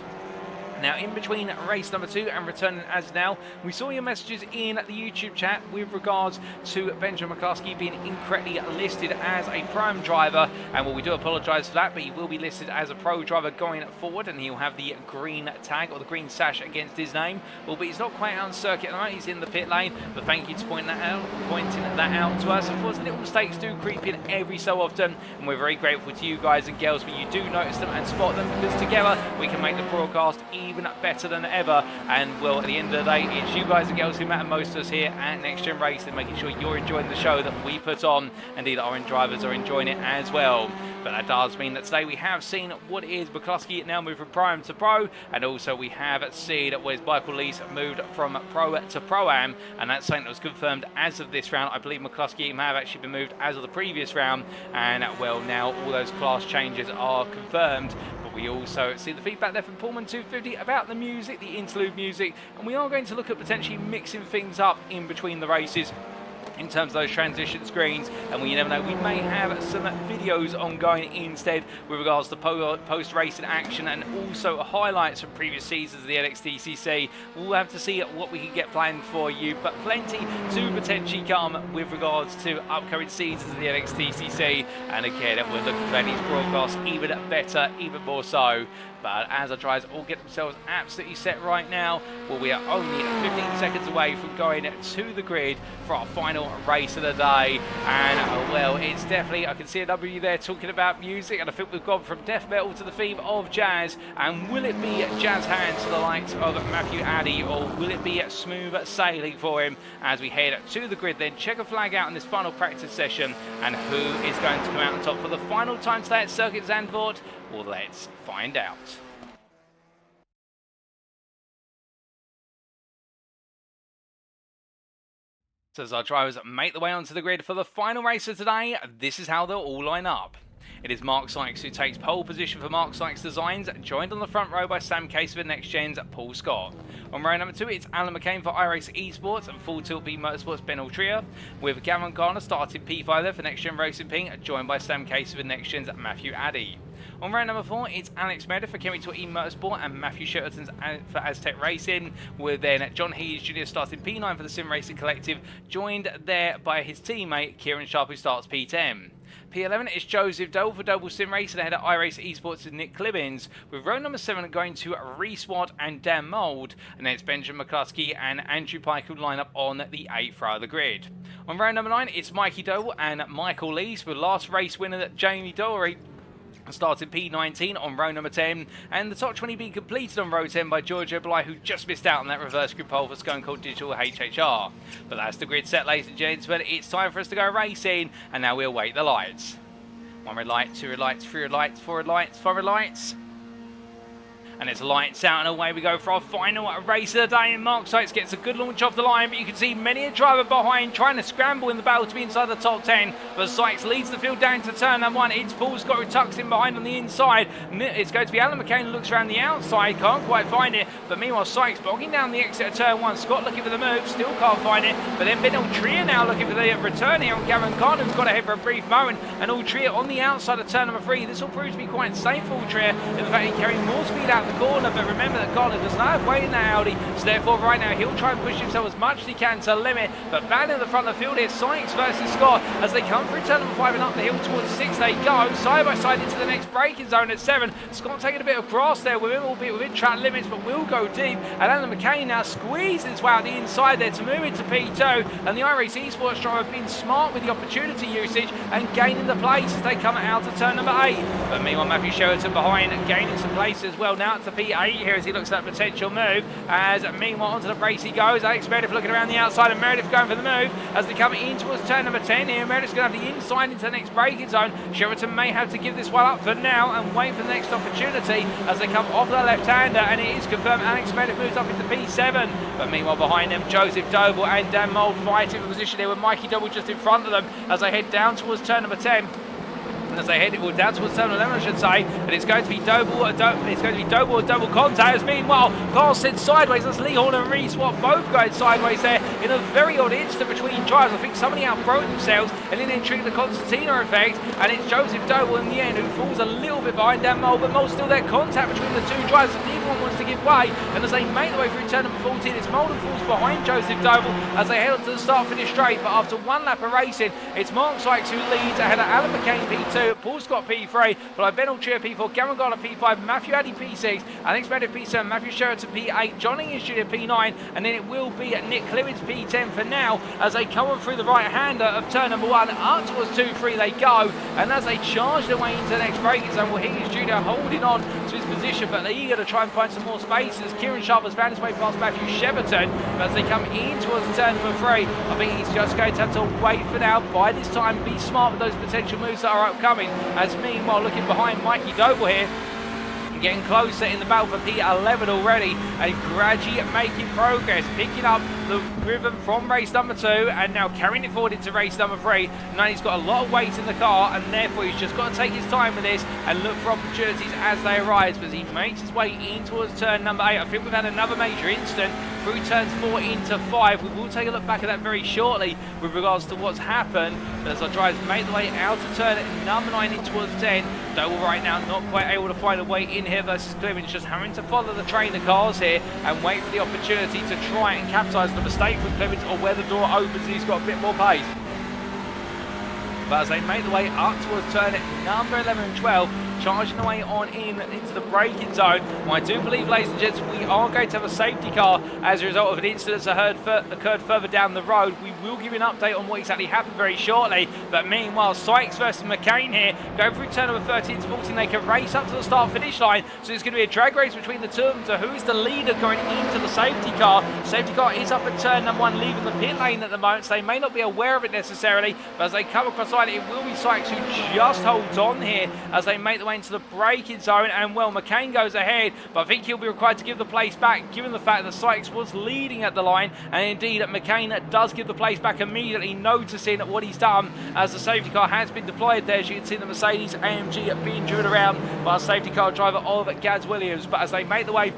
Now, in between race number 2 and returning as now, we saw your messages in the YouTube chat with regards to Benjamin McCluskey being incorrectly listed as a prime driver. And well, we do apologise for that, but he will be listed as a pro driver going forward, and he'll have the green tag or the green sash against his name. Well, but he's not quite out on circuit at the moment, he's in the pit lane. But thank you to pointing that out to us. Of course, little mistakes do creep in every so often, and we're very grateful to you guys and girls when you do notice them and spot them, because together we can make the broadcast even better than ever. And well, at the end of the day, it's you guys and girls who matter most to us here at NXTGEN Racing, making sure you're enjoying the show that we put on, and indeed our own drivers are enjoying it as well. But that does mean that today we have seen what is McCluskey now moved from prime to pro, and also we have seen where his bike release moved from pro to pro-am, and that's something that was confirmed as of this round. I believe McCluskey may have actually been moved as of the previous round, and well, now all those class changes are confirmed. We also see the feedback there from Pullman 250 about the music, the interlude music, and we are going to look at potentially mixing things up in between the races in terms of those transition screens, and we never know, we may have some videos ongoing instead with regards to post-racing action and also highlights from previous seasons of the NXTCC. We'll have to see what we can get planned for you, but plenty to potentially come with regards to upcoming seasons of the NXTCC. And again, we're looking for these broadcasts even better, even more so. But as our drivers all get themselves absolutely set right now, well, we are only 15 seconds away from going to the grid for our final race of the day. And well, it's definitely, I can see a W there talking about music, and I think we've gone from death metal to the theme of jazz. And will it be jazz hands to the likes of Matthew Addy, or will it be smooth sailing for him as we head to the grid? Then check a flag out in this final practice session, and who is going to come out on top for the final time today at Circuit Zandvoort? Well, let's find out. So as our drivers make their way onto the grid for the final race of today, this is how they'll all line up. It is Mark Sykes who takes pole position for Mark Sykes Designs, joined on the front row by Sam Case for NXTGEN's Paul Scott. On row number 2, it's Alan McCain for iRacing Esports and Full Tilt B Motorsports Ben Altria, with Gavin Garner starting P5 there for NXTGEN Racing Ping, joined by Sam Case for NXTGEN's Matthew Addy. On round number 4, it's Alex Meredith for Chemical E Motorsport and Matthew Shelton for Aztec Racing, with then John Hayes Jr. starting P9 for the Sim Racing Collective, joined there by his teammate Kieran Sharp, who starts P10. P11 is Joseph Doble for Doble Sim Racing ahead of iRacing Esports and Nick Clibbins, with row number 7 going to Reese Watt and Dan Mould, and then it's Benjamin McCluskey and Andrew Pike who line up on the 8th row of the grid. On row number 9, it's Mikey Doble and Michael Lees, with last race winner Jamie Dory starting P19 on row number 10, and the top 20 being completed on row 10 by Giorgio Bly, who just missed out on that reverse grid pole for Scone Cold Digital HHR. But that's the grid set, ladies and gentlemen. It's time for us to go racing, and now we'll wait the lights. 1 red light, 2 red lights, 3 red lights, 4 red lights, 5 red lights. And it's lights out and away we go for our final race of the day. And Mark Sykes gets a good launch off the line, but you can see many a driver behind trying to scramble in the battle to be inside the top 10. But Sykes leads the field down to turn number 1. It's Paul Scott who tucks in behind on the inside. It's going to be Alan McCain who looks around the outside, can't quite find it. But meanwhile, Sykes bogging down the exit of turn 1. Scott looking for the move, still can't find it. But then Ben Altria now looking for the return here on Gavin Khan, who's got ahead for a brief moment. And Altria on the outside of turn number 3. This will prove to be quite safe for Altria in the fact he carried more speed out around the corner, but remember that Garner does not have weight in that Audi, so therefore right now he'll try and push himself as much as he can to limit, but back in the front of the field here, Sykes versus Scott, as they come through turn number 5 and up the hill towards 6 they go, side by side into the next braking zone at 7. Scott taking a bit of grass there with him, albeit within track limits, but will go deep, and Alan McCain now squeezes his way out the inside there to move into P2, and the iRacing Esports driver being smart with the opportunity usage and gaining the place as they come out of turn number 8. But meanwhile, Matthew Sheraton behind, gaining some place as well. Now to P8 here as he looks at that potential move. As meanwhile onto the brace he goes. Alex Meredith looking around the outside, and Meredith going for the move as they come in towards turn number 10 here. Meredith's going to have the inside into the next braking zone. Sheraton may have to give this one up for now and wait for the next opportunity as they come off the left-hander, and it is confirmed Alex Meredith moves up into P7. But meanwhile behind them, Joseph Doble and Dan Mould fighting for position here with Mikey Doble just in front of them as they head down towards turn number 10. As they head down towards turn 11, I should say, but it's going to be Doble or double contact. As meanwhile, Carl sent sideways. That's Lee Horn and Reese Watt both going sideways there in a very odd instant between drives. I think somebody outbroke themselves and then triggered the Constantina effect, and it's Joseph Doble in the end who falls a little bit behind Dan Mould, but Mould still there. Contact between the two drivers, and neither one wants to give way. And as they make their way through turn number 14, it's Mould who falls behind Joseph Doble as they head on to the start-finish straight. But after one lap of racing, it's Mark Sykes who leads ahead of Alan McCain P2, Paul Scott P3, followed by Ben Altria P4, Cameron Garner P5, Matthew Addy P6, Alex Meredith P7, Matthew Sheraton P8, John English Jr. P9, and then it will be Nick Clemens P10 for now as they come on through the right-hander of turn number 1, up towards 2-3 they go, and as they charge their way into the next braking zone, well, Higgins Jr. holding on to his position, but they're eager to try and find some more spaces. Kieran Sharp has found his way past Matthew Shepperton, but as they come in towards turn number 3, I think he's just going to have to wait for now. By this time, be smart with those potential moves that are upcoming, as meanwhile looking behind Mikey Doble here, getting closer in the battle for P11 already, and gradually making progress, picking up the rhythm from race number 2 and now carrying it forward into race number 3. Now he's got a lot of weight in the car, and therefore he's just got to take his time with this and look for opportunities as they arise. But as he makes his way in towards turn number 8, I think we've had another major incident through turns 4 into 5. We will take a look back at that very shortly with regards to what's happened. But as our drivers make the way out of turn number 9 in towards 10, Doble right now not quite able to find a way in here versus Clemens, just having to follow the train of cars here and wait for the opportunity to try and capitalise on the mistake from Clemens, or where the door opens and he's got a bit more pace. But as they make the way up towards turn number 11 and 12, charging away on into the braking zone. Well, I do believe, ladies and gents, we are going to have a safety car as a result of an incident that occurred further down the road. We will give you an update on what exactly happened very shortly. But meanwhile, Sykes versus McCain here, going through turn number 13 to 14, they can race up to the start-finish line. So it's going to be a drag race between the two of them to who's the leader going into the safety car. Safety car is up at turn number 1, leaving the pit lane at the moment, so they may not be aware of it necessarily. But as they come across line, it will be Sykes who just holds on here as they make the way into the braking zone, and well, McCain goes ahead, but I think he'll be required to give the place back given the fact that Sykes was leading at the line, and indeed McCain does give the place back immediately, noticing what he's done as the safety car has been deployed there. As you can see, the Mercedes AMG being driven around by a safety car driver of Gads Williams. But as they make the way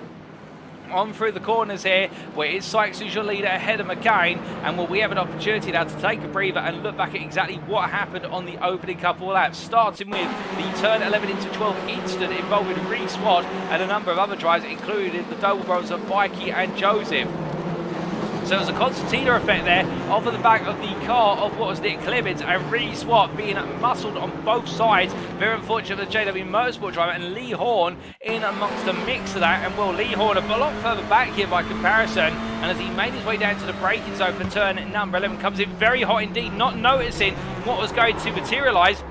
on through the corners here, where it's Sykes who's your leader ahead of McCain, and will we have an opportunity now to take a breather and look back at exactly what happened on the opening couple of laps, starting with the turn 11 into 12 incident involving Reese Watt and a number of other drivers, including the Doble brothers of Mikey and Joseph. So there's a Constantina effect there off of the back of the car of what was Nick Clemens, and Reese Watt being muscled on both sides. Very unfortunate for the JW Motorsport driver, and Lee Horn in amongst the mix of that. And well, Lee Horn a lot further back here by comparison, and as he made his way down to the braking zone for turn number 11, comes in very hot indeed, not noticing what was going to materialise.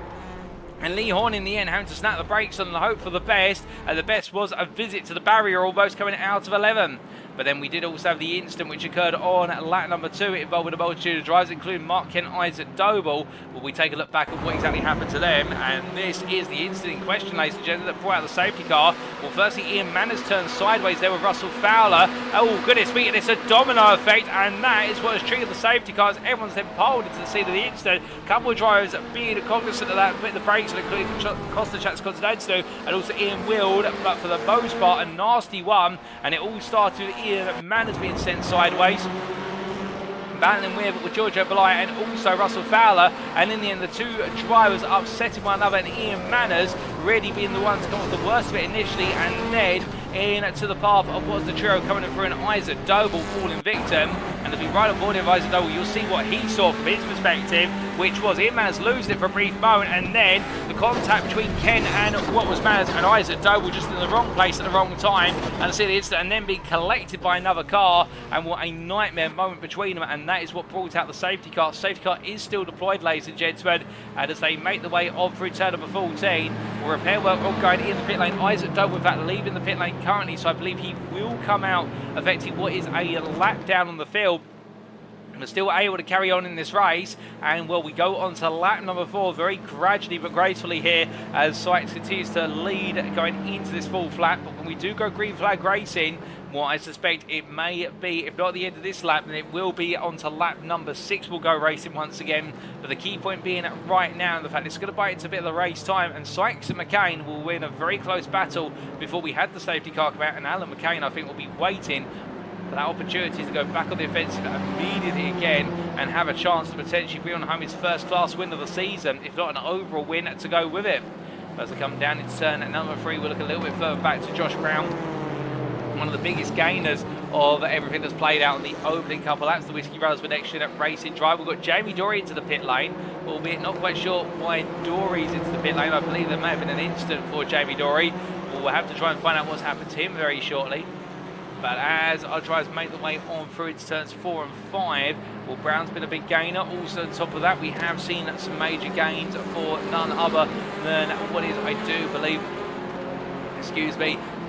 And Lee Horn in the end having to snap the brakes on the hope for the best, and the best was a visit to the barrier, almost coming out of 11. But then we did also have the incident which occurred on lap number 2, involving a multitude of drivers, including Mark Kent, Isaac Doble. Will we take a look back at what exactly happened to them? And this is the incident in question, ladies and gentlemen, that brought out the safety car. Well, firstly, Ian Manners turned sideways there with Russell Fowler. Oh, goodness me, it's a domino effect, and that is what has triggered the safety cars. Everyone's then piled into the scene of the incident. A couple of drivers being cognizant of that, putting the brakes on, including Costa Chats Constantino and also Ian Wild. But for the most part, a nasty one, and it all started with Ian Manners being sent sideways, battling with Giorgio Belaya and also Russell Fowler, and in the end the two drivers upsetting one another, and Ian Manners really being the one to come off the worst of it initially, and Ned into the path of what's the trio coming in through an Isaac Doble falling victim. And as we ride on board with Isaac Doble, you'll see what he saw from his perspective, which was Maz losing it for a brief moment, and then the contact between Ken and what was Maz and Isaac Doble just in the wrong place at the wrong time, and see the instant, and then being collected by another car, and what a nightmare moment between them, and that is what brought out the safety car. Safety car is still deployed, ladies and gentlemen, and as they make the way on through turn number 14, repair work ongoing in the pit lane. Isaac Doble, with that, leaving the pit lane currently, so I believe he will come out affecting what is a lap down on the field. We're still able to carry on in this race, and well, we go on to lap number 4 very gradually but gracefully here as Sykes continues to lead going into this full flat. But when we do go green flag racing, what I suspect it may be, if not at the end of this lap, then it will be on to lap number 6 we'll go racing once again. But the key point being right now, the fact it's going to bite into a bit of the race time, and Sykes and McCain will win a very close battle before we had the safety car come out, and Alan McCain, I think, will be waiting for that opportunity to go back on the offensive immediately again and have a chance to potentially bring on home his first class win of the season, if not an overall win to go with it. But as they come down into turn at number 3, we'll look a little bit further back to Josh Brown, one of the biggest gainers of everything that's played out in the opening couple laps. The Whiskey Brothers with next at Racing Drive. We've got Jamie Dory into the pit lane, albeit not quite sure why Dory's into the pit lane. I believe there may have been an incident for Jamie Dory. We'll have to try and find out what's happened to him very shortly. But as our drivers make the way on through into turns 4 and 5, well, Brown's been a big gainer. Also on top of that, we have seen some major gains for none other than what is, I do believe,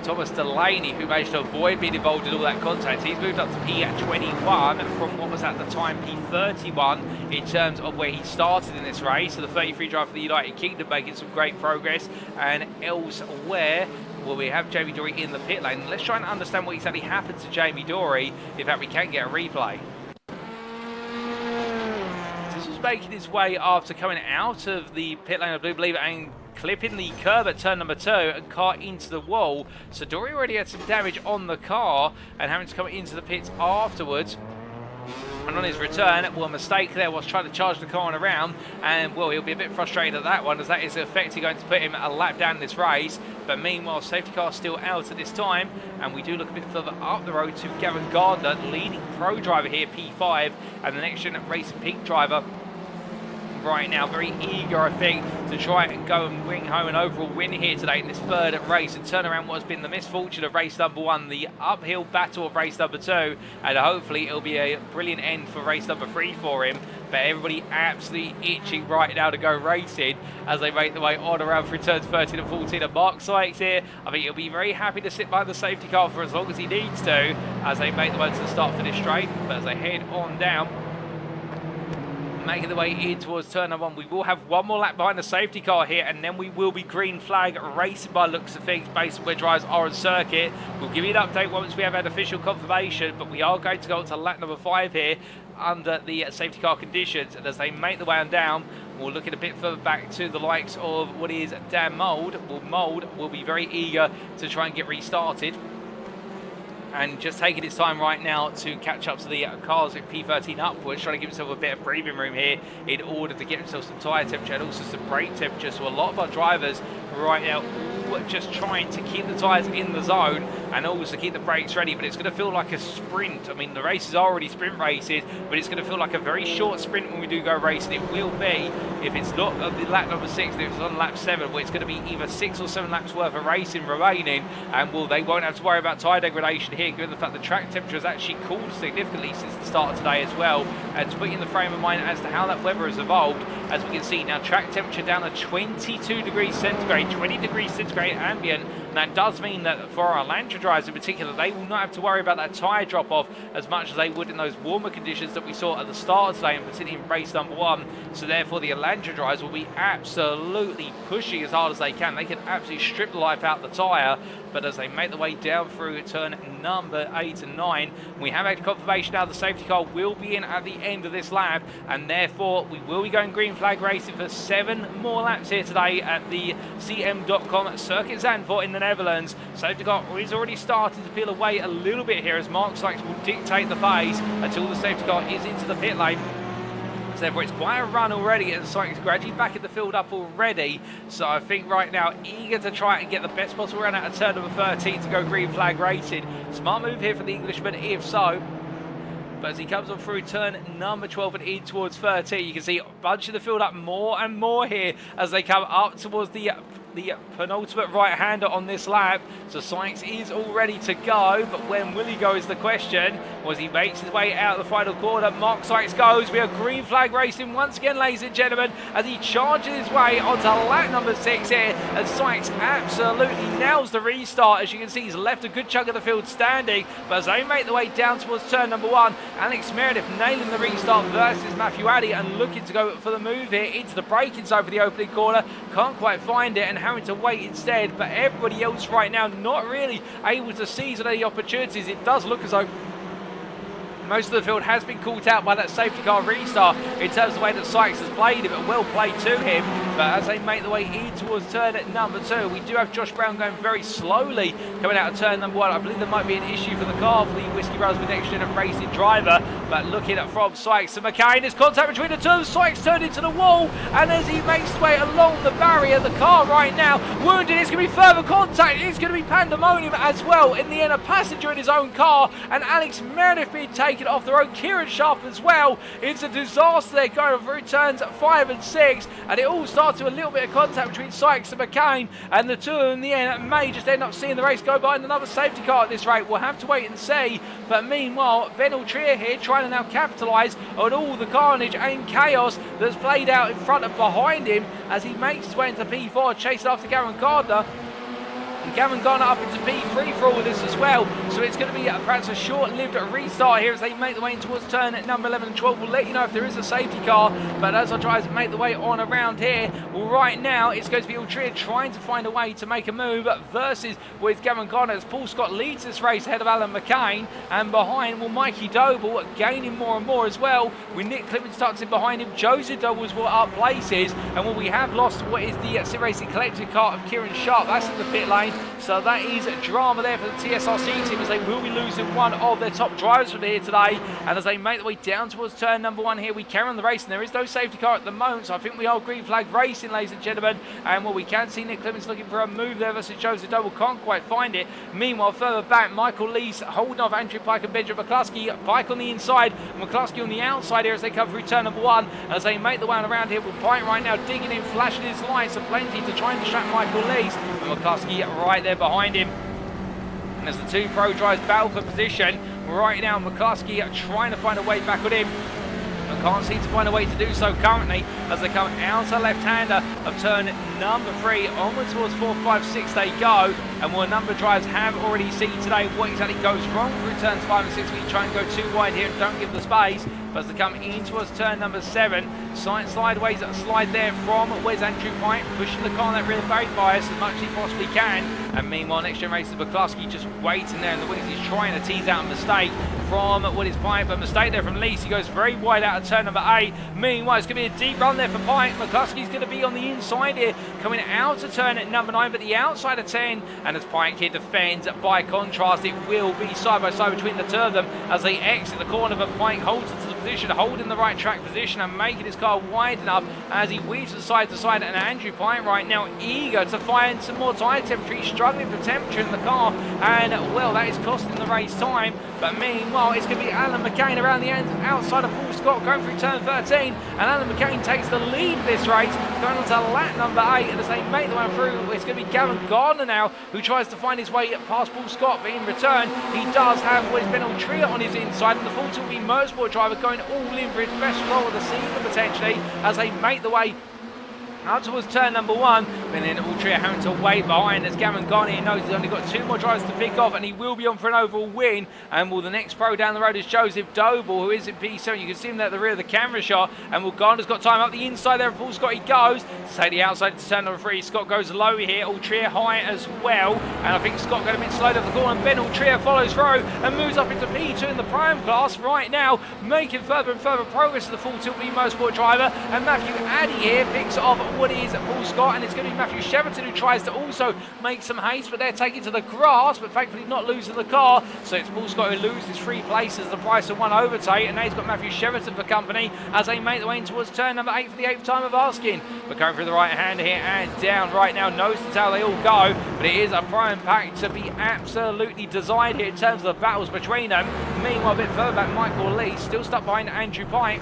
Thomas Delaney, who managed to avoid being involved in all that contact. He's moved up to P21 from what was at the time P31 in terms of where he started in this race. So the 33 driver for the United Kingdom making some great progress. And elsewhere, well, we have Jamie Dory in the pit lane. Let's try and understand what exactly happened to Jamie Dory, if that we can get a replay. This was making his way after coming out of the pit lane, I do believe, and clipping the curb at turn number 2 and car into the wall. So Dory already had some damage on the car and having to come into the pits afterwards. And on his return, well, a mistake there was trying to charge the car on around, and well, he'll be a bit frustrated at that one, as that is effectively going to put him a lap down in this race. But meanwhile, safety car still out at this time, and we do look a bit further up the road to Gavin Gardner, leading pro driver here, P5, and the next gen Racing Peak driver right now, very eager, I think, to try and go and bring home an overall win here today in this third race and turn around what has been the misfortune of race number 1, the uphill battle of race number 2, and hopefully it'll be a brilliant end for race number 3 for him. But everybody absolutely itching right now to go racing as they make their way on around through turns 13 and 14. And Mark Sykes here, I think he'll be very happy to sit by the safety car for as long as he needs to as they make their way to the start finish straight. But as they head on down, making the way in towards turn number 1, we will have one more lap behind the safety car here, and then we will be green flag racing by looks of things based on where drivers are on circuit. We'll give you an update once we have had official confirmation, but we are going to go to lap number 5 here under the safety car conditions. And as they make the way on down, we'll look at a bit further back to the likes of what is Dan Mould. Well, Mould will be very eager to try and get restarted, and just taking his time right now to catch up to the cars at P13 upwards, trying to give himself a bit of breathing room here in order to get himself some tyre temperature and also some brake temperature. So a lot of our drivers right now just trying to keep the tyres in the zone and also keep the brakes ready, but it's going to feel like a sprint. I mean, the races are already sprint races, but it's going to feel like a very short sprint when we do go racing. It will be, if it's not on the lap number 6, if it's on lap 7, where it's going to be either 6 or 7 laps worth of racing remaining, and well, they won't have to worry about tyre degradation here, given the fact the track temperature has actually cooled significantly since the start of today as well. And to put you in the frame of mind as to how that weather has evolved, as we can see now, track temperature down to 22 degrees centigrade, 20 degrees centigrade ambient, and that does mean that for our Elantra drivers in particular, they will not have to worry about that tyre drop off as much as they would in those warmer conditions that we saw at the start of today, and particularly in race number 1. So therefore the Elantra drivers will be absolutely pushing as hard as they can. They can absolutely strip the life out of the tyre. But as they make the way down through turn number 8 and 9, we have had confirmation now the safety car will be in at the end of this lap, and therefore we will be going green flag racing for 7 more laps here today at the CM.com Circuit Zandvoort in the Netherlands. Safety car is already starting to peel away a little bit here as Mark Sykes will dictate the pace until the safety car is into the pit lane. So therefore it's quite a run already, and Sykes gradually back in the field up already. So I think right now, eager to try and get the best possible run out of turn number 13 to go green flag racing. Smart move here for the Englishman, if so. But as he comes on through turn number 12 and in towards 13, you can see bunching the field up more and more here as they come up towards the penultimate right-hander on this lap. So Sykes is all ready to go, but when will he go is the question. As he makes his way out of the final corner, Mark Sykes goes. We are green flag racing once again, ladies and gentlemen, as he charges his way onto lap number 6 here, and Sykes absolutely nails the restart. As you can see, he's left a good chunk of the field standing, but as they make the way down towards turn number 1, Alex Meredith nailing the restart versus Matthew Addy and looking to go for the move here into the braking zone for the opening corner. Can't quite find it and having to wait instead, but everybody else right now not really able to seize on any opportunities. It does look as though most of the field has been caught out by that safety car restart in terms of the way that Sykes has played it, but well played to him. But as they make the way in towards turn number 2, we do have Josh Brown going very slowly coming out of turn number 1. I believe there might be an issue for the car for the Whiskey Brothers with NXTGEN racing driver, but looking at from Sykes to McCain, there's contact between the two. Sykes turned into the wall, and as he makes his way along the barrier, the car right now wounded. It's going to be further contact. It's going to be pandemonium as well. In the end, a passenger in his own car, and Alex Meredith being taken off the road. Kieran Sharp as well. It's a disaster there going through turns 5 and 6, and it all starts with a little bit of contact between Sykes and McCain, and the two in the end may just end up seeing the race go behind another safety car at this rate. We'll have to wait and see. But meanwhile, Ben Altrier here trying to now capitalise on all the carnage and chaos that's played out in front and behind him as he makes his way into P4, chased after Gavin Gardner. And Gavin Garner up into P3 for all of this as well. So it's going to be perhaps a short-lived restart here as they make the way in towards turn at number 11 and 12. We'll let you know if there is a safety car. But as our drivers make the way on around here, well, right now it's going to be Altrier trying to find a way to make a move versus with Gavin Garner as Paul Scott leads this race ahead of Alan McCain. And behind, well, Mikey Doble gaining more and more as well. With Nick Clemens tucked in behind him. Joseph Doble was up places. And what we have lost what is the Sim Racing collective car of Kieran Sharp. That's in the pit lane. So that is drama there for the TSRC team as they will be losing one of their top drivers from here today. And as they make their way down towards turn number 1 here, we carry on the race and there is no safety car at the moment. So I think we are green flag racing, ladies and gentlemen. And what we can see, Nick Clemens looking for a move there versus Joseph Doble, can't quite find it. Meanwhile, further back, Michael Lees holding off Andrew Pike and Benjamin McCluskey. Pike on the inside, McCluskey on the outside here as they come through turn number 1. And as they make the way around here, with Pike right now digging in, flashing his lights and plenty to try and distract Michael Lees. And McCluskey right there behind him. And as the two pro drivers battle for position, right now McCluskey trying to find a way back on him. But can't seem to find a way to do so currently as they come out to left-hander of turn number 3 onwards towards 4, 5, 6 they go. And what a number of drivers have already seen today what exactly goes wrong through turns 5 and 6. We try and go too wide here and don't give the space. But as they come in towards turn number 7, sideways slide there from where's Andrew Pike, pushing the car on that rear brake bias as much as he possibly can. And meanwhile, NXTGEN Racers McCluskey just waiting there in the wings. He's trying to tease out a mistake from what is Pike, but a mistake there from Lees. He goes very wide out of turn number 8. Meanwhile, it's going to be a deep run there for Pike. McCluskey's going to be on the inside here, coming out to turn at number 9, but the outside of 10. And as Pike here defends, by contrast, it will be side by side between the two of them as they exit the corner, but Pike holds into the position, holding the right track position and making his car wide enough as he weaves from side to side. And Andrew Pike right now eager to find some more tyre temperature. He's struggling for temperature in the car, and well, that is costing the race time. But meanwhile, it's going to be Alan McCain around the end outside of Paul Scott going through turn 13, and Alan McCain takes the lead of this race going on to lap number 8. And as they make the way through, it's going to be Gavin Gardner now who tries to find his way past Paul Scott, but in return he does have what has been Altrier on his inside, and the 42B motorsport driver going all in for his best role of the season potentially as they make the way out towards turn number 1, but then Altrier having to wait behind as Gavin Garnier knows he's only got 2 more drivers to pick off and he will be on for an overall win. And well, the next pro down the road is Joseph Doble, who is in P7. You can see him there at the rear of the camera shot. And well, Gardner's got time up the inside there, and Paul Scott he goes to take the outside to turn number 3. Scott goes low here, Altrier high as well, and I think Scott got a bit slowed off the corner, and Ben Altrier follows through and moves up into P2 in the prime class right now, making further and further progress to the full tilt B motorsport driver. And Matthew Addy here picks off what is Paul Scott, and it's going to be Matthew Shepperton who tries to also make some haste, but they're taking to the grass, but thankfully not losing the car. So it's Paul Scott who loses 3 places, the price of 1 overtake, and now he's got Matthew Shepperton for company as they make their way in towards turn number 8 for the 8th time of asking. But going through the right hand here and down right now, nose to tail they all go, but it is a prime pack to be absolutely desired here in terms of the battles between them. Meanwhile, a bit further back, Michael Lee still stuck behind Andrew Pike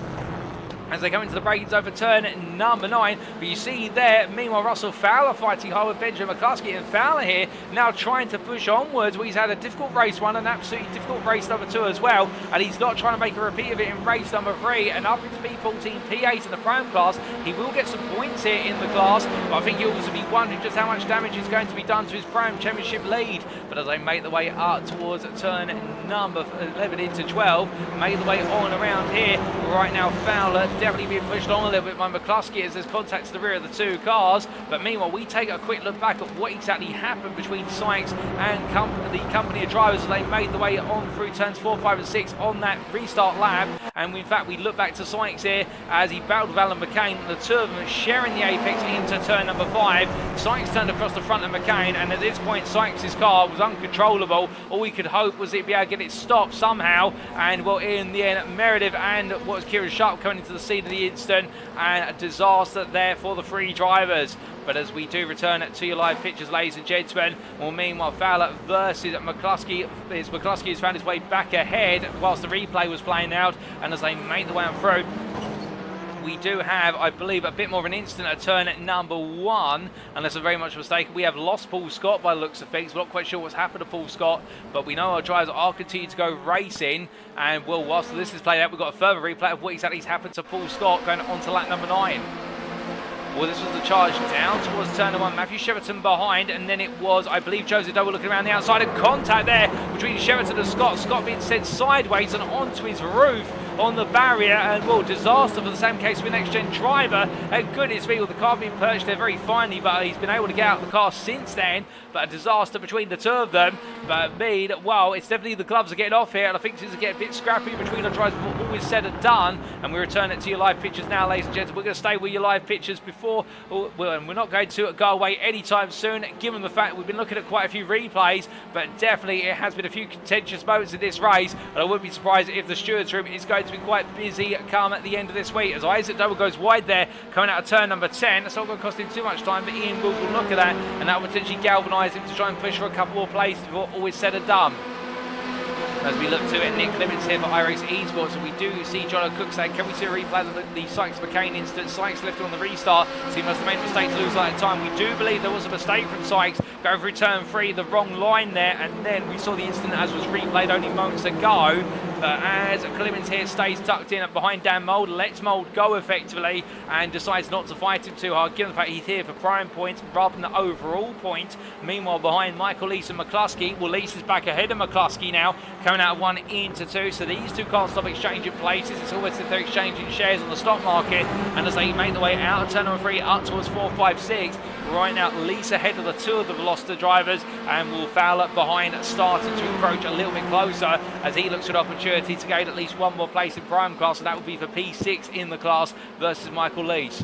as they come into the braking zone for turn number 9. But you see there, meanwhile, Russell Fowler fighting hard with Benjamin McCluskey, and Fowler here now trying to push onwards. Well, he's had a difficult race 1, an absolutely difficult race number 2 as well, and he's not trying to make a repeat of it in race number 3. And up into P14, P8 in the Prime class, he will get some points here in the class, but I think he'll also be wondering just how much damage is going to be done to his Prime Championship lead. But as they make the way up towards turn number 11 into 12, make the way on around here. Right now, Fowler definitely being pushed on a little bit by McCluskey as there's contact to the rear of the 2 cars. But meanwhile, we take a quick look back at what exactly happened between Sykes and the company of drivers as they made the way on through turns 4, 5 and 6 on that restart lap. And in fact, we look back to Sykes here as he battled with Alan McCain, the 2 of them sharing the apex into turn number 5. Sykes turned across the front of McCain, and at this point Sykes' car was uncontrollable. All we could hope was it'd be able to get it stopped somehow, and well, in the end, Meredith and what was Kieran Sharp coming into the scene of the instant, and a disaster there for the 3 drivers. But as we do return to your live pictures, ladies and gentlemen, well, meanwhile, Fowler versus McCluskey. McCluskey has found his way back ahead whilst the replay was playing out, and as they make the way on through, we do have, I believe, a bit more of an incident at turn number 1, unless I'm very much mistaken. We have lost Paul Scott by the looks of things. We're not quite sure what's happened to Paul Scott, but we know our drivers are continuing to go racing. And well, whilst this is played out, we've got a further replay of what exactly has happened to Paul Scott going on to lap number 9. Well, this was the charge down towards turn number 1. Matthew Shepperton behind, and then it was, I believe, Joseph Doble looking around the outside, and contact there between Shepperton and Scott. Scott being sent sideways and onto his roof on the barrier, and well, disaster for the same case with NXTGEN driver. And goodness me, with the car being perched there very finely, but he's been able to get out of the car since then. But a disaster between the 2 of them. But me, well, it's definitely the gloves are getting off here, and I think things are getting a bit scrappy between the drivers before all is said and done. And we return it to your live pictures now, ladies and gentlemen. We're going to stay with your live pictures before, well, and we're not going to go away anytime soon, given the fact we've been looking at quite a few replays, but definitely it has been a few contentious moments in this race, and I wouldn't be surprised if the stewards room is going to be quite busy come at the end of this week, as Isaac Doble goes wide there coming out of turn number 10. That's not going to cost him too much time, but Ian will look at that, and that will potentially galvanise him to try and push for a couple more places before all is said and done. As we look to it, Nick Clements here for iRacing Esports, and we do see John O'Cook saying, can we see a replay of the Sykes-McCain incident? Sykes left on the restart, so he must have made a mistake to lose that time. We do believe there was a mistake from Sykes going through turn 3, the wrong line there, and then we saw the incident as was replayed only moments ago. But as Clements here stays tucked in behind Dan Mould, lets Mould go effectively and decides not to fight him too hard, given the fact he's here for prime points rather than the overall point. Meanwhile, behind Michael Lees and McCluskey, well, Lees is back ahead of McCluskey now, coming out of 1 into 2, so these 2 can't stop exchanging places. It's almost as they're exchanging shares on the stock market, and as they make their way out of turn number 3 up towards 4, 5, 6, right now Lees ahead of the 2 of the Veloster drivers, and Will Fowler behind, starting to encroach a little bit closer as he looks at opportunity to gain at least 1 more place in prime class, and that would be for P6 in the class versus Michael Lees.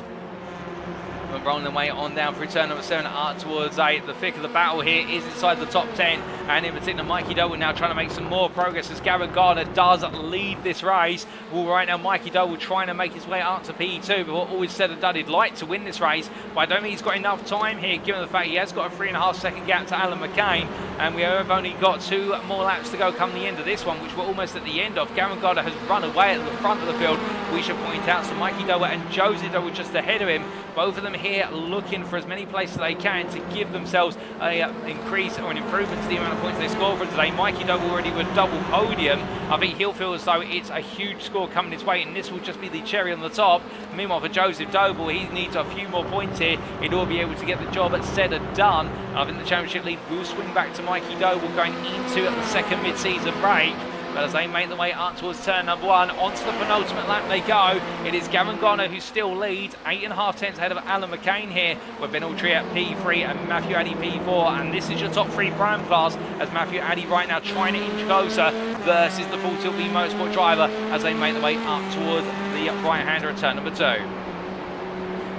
But rolling their way on down through turn number 7 up towards 8. The thick of the battle here is inside the top 10, and in particular Mikey Doble now trying to make some more progress as Gavin Gardner does lead this race. Well, right now Mikey Doble trying to make his way up to P2 before all is said and done. He'd like to win this race, but I don't think he's got enough time here, given the fact he has got a 3.5 second gap to Alan McCain, and we have only got 2 more laps to go come the end of this one, which we're almost at the end of. Gavin Gardner has run away at the front of the field, we should point out, so Mikey Doble and Josie Doble just ahead of him. Both of them here looking for as many places they can to give themselves an increase or an improvement to the amount of points they score for today. Mikey Doble already with double podium. I think he'll feel as though it's a huge score coming his way, and this will just be the cherry on the top. Meanwhile, for Joseph Doble, he needs a few more points here in order to be able to get the job said and done. I think the championship lead will swing back to Mikey Doble going into the second mid-season break. But as they make their way up towards turn number 1, onto the penultimate lap they go. It is Gavin Garner who still leads, 8.5 tenths ahead of Alan McCain here, with Ben Autry at P3 and Matthew Addy P4. And this is your top 3 prime class, as Matthew Addy right now trying to inch closer versus the Full Tilt B Motorsport driver as they make their way up towards the right-hander at turn number 2.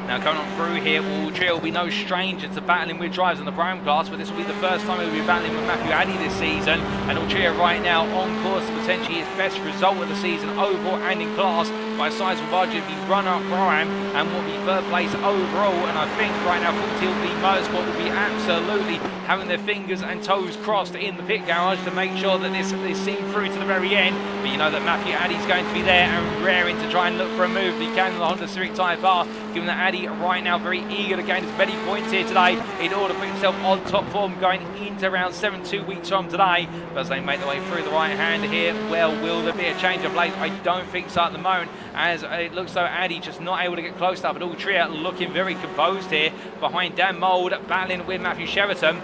Now coming on through here, Montreal will be no stranger to battling with drivers in the Prime class, but this will be the first time he'll be battling with Matthew Addy this season. And Montreal right now on course to potentially his best result of the season overall and in class by a sizable margin. It'll be runner-up Prime and will be third place overall. And I think right now 40LB Motorsport will be absolutely having their fingers and toes crossed in the pit garage to make sure that this is seen through to the very end. But you know that Matthew Addy's going to be there and raring to try and look for a move. He can in the Honda Civic Type R, given that Addy right now very eager to gain as many points here today in order to put himself on top form going into round 7 2 weeks from today. But as they make their way through the right hand here, well, will there be a change of place? I don't think so at the moment, as it looks though Addy just not able to get close enough. But Altria looking very composed here behind Dan Mould, battling with Matthew Sheraton.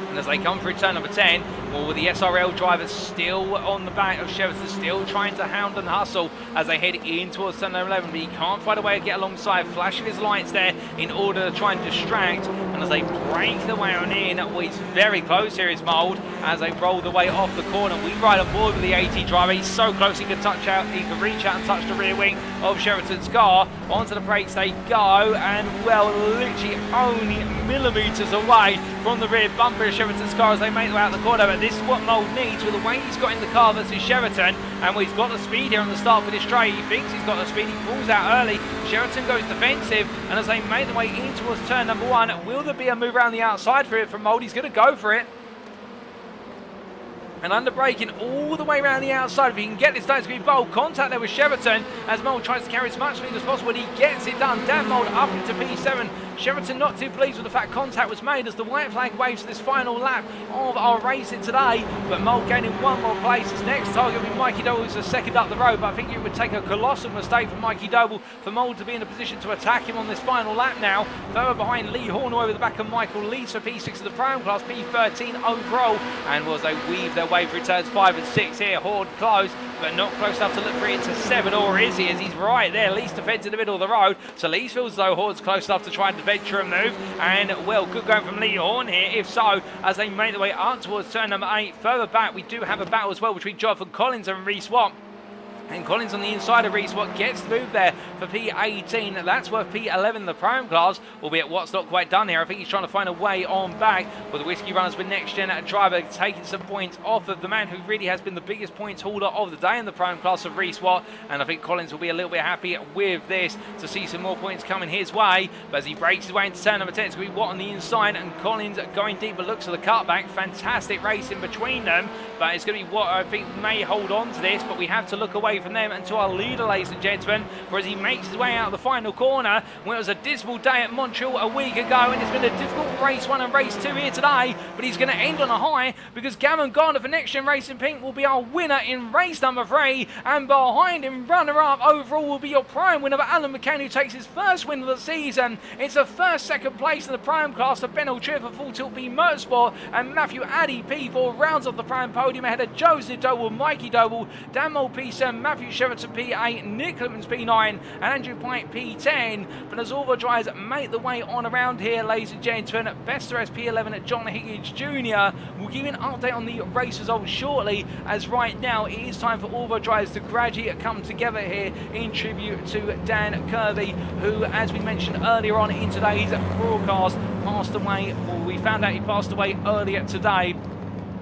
And as they come through turn number 10, well, the SRL drivers still on the back of Sheraton, still trying to hound and hustle as they head in towards turn number 11. But he can't find a way to get alongside, flashing his lights there in order to try and distract. And as they break the way on in, well, he's very close here, is Mould, as they roll the way off the corner. We ride on board with the AT driver. He's so close he can touch out, he can reach out and touch the rear wing of Sheraton's car. Onto the brakes they go, and well, literally only millimetres away from the rear bumper of Sheraton's car as they make their way out the corner. But this is what Mould needs with the way he's got in the car versus Sheraton. And well, he's got the speed here on the start for this straight. He thinks he's got the speed, he pulls out early. Sheraton goes defensive, and as they make their way in towards turn number 1, will there be a move around the outside for it from Mould? He's going to go for it. And under braking all the way around the outside. If he can get this done, it's going to be bold contact there with Sheraton as Mould tries to carry as much speed as possible. He gets it done. Dan Mould up into P7. Sheraton not too pleased with the fact contact was made as the white flag waves for this final lap of our racing today. But Mould gaining one more place. His next target will be Mikey Doble, who's a second up the road. But I think it would take a colossal mistake for Mikey Doble for Mould to be in a position to attack him on this final lap now. Further behind Lee Horn over the back of Michael Lees for P6 of the Prime class, P13 overall. And as they weave their way through turns 5 and 6 here, Horn close, but not close enough to look for into 7, or is he? As he's right there, Lees defends in the middle of the road. So Lees feels as though Horn's close enough to try and venture a move. And well, good going from Lee Horn here, if so, as they make their way up towards turn number 8. Further back, we do have a battle as well between Jonathan Collins and Reese Watt. And Collins on the inside of Reese Watt gets the move there for P18. That's worth P11 in the Prime class, albeit Watt's not quite done here. I think he's trying to find a way on back. But the Whiskey Runners with NXTGEN driver taking some points off of the man who really has been the biggest points holder of the day in the Prime class of Reese Watt. And I think Collins will be a little bit happy with this to see some more points coming his way. But as he breaks his way into turn number 10, it's going to be Watt on the inside and Collins going deep, but looks at the cutback. Fantastic race in between them. But it's going to be Watt, I think, may hold on to this. But we have to look away from them and to our leader, ladies and gentlemen, for as he makes his way out of the final corner. Well, it was a dismal day at Montreal a week ago, and it's been a difficult race 1 and race 2 here today, but he's going to end on a high because Gavin Garner for NXTGEN Racing Pink will be our winner in race number 3, and behind him, runner-up overall, will be your Prime winner, Alan McCann, who takes his first win of the season. It's a second place in the Prime class for Ben Altria for 40LB Motorsport, and Matthew Addy P4 rounds off the Prime podium ahead of Joseph Doble, Mikey Doble, Dan Mould P7, Matthew Sheraton P8, Nick Clemens P9, and Andrew Pike P10. But as all the drivers make the way on around here, ladies and gentlemen, best rest P11 at John Higgins Jr. We'll give you an update on the race results shortly, as right now it is time for all the drivers to gradually come together here in tribute to Dan Kirby, who, as we mentioned earlier on in today's broadcast, passed away, or we found out he passed away earlier today.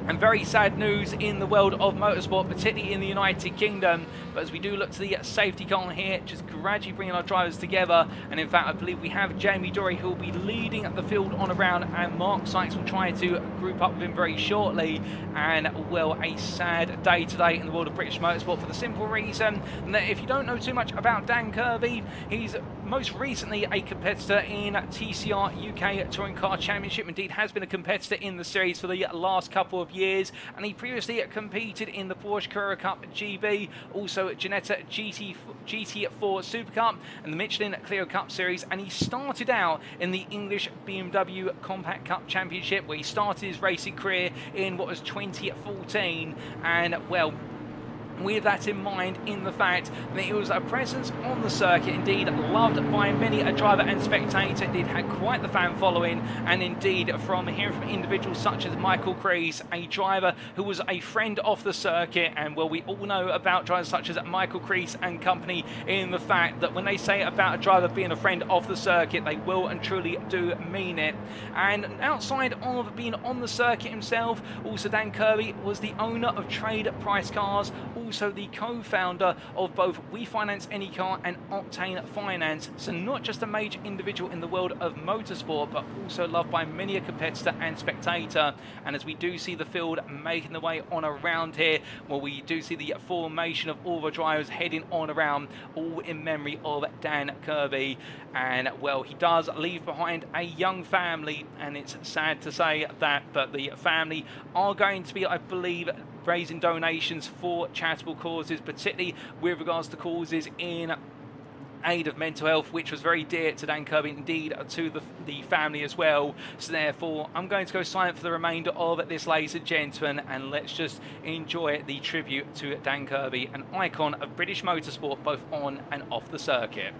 And very sad news in the world of motorsport, particularly in the United Kingdom. But as we do look to the safety car here, just gradually bringing our drivers together. And in fact, I believe we have Jamie Dory, who will be leading the field on around, and Mark Sykes will try to group up with him very shortly. And well, a sad day today in the world of British motorsport for the simple reason that if you don't know too much about Dan Kirby, he's most recently a competitor in TCR UK Touring Car Championship. Indeed, has been a competitor in the series for the last couple of years, and he previously competed in the Porsche Carrera Cup GB, also Ginetta GT4 Super Cup and the Michelin Clio Cup Series, and he started out in the English BMW Compact Cup Championship, where he started his racing career in what was 2014, and well, with that in mind, in the fact that it was a presence on the circuit, indeed loved by many a driver and spectator. Indeed had quite the fan following, and indeed from hearing from individuals such as Michael Crease, a driver who was a friend of the circuit, and well, we all know about drivers such as Michael Crease and company, in the fact that when they say about a driver being a friend of the circuit, they will and truly do mean it. And outside of being on the circuit himself, also Dan Kirby was the owner of Trade Price Cars, also the co-founder of both We Finance Any Car and Octane Finance. So not just a major individual in the world of motorsport, but also loved by many a competitor and spectator. And as we do see the field making the way on around here, well, we do see the formation of all the drivers heading on around, all in memory of Dan Kirby. And well, he does leave behind a young family, and it's sad to say that, but the family are going to be, I believe, raising donations for charitable causes, particularly with regards to causes in aid of mental health, which was very dear to Dan Kirby, indeed to the family as well. So therefore, I'm going to go silent for the remainder of this, ladies and gentlemen, and let's just enjoy the tribute to Dan Kirby, an icon of British motorsport, both on and off the circuit.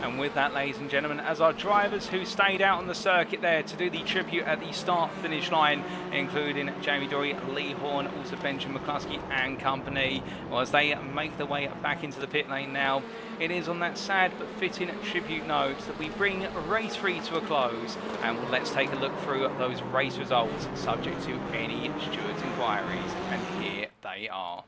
And with that, ladies and gentlemen, as our drivers who stayed out on the circuit there to do the tribute at the start-finish line, including Jamie Dory, Lee Horn, also Benjamin McCluskey and company, well, as they make their way back into the pit lane now, it is on that sad but fitting tribute note that we bring race 3 to a close, and let's take a look through those race results subject to any stewards' inquiries, and here they are.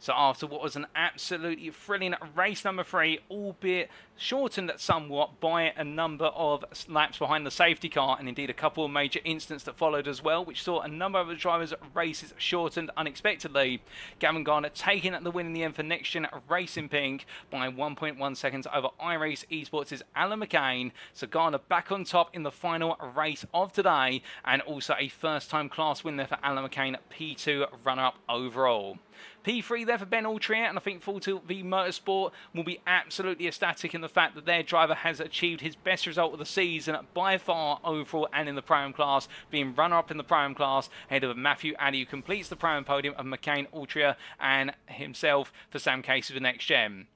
So after what was an absolutely thrilling race number 3, albeit shortened somewhat by a number of laps behind the safety car, and indeed a couple of major incidents that followed as well, which saw a number of the drivers' races shortened unexpectedly. Gavin Garner taking the win in the end for NXTGEN Racing Pink by 1.1 seconds over iRace Esports' Alan McCain. So Garner back on top in the final race of today, and also a first-time class win there for Alan McCain, P2 runner-up overall. P3 there for Ben Altrier, and I think Full Tilt V Motorsport will be absolutely ecstatic in the fact that their driver has achieved his best result of the season by far overall and in the Pro-Am class, being runner-up in the Pro-Am class ahead of Matthew Addy, who completes the Pro-Am podium of McCain, Altrier and himself for Sam Casey for NXTGEN.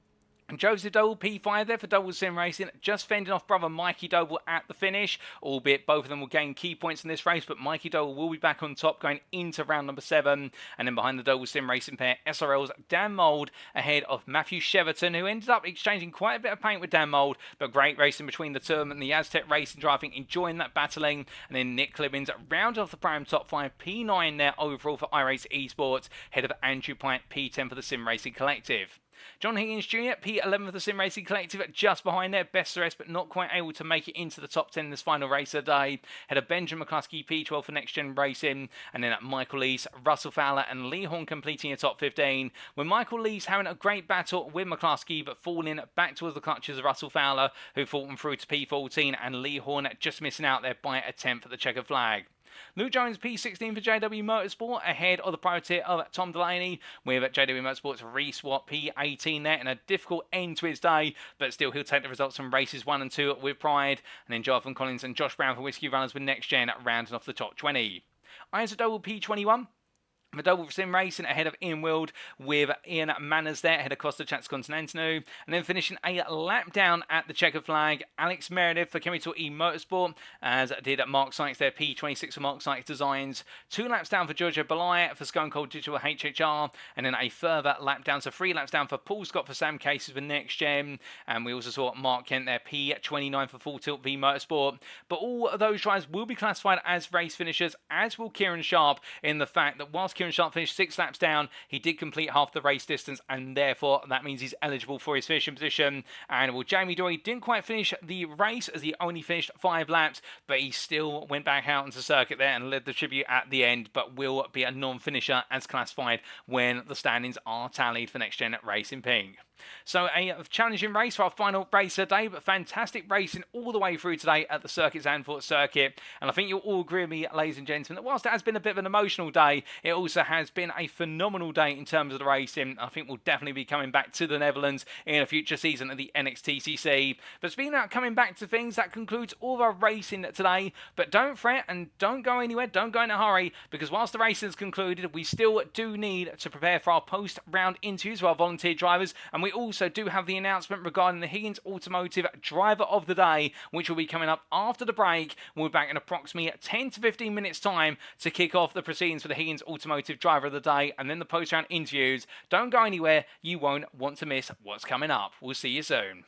And Joseph Doble, P5 there for Doble Sim Racing, just fending off brother Mikey Doble at the finish, albeit both of them will gain key points in this race, but Mikey Doble will be back on top going into round number 7. And then behind the Doble Sim Racing pair, SRL's Dan Mould ahead of Matthew Cheverton, who ended up exchanging quite a bit of paint with Dan Mould, but great racing between the two of them, and the Aztec Racing driving, enjoying that battling. And then Nick Clibbins rounded off the Pro-Am top 5, P9 there overall for iRace Esports, ahead of Andrew Pint, P10 for the Sim Racing Collective. John Higgins Jr., P11 for the Sim Racing Collective, just behind there, best the rest, but not quite able to make it into the top 10 this final race of the day. Had a Benjamin McCluskey, P12 for NXTGEN Racing, and then at Michael Lees, Russell Fowler and Lee Horn completing a top 15. When Michael Lees having a great battle with McCluskey, but falling back towards the clutches of Russell Fowler, who fought him through to P14, and Lee Horn just missing out there by a 10th for the checkered flag. Luke Jones, P16 for JW Motorsport, ahead of the priority of Tom Delaney, with JW Motorsport's Reese Watt, P18 there, and a difficult end to his day, but still he'll take the results from races 1 and 2 with pride. And then Jonathan Collins and Josh Brown for Whiskey Runners with NXTGEN rounding off the top 20. Isaac Doble, P21. The Double Sim Racing ahead of Ian Wild, with Ian Manners there ahead of Costa Transcontinental, and then finishing a lap down at the checkered flag, Alex Meredith for Chemical E Motorsport, as did Mark Sykes there, P26 for Mark Sykes Designs. 2 laps down for Giorgio Belay for Scone Cold Digital HHR, and then a further lap down, so 3 laps down for Paul Scott for Sam Cases with NXTGEN, and we also saw Mark Kent there, P29 for Full Tilt V Motorsport. But all of those drivers will be classified as race finishers, as will Kieran Sharp, in the fact that whilst Kieran Sharp finished 6 laps down, he did complete half the race distance, and therefore that means he's eligible for his finishing position. And well, Jamie Dory didn't quite finish the race, as he only finished 5 laps, but he still went back out into circuit there and led the tribute at the end, but will be a non-finisher as classified when the standings are tallied for NXTGEN Racing Pink. So a challenging race for our final race of the day, but fantastic racing all the way through today at the Circuit Zandvoort circuit. And I think you'll all agree with me, ladies and gentlemen, that whilst it has been a bit of an emotional day, it also has been a phenomenal day in terms of the racing. I think we'll definitely be coming back to the Netherlands in a future season of the NXTCC. But speaking about coming back to things, that concludes all of our racing today. But don't fret and don't go anywhere, don't go in a hurry, because whilst the racing is concluded, we still do need to prepare for our post-round interviews with our volunteer drivers, and we also do have the announcement regarding the Higgins Automotive Driver of the Day, which will be coming up after the break. We'll be back in approximately 10 to 15 minutes time to kick off the proceedings for the Higgins Automotive Driver of the Day, and then the post-round interviews. Don't go anywhere, you won't want to miss what's coming up. We'll see you soon.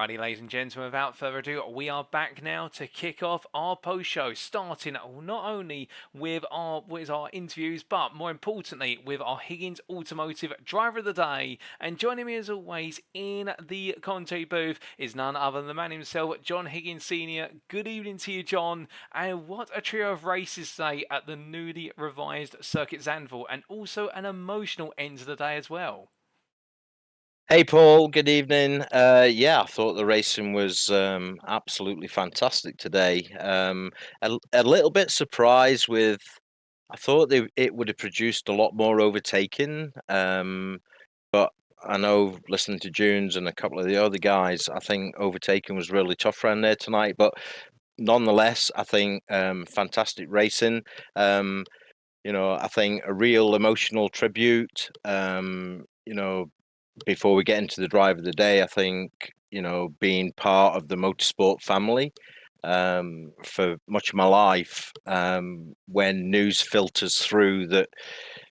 Alrighty, ladies and gentlemen, without further ado, we are back now to kick off our post-show, starting not only with our interviews, but more importantly, with our Higgins Automotive Driver of the Day. And joining me as always in the commentary booth is none other than the man himself, John Higgins Sr. Good evening to you, John. And what a trio of races today at the newly revised Circuit Zandvoort, and also an emotional end to the day as well. Hey Paul, good evening. I thought the racing was absolutely fantastic today. A little bit surprised with, I thought it would have produced a lot more overtaking, but I know listening to Junes and a couple of the other guys, I think overtaking was really tough around there tonight. But nonetheless, I think fantastic racing. I think a real emotional tribute. Before we get into the drive of the day, I think, being part of the motorsport family for much of my life, when news filters through that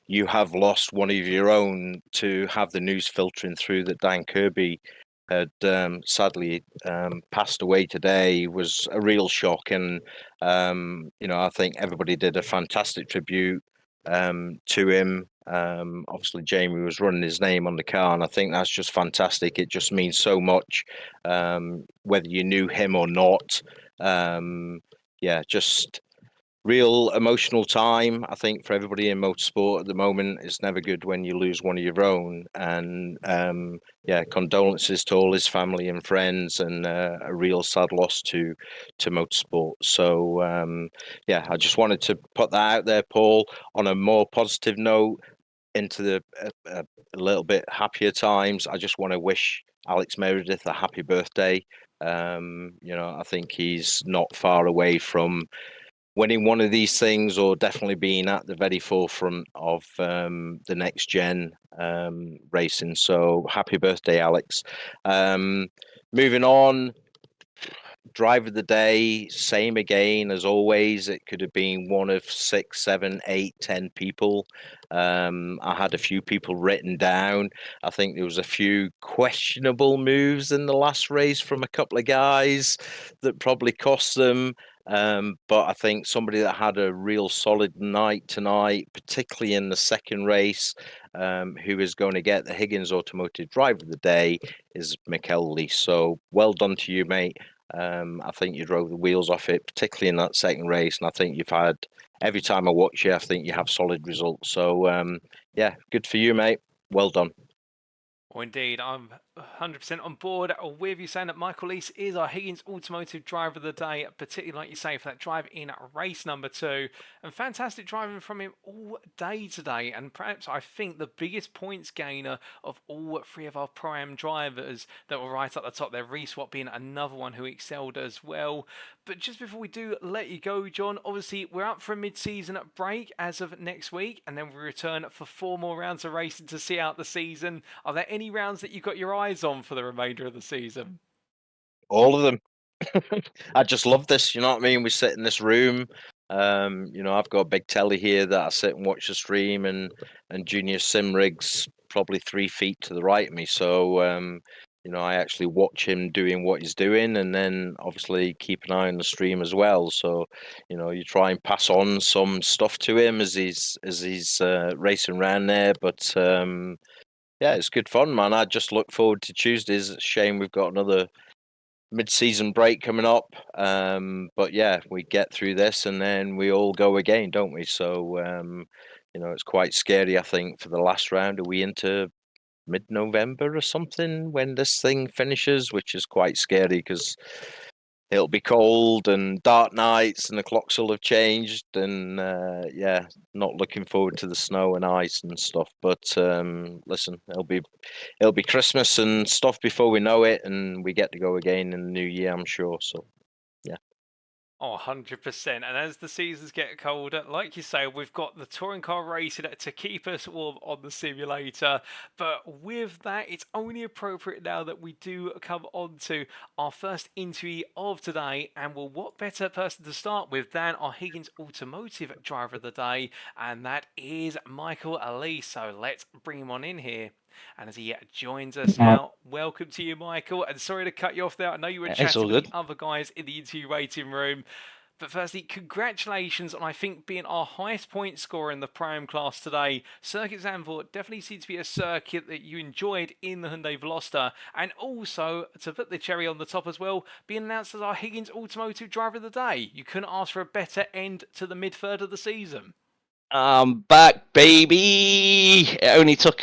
you have lost one of your own, to have the news filtering through that Dan Kirby had sadly passed away today was a real shock. And, I think everybody did a fantastic tribute to him. Obviously, Jamie was running his name on the car, and I think that's just fantastic. It just means so much, whether you knew him or not. Just real emotional time. I think for everybody in motorsport at the moment, it's never good when you lose one of your own. And condolences to all his family and friends, and a real sad loss to motorsport. So I just wanted to put that out there, Paul. On a more positive note, into the a little bit happier times, I just want to wish Alex Meredith a happy birthday. I think he's not far away from winning one of these things, or definitely being at the very forefront of the next gen racing. So happy birthday, Alex. Moving on, drive of the day, same again as always. It could have been one of 6, 7, 8, 10 people. I had a few people written down. I think there was a few questionable moves in the last race from a couple of guys that probably cost them. But I think somebody that had a real solid night tonight, particularly in the second race, who is going to get the Higgins Automotive Driver of the Day, is Mikel Lee. So well done to you, mate. I think you drove the wheels off it, particularly in that second race. And I think you've had, every time I watch you, I think you have solid results. So, good for you, mate. Well done. Well, indeed, I'm 100% on board with you saying that Michael Lease is our Higgins Automotive Driver of the Day, particularly, like you say, for that drive in race number 2. And fantastic driving from him all day today. And perhaps I think the biggest points gainer of all 3 of our Pro-Am drivers that were right at the top there, Reese Watt being another one who excelled as well. But just before we do let you go, John, obviously we're up for a mid-season break as of next week, and then we return for 4 more rounds of racing to see out the season. Are there any rounds that you've got your eyes on for the remainder of the season? All of them. I just love this. You know what I mean? We sit in this room. I've got a big telly here that I sit and watch the stream, and Junior Sim Riggs probably 3 feet to the right of me. So, I actually watch him doing what he's doing, and then obviously keep an eye on the stream as well. So, you try and pass on some stuff to him as he's racing around there. But it's good fun, man. I just look forward to Tuesdays. It's a shame we've got another mid-season break coming up, but we get through this and then we all go again, don't we? So it's quite scary. I think for the last round, are we into mid-November or something when this thing finishes, which is quite scary because it'll be cold and dark nights and the clocks will have changed, and not looking forward to the snow and ice and stuff. But listen, it'll be Christmas and stuff before we know it, and we get to go again in the new year, I'm sure. So yeah. Oh, 100%. And as the seasons get colder, like you say, we've got the touring car racing to keep us warm on the simulator. But with that, it's only appropriate now that we do come on to our first interview of today. And well, what better person to start with than our Higgins Automotive Driver of the Day? And that is Michael Lee. So let's bring him on in here. And as he joins us now, welcome to you, Michael. And sorry to cut you off there. I know you were chatting with the other guys in the interview waiting room. But firstly, congratulations on, I think, being our highest point scorer in the Pro-Am class today. Circuit Zandvoort definitely seems to be a circuit that you enjoyed in the Hyundai Veloster. And also, to put the cherry on the top as well, being announced as our Higgins Automotive Driver of the Day. You couldn't ask for a better end to the mid-third of the season. I'm back, baby. It only took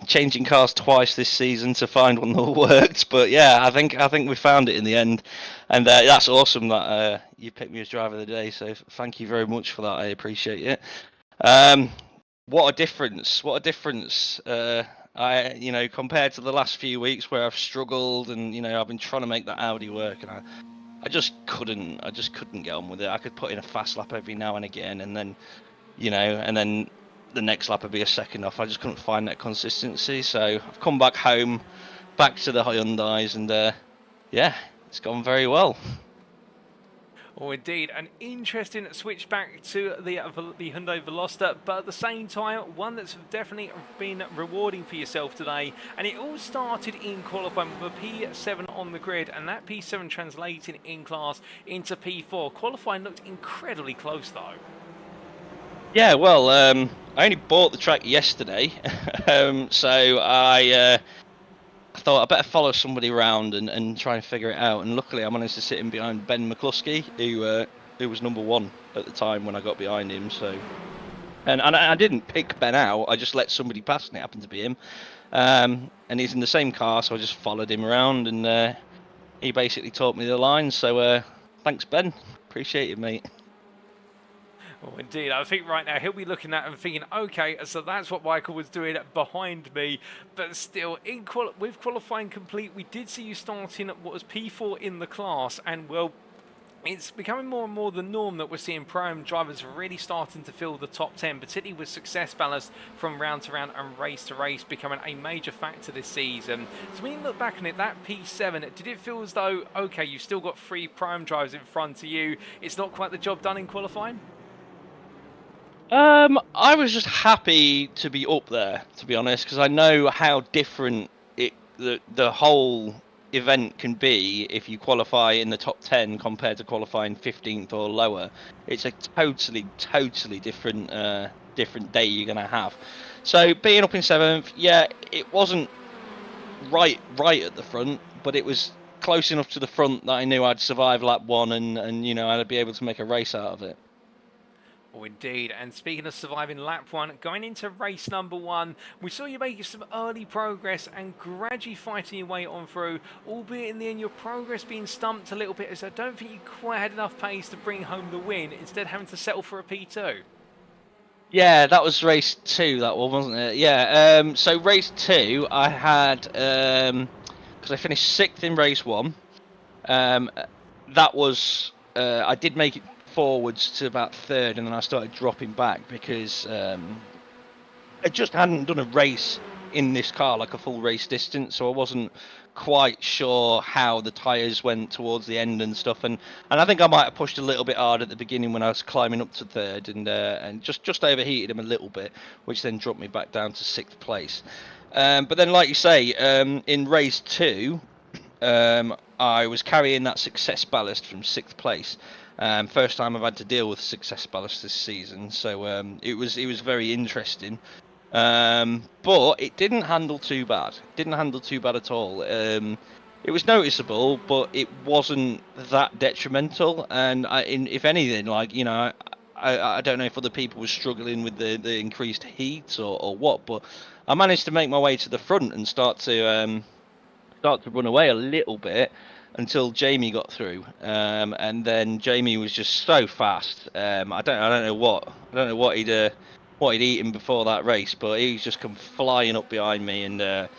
changing cars twice this season to find one that worked, but yeah, I think we found it in the end, and that's awesome that you picked me as driver of the day. So thank you very much for that. I appreciate it. What a difference! What a difference! Compared to the last few weeks where I've struggled, and I've been trying to make that Audi work, and I just couldn't get on with it. I could put in a fast lap every now and again, and then the next lap would be a second off. I just couldn't find that consistency. So I've come back home, back to the Hyundais, and yeah, it's gone very well. Oh, indeed. An interesting switch back to the Hyundai Veloster, but at the same time, one that's definitely been rewarding for yourself today. And it all started in qualifying with a P7 on the grid, and that P7 translating in class into P4. Qualifying looked incredibly close, though. Yeah, well, I only bought the track yesterday, so I thought I better follow somebody around and try and figure it out. And luckily, I managed to sit in behind Ben McCluskey, who was number one at the time when I got behind him. So, and I didn't pick Ben out. I just let somebody pass, and it happened to be him. And he's in the same car, so I just followed him around, and he basically taught me the lines. So, thanks, Ben. Appreciate it, mate. Oh, indeed. I think right now he'll be looking at and thinking, okay, so that's what Michael was doing behind me. But still, with qualifying complete, we did see you starting at what was P4 in the class. And, well, it's becoming more and more the norm that we're seeing Pro-Am drivers really starting to fill the top 10, particularly with success ballast from round to round and race to race becoming a major factor this season. So when you look back on it, that P7, did it feel as though, okay, you've still got 3 Pro-Am drivers in front of you, it's not quite the job done in qualifying? I was just happy to be up there, to be honest, because I know how different the whole event can be if you qualify in the top 10 compared to qualifying 15th or lower. It's a totally different day you're gonna have. So being up in 7th, yeah, it wasn't right at the front, but it was close enough to the front that I knew I'd survive lap 1 and I'd be able to make a race out of it. Oh, indeed. And speaking of surviving lap 1, going into race number 1, we saw you making some early progress and gradually fighting your way on through, albeit in the end your progress being stumped a little bit, as I don't think you quite had enough pace to bring home the win, instead having to settle for a P2. Yeah, that was race 2, that one, wasn't it? Yeah, so race 2, I had, because I finished 6th in race 1, that was, I did make it forwards to about 3rd, and then I started dropping back because I just hadn't done a race in this car, like a full race distance, so I wasn't quite sure how the tyres went towards the end and stuff, and I think I might have pushed a little bit hard at the beginning when I was climbing up to 3rd, and just overheated him a little bit, which then dropped me back down to 6th place. But then, like you say, in race 2, I was carrying that success ballast from 6th place. First time I've had to deal with success ballast this season, so it was very interesting. But it didn't handle too bad. Didn't handle too bad at all. It was noticeable, but it wasn't that detrimental. And if anything, like I don't know if other people were struggling with the increased heat or what, but I managed to make my way to the front and start to run away a little bit until Jamie got through, and then Jamie was just so fast. I don't know what he'd eaten before that race, but he's just come flying up behind me, and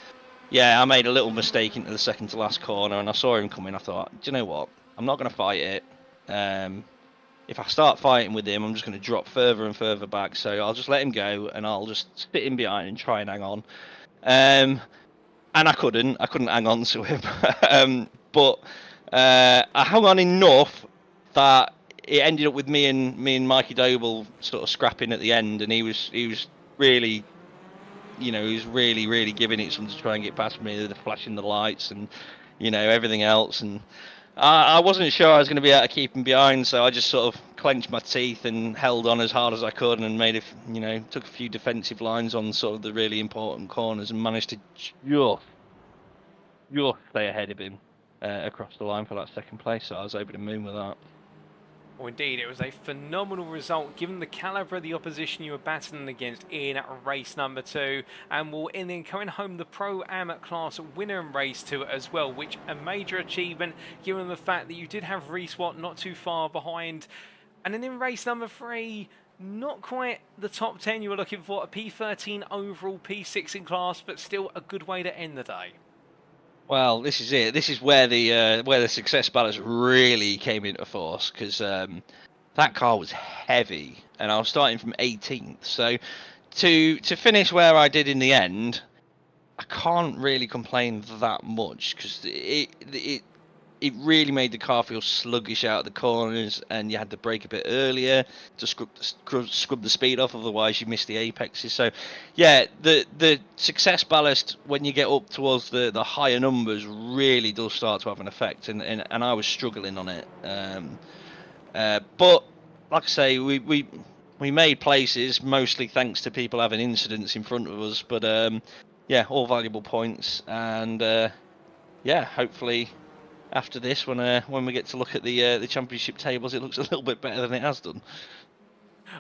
yeah, I made a little mistake into the second to last corner, and I saw him coming. I thought, do you know what? I'm not going to fight it. If I start fighting with him, I'm just going to drop further and further back. So I'll just let him go, and I'll just sit in behind and try and hang on. And I couldn't hang on to him. But I hung on enough that it ended up with me and Mikey Doble sort of scrapping at the end, and he was really you know, he was really, really giving it some to try and get past me, the flashing the lights and, you know, everything else. And I wasn't sure I was going to be able to keep him behind, so I just sort of clenched my teeth and held on as hard as I could, and made you know, took a few defensive lines on sort of the really important corners, and managed to just stay ahead of him across the line for that second place. So I was over the moon with that. Well, indeed, it was a phenomenal result given the calibre of the opposition you were battling against in race number 2, and will in then coming home the Pro-Am class winner in race 2 as well, which a major achievement given the fact that you did have Reese Watt not too far behind. And then in race number 3, not quite the top 10 you were looking for, a P13 overall, P6 in class, but still a good way to end the day. Well, this is it. This is where the success balance really came into force, because that car was heavy, and I was starting from 18th. So to finish where I did in the end, I can't really complain that much, because it really made the car feel sluggish out of the corners, and you had to brake a bit earlier to scrub the speed off, otherwise you missed the apexes. So yeah, the success ballast when you get up towards the higher numbers really does start to have an effect, and I was struggling on it. But like I say, we made places, mostly thanks to people having incidents in front of us, but yeah, all valuable points, and yeah, hopefully after this, when we get to look at the championship tables, it looks a little bit better than it has done.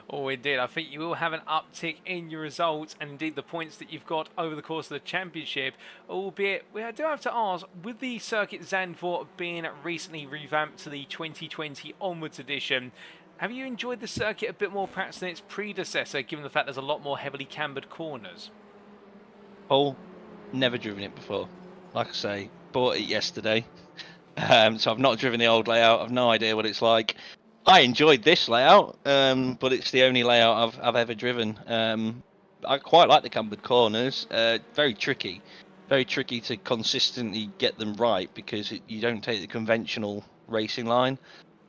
Oh, indeed. I think you will have an uptick in your results, and indeed the points that you've got over the course of the championship. Albeit, I do have to ask, with the Circuit Zandvoort being recently revamped to the 2020 onwards edition, have you enjoyed the circuit a bit more perhaps than its predecessor, given the fact there's a lot more heavily cambered corners? Oh, never driven it before. Like I say, bought it yesterday. So I've not driven the old layout. I've no idea what it's like. I enjoyed this layout, but it's the only layout I've ever driven. I quite like the cambered corners. Very tricky to consistently get them right, because you don't take the conventional racing line.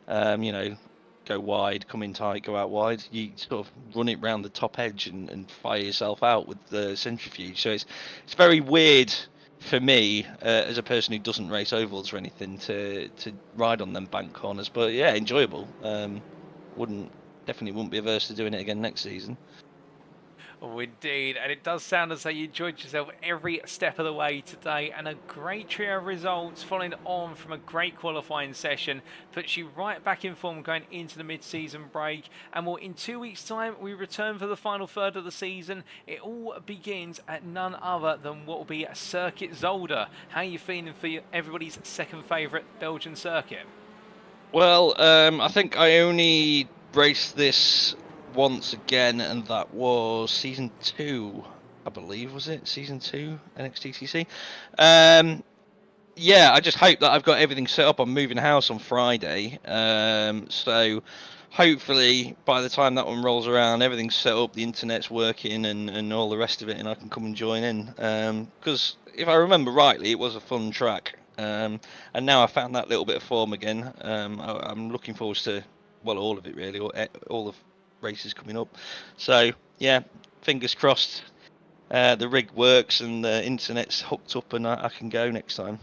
You know, go wide, come in tight, go out wide. You sort of run it round the top edge and fire yourself out with the centrifuge. So it's very weird for me, as a person who doesn't race ovals or anything, to ride on them bank corners. But yeah, enjoyable. Definitely wouldn't be averse to doing it again next season. Oh, indeed, and it does sound as though you enjoyed yourself every step of the way today, and a great trio of results following on from a great qualifying session puts you right back in form going into the mid-season break. And well, in 2 weeks' time, we return for the final third of the season. It all begins at none other than what will be Circuit Zandvoort. How are you feeling for everybody's second favourite Belgian circuit? Well, I think I only raced this once again, and that was season 2, I believe. Was it season 2 NXTGEN? Yeah, I just hope that I've got everything set up. I'm moving house on Friday, so hopefully by the time that one rolls around, everything's set up, the internet's working, and all the rest of it, and I can come and join in. Because if I remember rightly, it was a fun track, and now I found that little bit of form again. I'm looking forward to, well, all of it really, all the races coming up. So yeah, fingers crossed the rig works and the internet's hooked up, and I can go next time.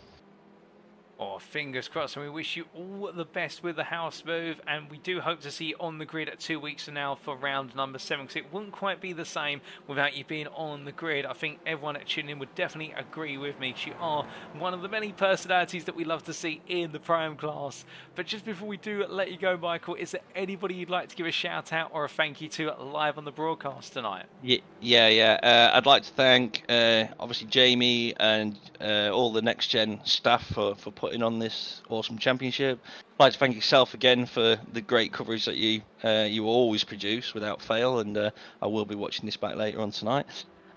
Oh, fingers crossed, and we wish you all the best with the house move, and we do hope to see you on the grid at 2 weeks from now for round number 7, because it wouldn't quite be the same without you being on the grid. I think everyone at tuning in would definitely agree with me, because you are one of the many personalities that we love to see in the Pro-Am class. But just before we do let you go, Michael, is there anybody you'd like to give a shout out or a thank you to live on the broadcast tonight? Yeah. I'd like to thank obviously Jamie and all the NXTGEN staff for putting on this awesome championship. I'd like to thank yourself again for the great coverage that you always produce without fail, and I will be watching this back later on tonight.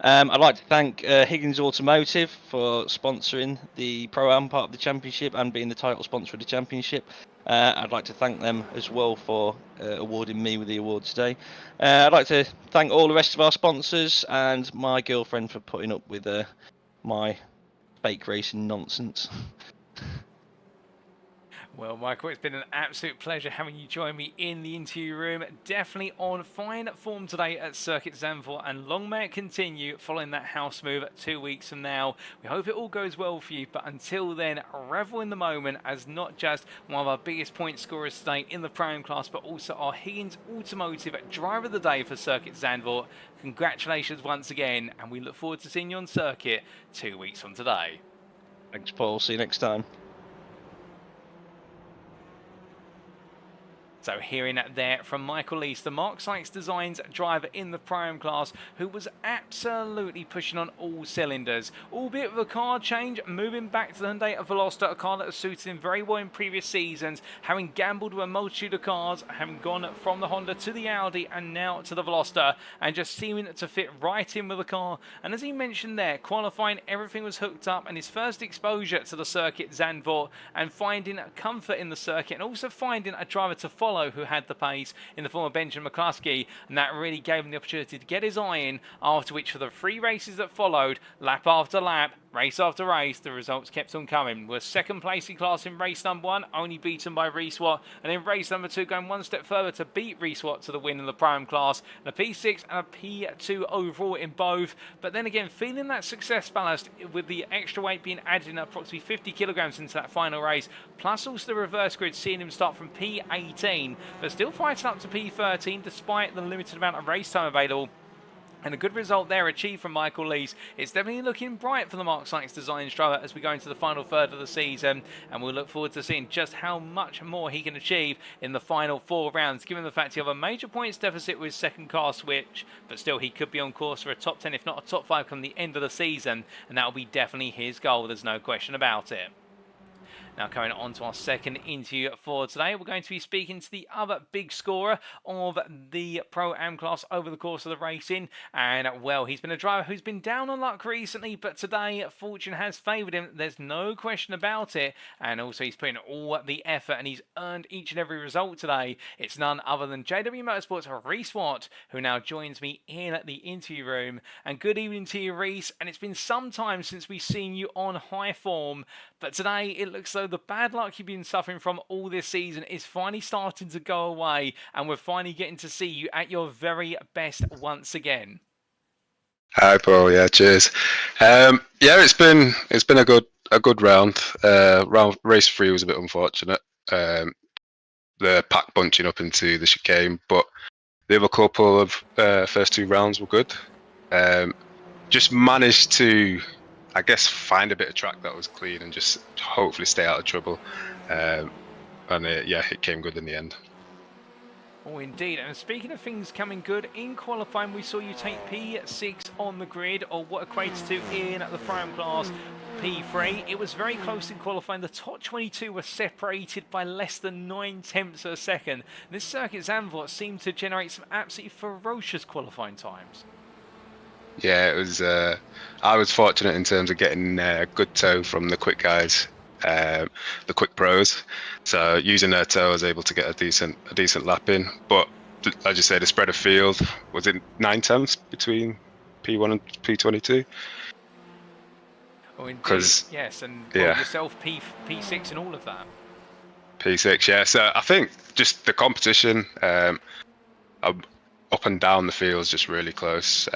I'd like to thank Higgins Automotive for sponsoring the Pro-Am part of the championship and being the title sponsor of the championship. I'd like to thank them as well for awarding me with the award today. I'd like to thank all the rest of our sponsors and my girlfriend for putting up with my fake racing nonsense. Well, Michael, it's been an absolute pleasure having you join me in the interview room. Definitely on fine form today at Circuit Zandvoort, and long may it continue following that house move 2 weeks from now. We hope it all goes well for you, but until then, revel in the moment as not just one of our biggest point scorers today in the Pro-Am class, but also our Higgins Automotive Driver of the Day for Circuit Zandvoort. Congratulations once again, and we look forward to seeing you on circuit 2 weeks from today. Thanks, Paul. See you next time. So hearing that there from Michael Lees, the Mark Sykes Designs driver in the Pro-Am class, who was absolutely pushing on all cylinders, albeit with a car change, moving back to the Hyundai Veloster, a car that has suited him very well in previous seasons, having gambled with a multitude of cars, having gone from the Honda to the Audi and now to the Veloster, and just seeming to fit right in with the car. And as he mentioned there, qualifying, everything was hooked up, and his first exposure to the Circuit Zandvoort, and finding comfort in the circuit, and also finding a driver to follow who had the pace in the form of Benjamin McCluskey, and that really gave him the opportunity to get his eye in, after which for the 3 races that followed, lap after lap, race after race, the results kept on coming. We're second place in class in race number 1, only beaten by Reese Watt, and in race number 2 going one step further to beat Reese Watt to the win in the Pro-Am class, and a P6 and a P2 overall in both. But then again, feeling that success ballast with the extra weight being added in approximately 50 kilograms into that final race, plus also the reverse grid seeing him start from P18, but still fighting up to P13 despite the limited amount of race time available. And a good result there achieved from Michael Lees. It's definitely looking bright for the Mark Sykes Designs driver as we go into the final third of the season, and we'll look forward to seeing just how much more he can achieve in the final 4 rounds, given the fact he have a major points deficit with his second car switch, but still he could be on course for a top 10, if not a top 5, come the end of the season, and that will be definitely his goal, there's no question about it. Now, coming on to our second interview for today, we're going to be speaking to the other big scorer of the Pro-Am class over the course of the racing. And, well, he's been a driver who's been down on luck recently, but today fortune has favoured him. There's no question about it. And also, he's put in all the effort and he's earned each and every result today. It's none other than JW Motorsports' Reese Watt, who now joins me in the interview room. And good evening to you, Reese. And it's been some time since we've seen you on high form, but today it looks though the bad luck you've been suffering from all this season is finally starting to go away, and we're finally getting to see you at your very best once again. Hi, Paul. Yeah, cheers. Yeah, it's been a good round. Round race 3 was a bit unfortunate. The pack bunching up into the chicane, but the other couple of first 2 rounds were good. Just managed to, I guess, find a bit of track that was clean and just hopefully stay out of trouble. And it came good in the end. Oh, indeed. And speaking of things coming good, in qualifying we saw you take P6 on the grid, or what equates to in the Pro-Am class P3. It was very close in qualifying. The top 22 were separated by less than 9/10 of a second. This Circuit Zandvoort seemed to generate some absolutely ferocious qualifying times. Yeah, it was. I was fortunate in terms of getting a good tow from the quick guys, the quick pros. So using their tow, I was able to get a decent lap in. But as you say, the spread of field was it 9/10 between P1 and P22. Oh, indeed. Yes, and yourself P6 and all of that. P6, yeah. So I think just the competition up and down the field is just really close.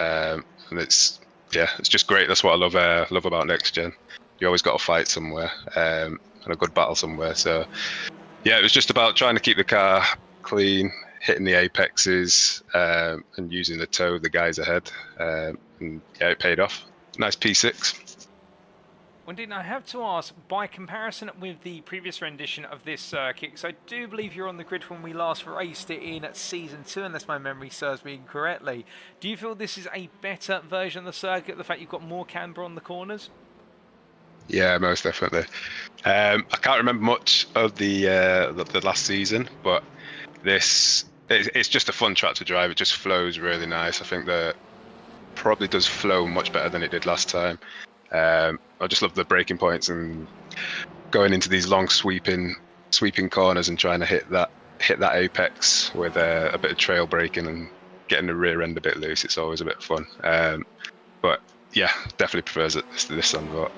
And it's just great. That's what I love about NXTGEN. You always got to fight somewhere, and a good battle somewhere. So yeah, it was just about trying to keep the car clean, hitting the apexes, and using the tow of the guys ahead. And yeah, it paid off. Nice P6. Well, indeed, I have to ask, by comparison with the previous rendition of this circuit, because I do believe you're on the grid when we last raced it in Season 2, unless my memory serves me incorrectly. Do you feel this is a better version of the circuit, the fact you've got more camber on the corners? Yeah, most definitely. I can't remember much of the last season, but it's just a fun track to drive. It just flows really nice. I think that probably does flow much better than it did last time. I just love the braking points and going into these long sweeping corners and trying to hit that apex with a bit of trail braking and getting the rear end a bit loose. It's always a bit of fun. But yeah, definitely prefers this Zandvoort.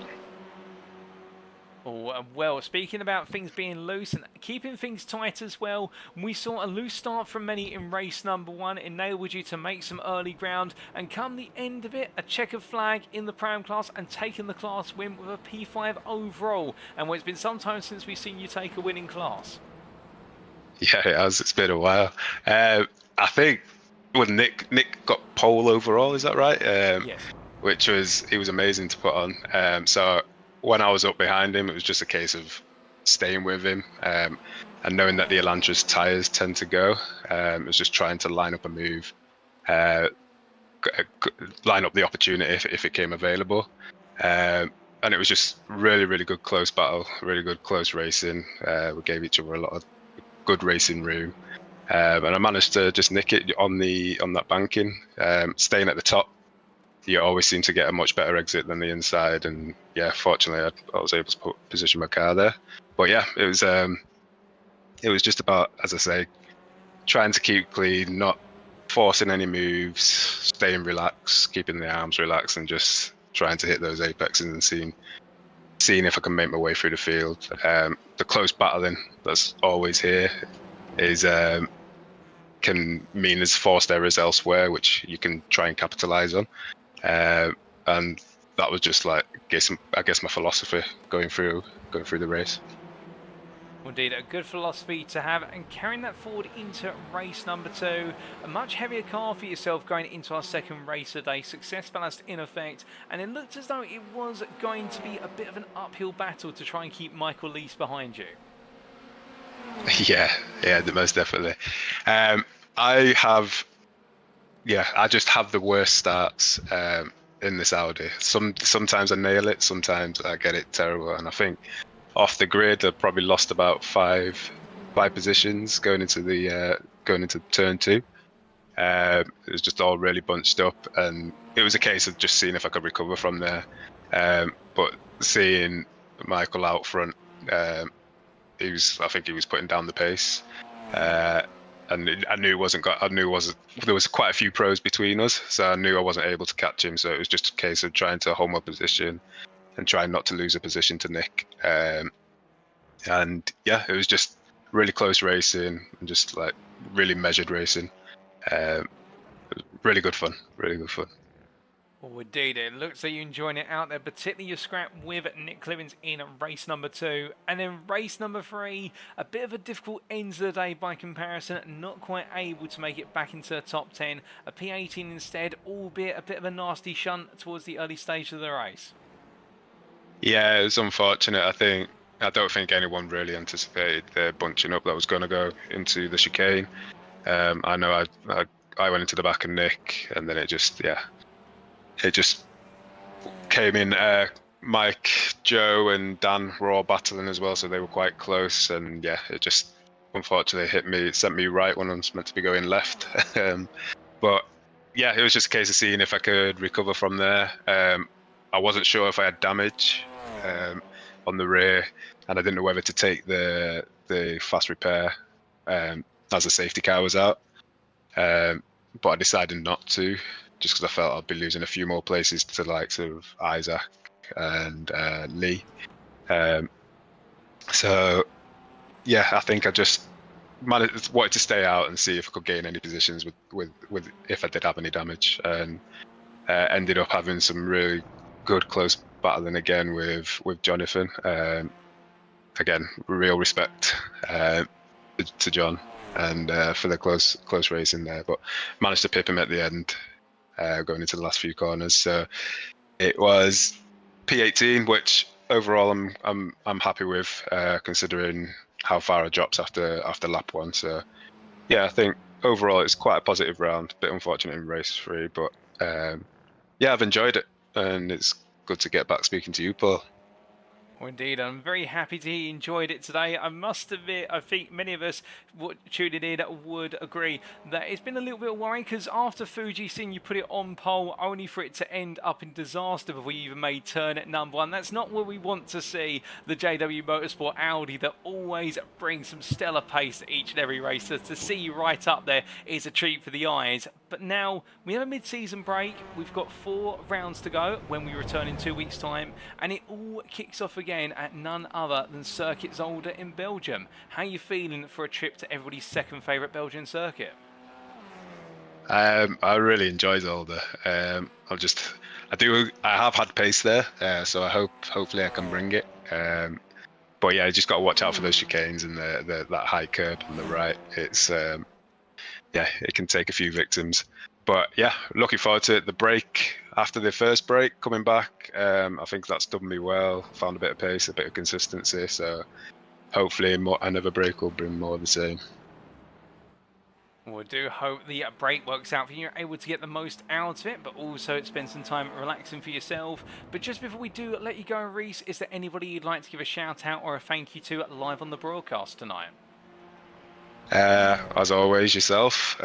Oh, well, speaking about things being loose and keeping things tight as well, we saw a loose start from many in race number 1, enabled you to make some early ground, and come the end of it, a checkered flag in the Pram class and taking the class win with a P5 overall. And well, it's been some time since we've seen you take a win in class. Yeah, it has. It's been a while. I think Nick got pole overall, is that right? Yes. He was amazing to put on. So when I was up behind him, it was just a case of staying with him, and knowing that the Elantra's tires tend to go. It was just trying to line up a move, line up the opportunity if it came available. And it was just really good close battle, really good close racing. We gave each other a lot of good racing room, and I managed to just nick it on that banking, staying at the top. You always seem to get a much better exit than the inside, and yeah, fortunately I was able to position my car there. But yeah, it was just about, as I say, trying to keep clean, not forcing any moves, staying relaxed, keeping the arms relaxed, and just trying to hit those apexes and seeing if I can make my way through the field. The close battling that's always here is can mean there's forced errors elsewhere, which you can try and capitalize on. And that was just like, I guess my philosophy going through the race. Indeed, a good philosophy to have, and carrying that forward into race number 2. A much heavier car for yourself going into our second race today. Success ballast in effect, and it looked as though it was going to be a bit of an uphill battle to try and keep Michael Lease behind you. Yeah, most definitely. I just have the worst starts in this Audi. Sometimes I nail it, sometimes I get it terrible, and I think off the grid I probably lost about five positions going into turn 2. It was just all really bunched up, and it was a case of just seeing if I could recover from there. But seeing Michael out front, I think he was putting down the pace. And I knew there was quite a few pros between us, so I knew I wasn't able to catch him. So it was just a case of trying to hold my position and trying not to lose a position to Nick. And yeah, it was just really close racing and just like really measured racing. It was really good fun. Oh, indeed, it looks like you're enjoying it out there, particularly your scrap with Nick Clemens in race number 2. And then race number 3, a bit of a difficult end to the day by comparison, not quite able to make it back into the top 10. A P18 instead, albeit a bit of a nasty shunt towards the early stage of the race. Yeah, it was unfortunate. I don't think anyone really anticipated the bunching up that was going to go into the chicane. I know I went into the back of Nick, and then it just came in. Mike, Joe, and Dan were all battling as well, so they were quite close. And yeah, it just unfortunately hit me. It sent me right when I was meant to be going left. But yeah, it was just a case of seeing if I could recover from there. I wasn't sure if I had damage on the rear, and I didn't know whether to take the fast repair as the safety car was out. But I decided not to, just because I felt I'd be losing a few more places to the likes of Isaac and Lee. So yeah, I think I just wanted to stay out and see if I could gain any positions with if I did have any damage, and ended up having some really good close battling again with Jonathan. Again, real respect to John and for the close racing there, but managed to pip him at the end, going into the last few corners. So it was P18, which overall I'm happy with, considering how far I dropped after lap 1. So yeah, I think overall it's quite a positive round. A bit unfortunate in race 3, but yeah, I've enjoyed it, and it's good to get back speaking to you, Paul. Well, indeed, I'm very happy to hear you enjoyed it today. I must admit, I think many of us tuning in would agree that it's been a little bit worrying, because after Fuji seeing you put it on pole, only for it to end up in disaster before you even made turn at number 1. That's not what we want to see. The JW Motorsport Audi that always brings some stellar pace to each and every race. So to see you right up there is a treat for the eyes. But now we have a mid-season break. We've got 4 rounds to go when we return in 2 weeks' time, and it all kicks off again again at none other than Circuit Zandvoort in Belgium. How are you feeling for a trip to everybody's second favourite Belgian circuit? I really enjoy Zolder. I have had pace there, so hopefully I can bring it. But yeah, you just got to watch out for those chicanes and that high curb on the right. It's it can take a few victims. But yeah, looking forward to it. The break after the first break, coming back, I think that's done me well. Found a bit of pace, a bit of consistency. So hopefully another break will bring more of the same. We do hope the break works out for you. You're able to get the most out of it, but also spend some time relaxing for yourself. But just before we do let you go, Reese, is there anybody you'd like to give a shout out or a thank you to live on the broadcast tonight? As always, yourself,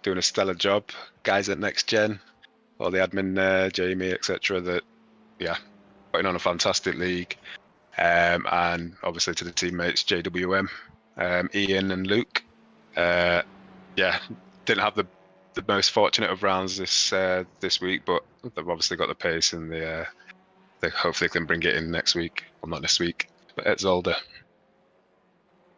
doing a stellar job. Guys at NXTGEN, all the admin, Jamie, etc. That, putting on a fantastic league. And obviously to the teammates, JWM, Ian and Luke. Didn't have the most fortunate of rounds this week, but they've obviously got the pace, and they hopefully can bring it in next week. Well, not this week, but at Zolder.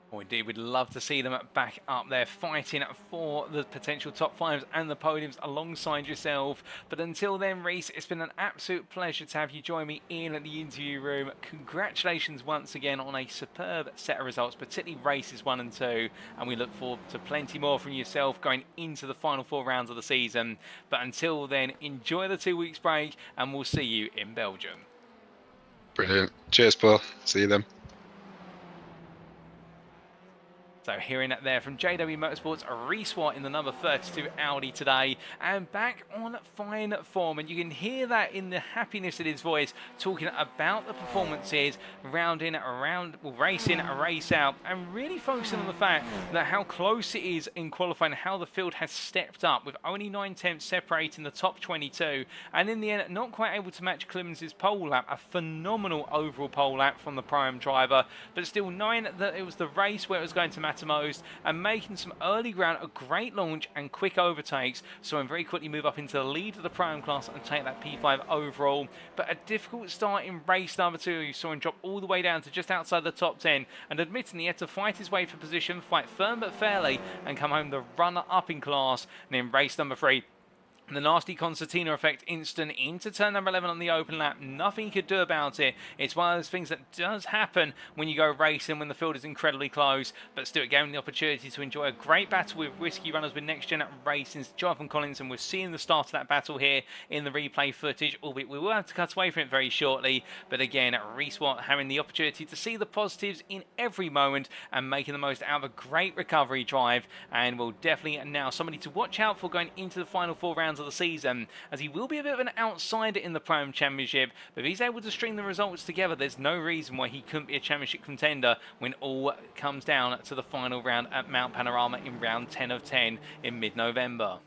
Oh, indeed, we'd love to see them back up there fighting for the potential top fives and the podiums alongside yourself. But until then, Reese, it's been an absolute pleasure to have you join me in the interview room. Congratulations once again on a superb set of results, particularly races 1 and 2. And we look forward to plenty more from yourself going into the final 4 rounds of the season. But until then, enjoy the 2 weeks break, and we'll see you in Belgium. Brilliant. Cheers, Paul. See you then. So hearing that there from JW Motorsports, Reese Watt in the number 32 Audi today, and back on fine form. And you can hear that in the happiness in his voice, talking about the performances, racing a race out, and really focusing on the fact that how close it is in qualifying, how the field has stepped up, with only 9/10 separating the top 22. And in the end, not quite able to match Clemens' pole lap, a phenomenal overall pole lap from the prime driver, but still knowing that it was the race where it was going to matter most, and making some early ground, a great launch and quick overtakes, so I'm very quickly move up into the lead of the prime class and take that P5 overall. But a difficult start in race number 2. You saw him drop all the way down to just outside the top 10, and admitting he had to fight his way for position, fight firm but fairly, and come home the runner up in class. And in race number 3, the nasty concertina effect instant into turn number 11 on the open lap. Nothing you could do about it. It's one of those things that does happen when you go racing, when the field is incredibly close, but still it gave him the opportunity to enjoy a great battle with risky runners with NXTGEN Racing's Jonathan Collins, and we're seeing the start of that battle here in the replay footage, albeit we will have to cut away from it very shortly. But again, Reese Watt having the opportunity to see the positives in every moment and making the most out of a great recovery drive, and will definitely now somebody to watch out for going into the final 4 rounds of the season, as he will be a bit of an outsider in the Prime Championship, but if he's able to string the results together, there's no reason why he couldn't be a championship contender when all comes down to the final round at Mount Panorama in round 10 of 10 in mid-November.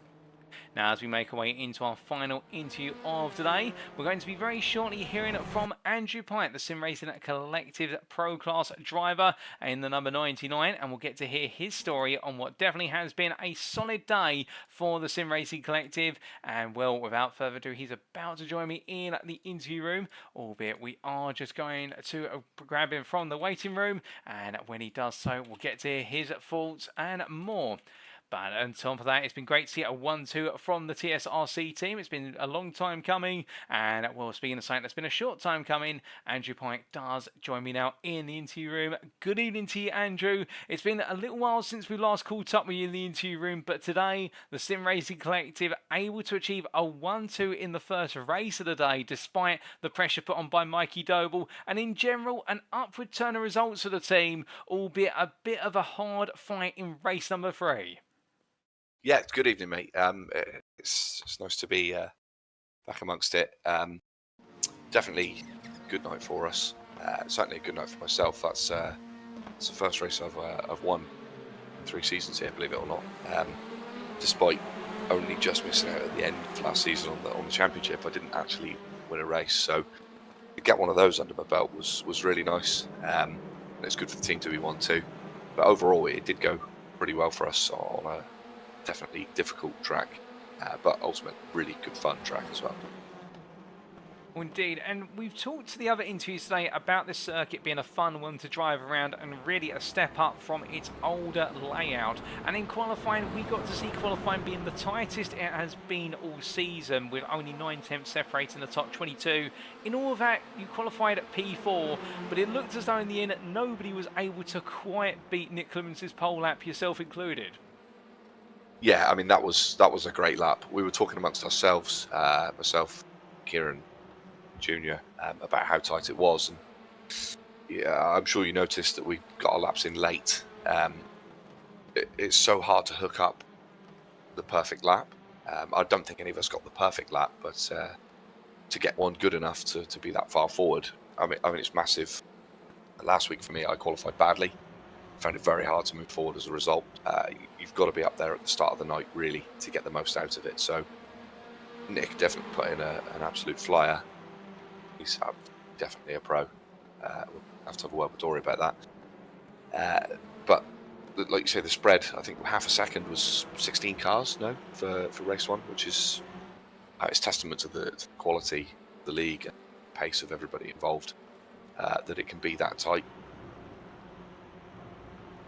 Now, as we make our way into our final interview of today, we're going to be very shortly hearing from Andrew Pike, the Sim Racing Collective Pro Class driver in the number 99, and we'll get to hear his story on what definitely has been a solid day for the Sim Racing Collective. And well, without further ado, he's about to join me in the interview room, albeit we are just going to grab him from the waiting room, and when he does so, we'll get to hear his thoughts and more. But on top of that, it's been great to see a 1-2 from the TSRC team. It's been a long time coming, and well, speaking of something that's been a short time coming, Andrew Pike does join me now in the interview room. Good evening to you, Andrew. It's been a little while since we last caught up with you in the interview room, but today, the Sim Racing Collective able to achieve a 1-2 in the first race of the day, despite the pressure put on by Mikey Doble, and in general, an upward turn of results for the team, albeit a bit of a hard fight in race number 3. Yeah, good evening, mate. It's nice to be back amongst it. Definitely a good night for us. Certainly a good night for myself. It's the first race I've won in 3 seasons here, believe it or not. Despite only just missing out at the end of last season on the championship, I didn't actually win a race. So to get one of those under my belt was really nice. And it's good for the team to be 1-2. But overall, it did go pretty well for us on a definitely difficult track, but ultimately really good fun track as well. Well, indeed, and we've talked to the other interviews today about this circuit being a fun one to drive around and really a step up from its older layout. And in qualifying, we got to see qualifying being the tightest it has been all season, with only 9 tenths separating the top 22. In all of that, you qualified at P4, but it looked as though in the end nobody was able to quite beat Nick Clemens' pole lap, yourself included. Yeah, I mean that was a great lap. We were talking amongst ourselves, myself, Kieran, Junior, about how tight it was, and yeah, I'm sure you noticed that we got our laps in late. It's so hard to hook up the perfect lap. I don't think any of us got the perfect lap, but to get one good enough to be that far forward, I mean it's massive. Last week for me, I qualified badly. Found it very hard to move forward as a result. You've got to be up there at the start of the night really to get the most out of it. So Nick definitely put in an absolute flyer. He's definitely a pro. We'll have to have a word with Dory about that. But like you say, the spread, I think half a second was 16 cars, for race one, which is it's testament to the quality of the league and pace of everybody involved, that it can be that tight.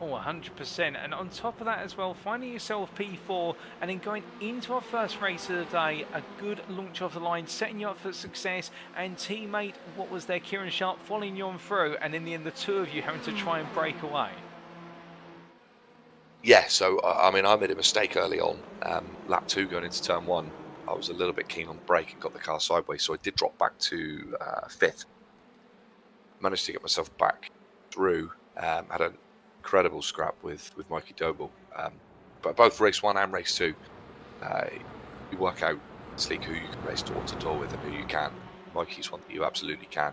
Oh, 100%. And on top of that as well, finding yourself P4 and then going into our first race of the day, a good launch off the line, setting you up for success, and teammate, what was there, Kieran Sharp, following you on through, and in the end, the two of you having to try and break away. Yeah, so I mean, I made a mistake early on. Lap 2 going into turn 1, I was a little bit keen on the brake and got the car sideways, so I did drop back to 5th. Managed to get myself back through, had an incredible scrap with Mikey Doble, but both race 1 and race 2, you work out sleek who you can race door to door with and who you can. Mikey's one that you absolutely can.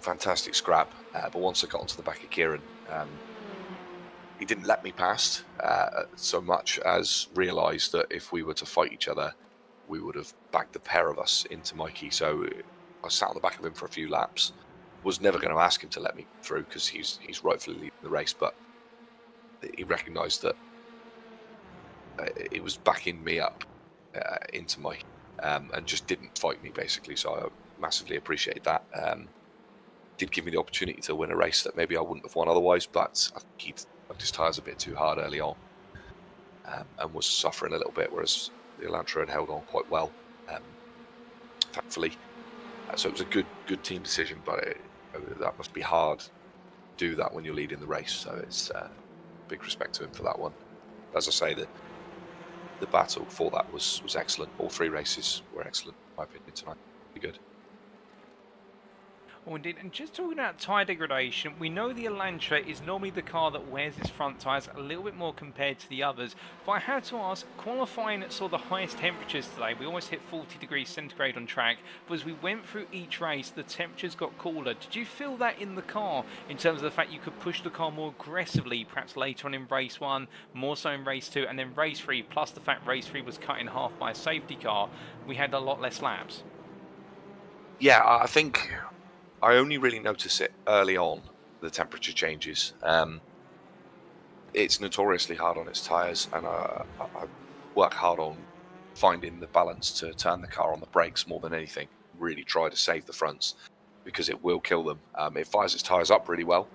Fantastic scrap, but once I got onto the back of Kieran, he didn't let me past so much as realised that if we were to fight each other, we would have backed the pair of us into Mikey. So I sat on the back of him for a few laps. Was never going to ask him to let me through because he's rightfully leading the race, but he recognised that it was backing me up into Mikey, and just didn't fight me basically. So I massively appreciate that. Did give me the opportunity to win a race that maybe I wouldn't have won otherwise, but I think he'd worked his tyres a bit too hard early on, and was suffering a little bit, whereas the Elantra had held on quite well, thankfully. So it was a good team decision, but that must be hard to do that when you're leading the race. So it's big respect to him for that one. As I say, the battle for that was excellent. All 3 races were excellent, in my opinion, tonight. Pretty good. Oh, indeed. And just talking about tyre degradation, we know the Elantra is normally the car that wears its front tyres a little bit more compared to the others. But I had to ask, qualifying saw the highest temperatures today. We almost hit 40 degrees centigrade on track. But as we went through each race, the temperatures got cooler. Did you feel that in the car in terms of the fact you could push the car more aggressively, perhaps later on in race 1, more so in race 2, and then race 3, plus the fact race 3 was cut in half by a safety car, we had a lot less laps? Yeah, I think I only really notice it early on, the temperature changes. It's notoriously hard on its tyres, and I work hard on finding the balance to turn the car on the brakes more than anything. Really try to save the fronts, because it will kill them. It fires its tyres up really well,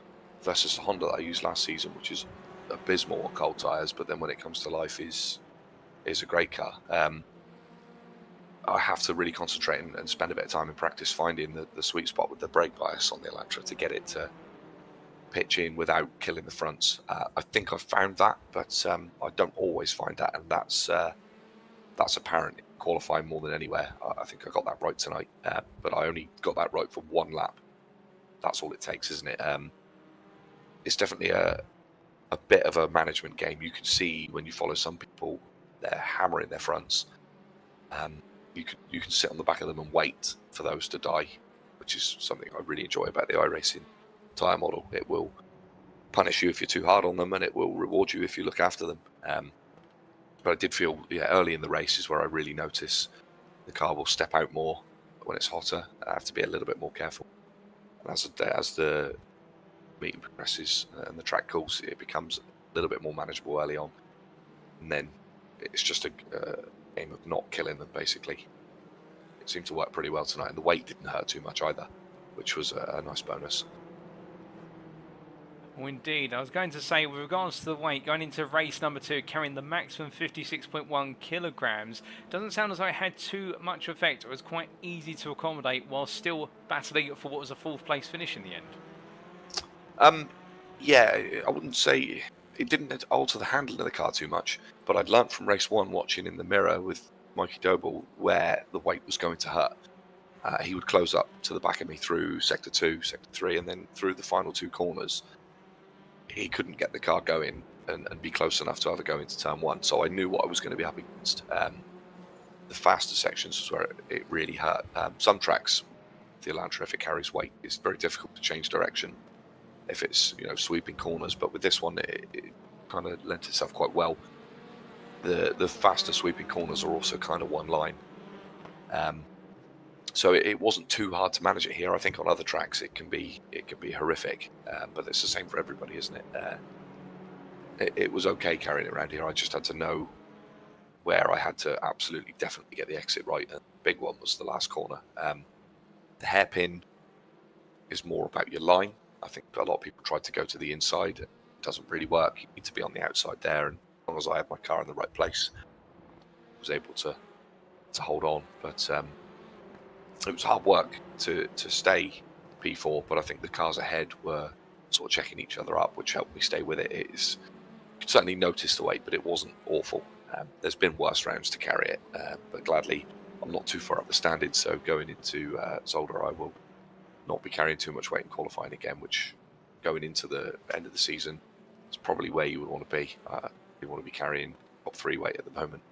versus the Honda that I used last season, which is abysmal on cold tyres, but then when it comes to life is a great car. I have to really concentrate and spend a bit of time in practice finding the sweet spot with the brake bias on the Elantra to get it to pitch in without killing the fronts. I think I've found that, but I don't always find that, and that's apparent in qualifying more than anywhere. I think I got that right tonight, but I only got that right for 1 lap. That's all it takes, isn't it? It's definitely a bit of a management game. You can see when you follow some people, they're hammering their fronts. You can sit on the back of them and wait for those to die, which is something I really enjoy about the iRacing tyre model. It will punish you if you're too hard on them, and it will reward you if you look after them. But I did feel, early in the race is where I really notice the car will step out more when it's hotter. I have to be a little bit more careful. And as the meeting progresses and the track cools, it becomes a little bit more manageable early on. And then it's just a game of not killing them, basically. it seemed to work pretty well tonight, and the weight didn't hurt too much either, which was a nice bonus. Well, indeed. I was going to say, with regards to the weight, going into race number 2, carrying the maximum 56.1 kilograms, doesn't sound as though it had too much effect. It was quite easy to accommodate while still battling for what was a 4th place finish in the end. Yeah, I wouldn't say it didn't alter the handling of the car too much, but I'd learnt from race 1, watching in the mirror with Mikey Doble, where the weight was going to hurt. He would close up to the back of me through sector 2, sector 3, and then through the final 2 corners. He couldn't get the car going and be close enough to have it go into turn 1, so I knew what I was going to be up against. The faster sections was where it really hurt. Some tracks, the Elantra, if it carries weight, it's very difficult to change direction if it's sweeping corners, but with this one it kind of lent itself quite well. The faster sweeping corners are also kind of one line, so it wasn't too hard to manage it here. I think on other tracks it can be horrific, but it's the same for everybody, isn't it? It was okay carrying it around here. I just had to know where I had to absolutely definitely get the exit right, and the big one was the last corner. The hairpin is more about your line. I think a lot of people tried to go to the inside. It doesn't really work. You need to be on the outside there, and as long as I had my car in the right place, I was able to hold on. But it was hard work to stay P4, but I think the cars ahead were sort of checking each other up, which helped me stay with it. You could certainly notice the weight, but it wasn't awful. There's been worse rounds to carry it, but gladly I'm not too far up the standings, so going into Zolder I will not be carrying too much weight in qualifying again, which going into the end of the season is probably where you would want to be. You want to be carrying top 3 weight at the moment.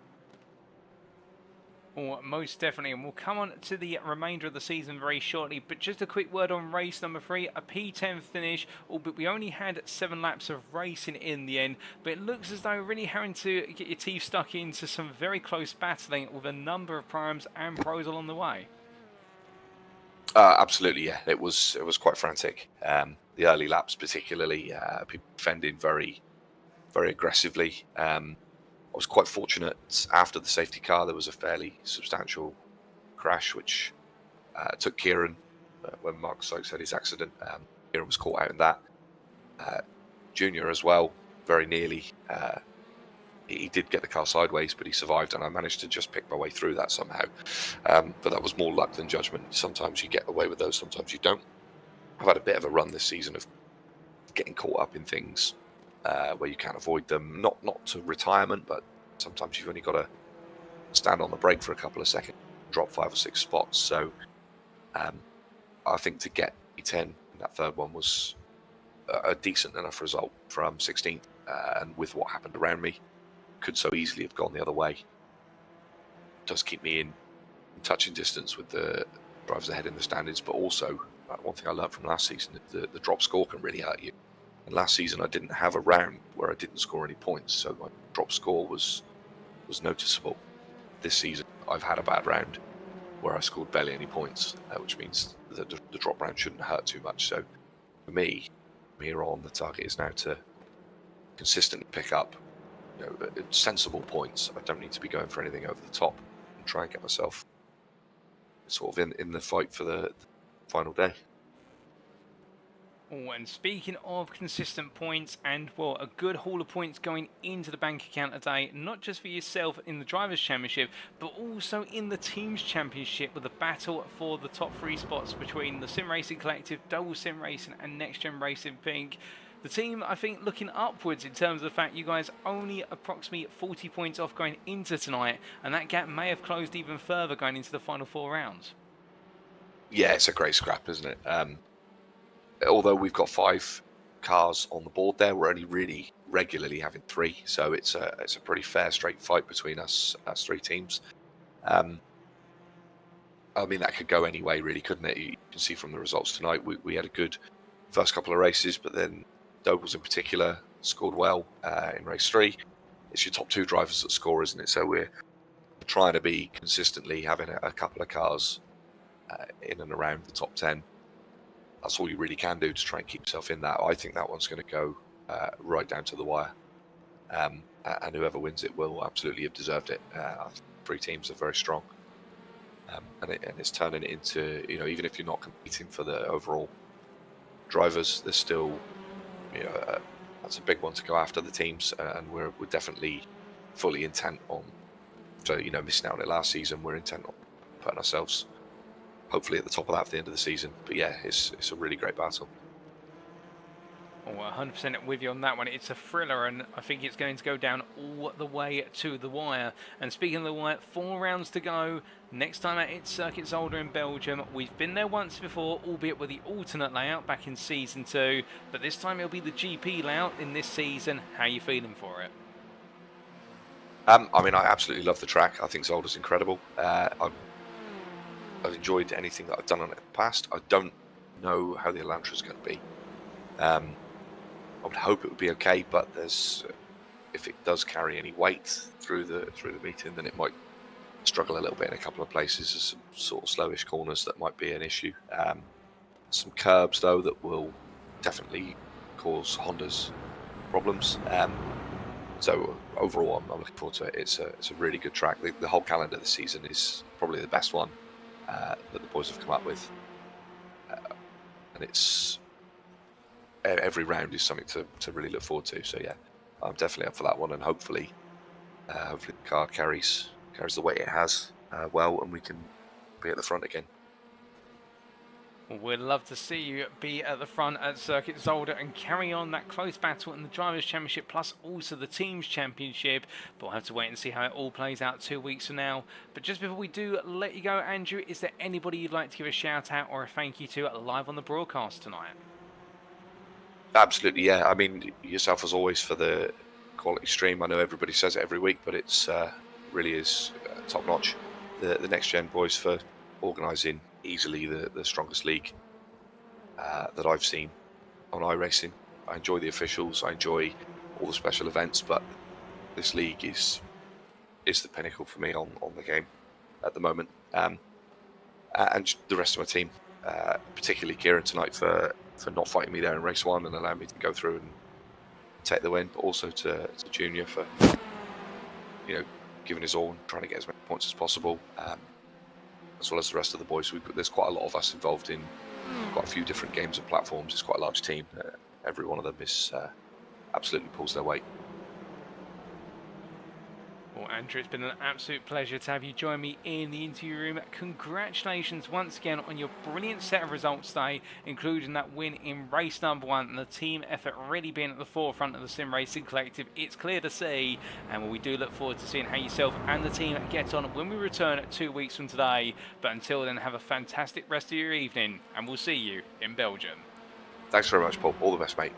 Well, most definitely, and we'll come on to the remainder of the season very shortly, but just a quick word on race number 3, a P10 finish, albeit we only had 7 laps of racing in the end, but it looks as though you're really having to get your teeth stuck into some very close battling with a number of primes and pros along the way. Absolutely, yeah. It was quite frantic. The early laps particularly, people fending very, very aggressively. I was quite fortunate after the safety car. There was a fairly substantial crash which took Kieran when Mark Sykes had his accident. Kieran was caught out in that. Junior as well, very nearly. He did get the car sideways, but he survived, and I managed to just pick my way through that somehow. But that was more luck than judgment. Sometimes you get away with those, sometimes you don't. I've had a bit of a run this season of getting caught up in things where you can't avoid them. Not to retirement, but sometimes you've only got to stand on the brake for a couple of seconds, drop 5 or 6 spots. So I think to get P10 in that third one was a decent enough result from 16th, and with what happened around me, could so easily have gone the other way. It does keep me in touching distance with the drivers ahead in the standings, but also one thing I learned from last season, the drop score can really hurt you. And last season I didn't have a round where I didn't score any points, so my drop score was noticeable. This season I've had a bad round where I scored barely any points, which means that the drop round shouldn't hurt too much. So for me, from here on, the target is now to consistently pick up sensible points. I don't need to be going for anything over the top, and try and get myself sort of in the fight for the final day. Oh, and speaking of consistent points, and well, a good haul of points going into the bank account today, not just for yourself in the Drivers' Championship, but also in the Teams' Championship, with a battle for the top 3 spots between the Sim Racing Collective, Double Sim Racing, and NXTGEN Racing Pink. The team, I think, looking upwards in terms of the fact you guys only approximately 40 points off going into tonight, and that gap may have closed even further going into the final 4 rounds. Yeah, it's a great scrap, isn't it? Although we've got 5 cars on the board there, we're only really regularly having 3, so it's a pretty fair, straight fight between us 3 teams. I mean, that could go any way, really, couldn't it? You can see from the results tonight, we had a good first couple of races, but then Dobles in particular scored well in race 3. It's your top 2 drivers that score, isn't it? So we're trying to be consistently having a couple of cars in and around the top 10. That's all you really can do to try and keep yourself in that. I think that one's going to go right down to the wire, and whoever wins it will absolutely have deserved it. I think 3 teams are very strong. and it's turning it into, even if you're not competing for the overall drivers, there's still, that's a big one to go after, the teams, and we're definitely fully intent on. So missing out on it last season, we're intent on putting ourselves hopefully at the top of that for the end of the season. But yeah, it's a really great battle. Oh, 100% with you on that one. It's a thriller, and I think it's going to go down all the way to the wire. And speaking of the wire, 4 rounds to go. Next time at it's Circuit Zandvoort in Belgium. We've been there once before, albeit with the alternate layout back in Season 2. But this time it'll be the GP layout in this season. How are you feeling for it? I mean, I absolutely love the track. I think Zolder's incredible. I've enjoyed anything that I've done on it in the past. I don't know how the Elantra's going to be. I would hope it would be okay, but if it does carry any weight through the meeting, then it might struggle a little bit in a couple of places. There's some sort of slowish corners that might be an issue. Some curbs though that will definitely cause Honda's problems. So overall, I'm looking forward to it. It's a really good track. The whole calendar this season is probably the best one that the boys have come up with, and it's every round is something to really look forward to. So yeah, I'm definitely up for that one, and hopefully the car carries the weight it has well, and we can be at the front again. We'd love to see you be at the front at Circuit Zandvoort and carry on that close battle in the Drivers' Championship, plus also the Teams' Championship. But we'll have to wait and see how it all plays out 2 weeks from now. But just before we do let you go, Andrew, is there anybody you'd like to give a shout out or a thank you to live on the broadcast tonight? Absolutely, yeah. I mean, yourself as always for the quality stream. I know everybody says it every week, but it's really is top notch. The NXTGEN boys for organising easily the strongest league that I've seen on iRacing. I enjoy the officials, I enjoy all the special events, but this league is the pinnacle for me on the game at the moment. And the rest of my team, particularly Kieran tonight for not fighting me there in race 1 and allowing me to go through and take the win, but also to Junior for giving his all and trying to get as many points as possible, as well as the rest of the boys. There's quite a lot of us involved in quite a few different games and platforms. It's quite a large team. Every one of them is absolutely pulls their weight. Well, Andrew, it's been an absolute pleasure to have you join me in the interview room. Congratulations once again on your brilliant set of results today, including that win in race number 1 and the team effort really being at the forefront of the Sim Racing Collective. It's clear to see, and we do look forward to seeing how yourself and the team get on when we return 2 weeks from today. But until then, have a fantastic rest of your evening, and we'll see you in Belgium. Thanks very much, Paul. All the best, mate.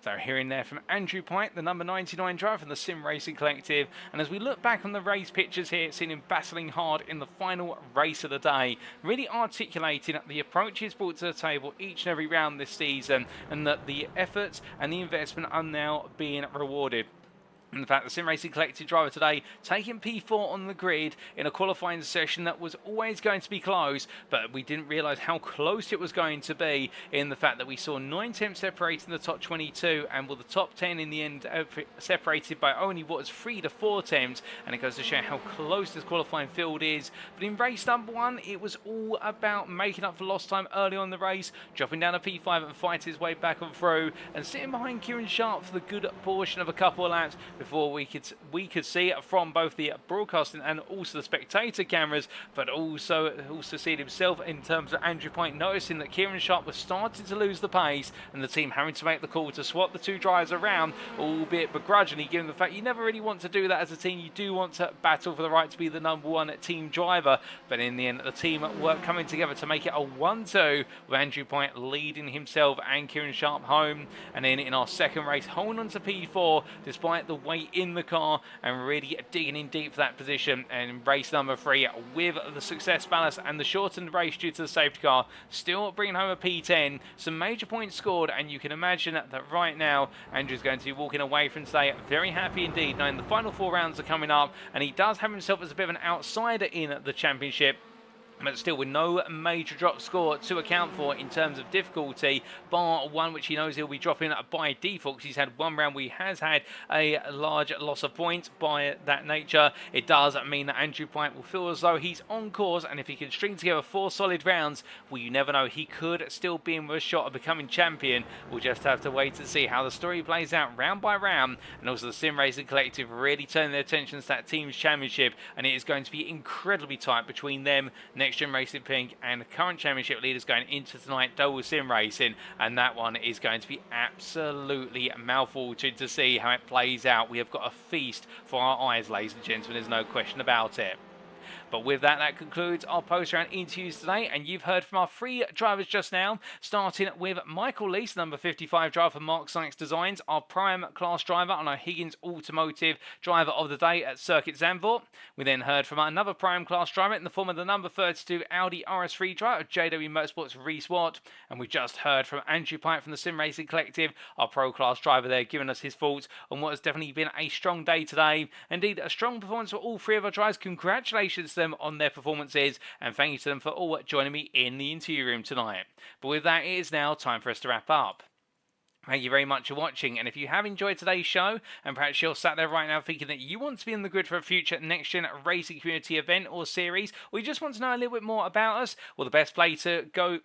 So hearing there from Andrew Pike, the number 99 driver from the Sim Racing Collective. And as we look back on the race pictures here, seeing him battling hard in the final race of the day, really articulating the approaches brought to the table each and every round this season, and that the efforts and the investment are now being rewarded. In fact, the Sim Racing Collective driver today taking P4 on the grid in a qualifying session that was always going to be close, but we didn't realise how close it was going to be, in the fact that we saw 9 temps separating the top 22, and with the top 10 in the end separated by only what was 3 to 4 temps, and it goes to show how close this qualifying field is. But in race number 1, it was all about making up for lost time early on in the race, dropping down a P5 and fighting his way back on through, and sitting behind Kieran Sharp for the good portion of a couple of laps before we could see it from both the broadcasting and also the spectator cameras, but also see it himself in terms of Andrew Pike noticing that Kieran Sharp was starting to lose the pace, and the team having to make the call to swap the 2 drivers around, albeit begrudgingly, given the fact you never really want to do that as a team. You do want to battle for the right to be the number 1 team driver, but in the end the team were coming together to make it a 1-2, with Andrew Pike leading himself and Kieran Sharp home. And then in our second race, holding on to P4 despite the weight in the car, and really digging in deep for that position. And in race number 3, with the success ballast and the shortened race due to the safety car, still bringing home a P10, some major points scored, and you can imagine that right now Andrew's going to be walking away from today very happy indeed, knowing the final 4 rounds are coming up, and he does have himself as a bit of an outsider in the championship. But still, with no major drop score to account for in terms of difficulty, bar one which he knows he'll be dropping by default because he's had one round where he has had a large loss of points by that nature. It does mean that Andrew Pike will feel as though he's on course, and if he can string together 4 solid rounds, well, you never know, he could still be in with a shot of becoming champion. We'll just have to wait to see how the story plays out round by round, and also the Sim Racing Collective really turning their attentions to that team's championship, and it is going to be incredibly tight between them, NXTGEN Racing Pink, and the current championship leaders going into tonight, Doble Sim Racing, and that one is going to be absolutely mouth-watering to see how it plays out. We have got a feast for our eyes, ladies and gentlemen, there's no question about it. But with that, that concludes our post-round interviews today, and you've heard from our 3 drivers just now, starting with Michael Lease, number 55 driver for Mark Sykes Designs, our prime class driver on our Higgins Automotive driver of the day at Circuit Zandvoort. We then heard from another prime class driver in the form of the number 32 Audi RS3 driver, JW Motorsports Reese Watt, and we just heard from Andrew Pike from the Sim Racing Collective, our pro class driver there, giving us his thoughts on what has definitely been a strong day today. Indeed, a strong performance for all 3 of our drivers. Congratulations to them on their performances, and thank you to them for all joining me in the interview room tonight. But with that, it is now time for us to wrap up. Thank you very much for watching, and if you have enjoyed today's show, and perhaps you're sat there right now thinking that you want to be on the grid for a future NXTGEN Racing Community event or series, or you just want to know a little bit more about us, well, the best place to go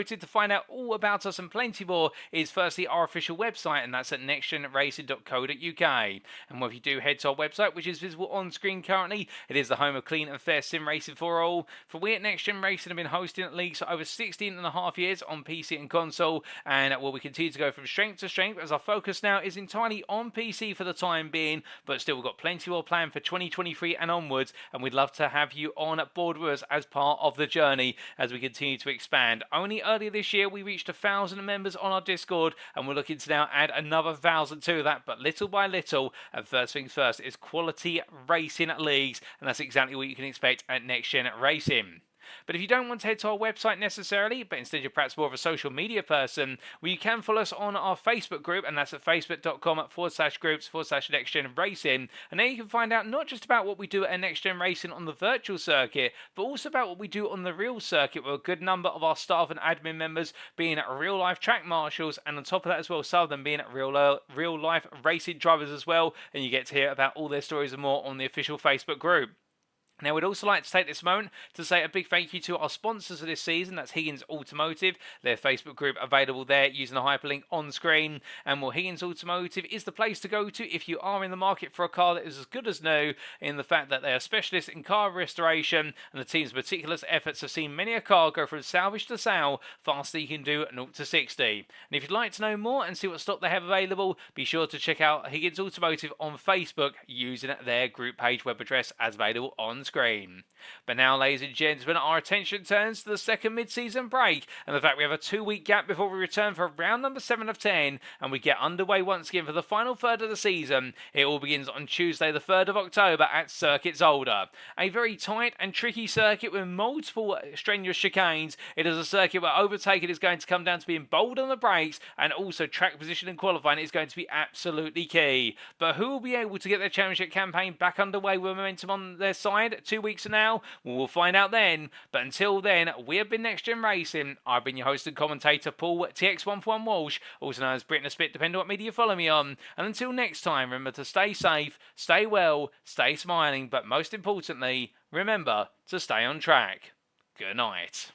to find out all about us and plenty more is firstly our official website, and that's at nextgenracing.co.uk. And if you do head to our website, which is visible on screen currently, it is the home of clean and fair sim racing for all. For we at NXTGEN Racing have been hosting leagues for over 16.5 years on PC and console, and we continue to go from strength to strength, as our focus now is entirely on PC for the time being, but still we've got plenty more planned for 2023 and onwards, and we'd love to have you on board with us as part of the journey as we continue to expand. Only earlier this year we reached 1,000 members on our Discord, and we're looking to now add another 1,000 to that, but little by little, and first things first is quality racing leagues, and that's exactly what you can expect at NXTGEN Racing. But if you don't want to head to our website necessarily, but instead you're perhaps more of a social media person, well, you can follow us on our Facebook group, and that's at facebook.com/groups/NXTGEN Racing. And there you can find out not just about what we do at NXTGEN Racing on the virtual circuit, but also about what we do on the real circuit, with a good number of our staff and admin members being real-life track marshals, and on top of that as well, some of them being real-life racing drivers as well, and you get to hear about all their stories and more on the official Facebook group. Now, we'd also like to take this moment to say a big thank you to our sponsors of this season. That's Higgins Automotive, their Facebook group available there using the hyperlink on screen. And well, Higgins Automotive is the place to go to if you are in the market for a car that is as good as new, in the fact that they are specialists in car restoration, and the team's meticulous efforts have seen many a car go from salvage to sale faster than you can do 0 to 60. And if you'd like to know more and see what stock they have available, be sure to check out Higgins Automotive on Facebook using their group page web address as available on screen. But now, ladies and gentlemen, our attention turns to the second mid-season break, and the fact we have a 2-week gap before we return for round number 7 of 10, and we get underway once again for the final third of the season. It all begins on Tuesday the 3rd of October at Circuit Zandvoort. A very tight and tricky circuit with multiple strenuous chicanes. It is a circuit where overtaking is going to come down to being bold on the brakes, and also track position and qualifying is going to be absolutely key. But who will be able to get their championship campaign back underway with momentum on their side 2 weeks from now? Well, we'll find out then. But until then, we have been NXTGEN Racing. I've been your host and commentator, Paul TX141 Walsh, also known as Britain a Spit, depending on what media you follow me on. And until next time, remember to stay safe, stay well, stay smiling, but most importantly, remember to stay on track. Good night.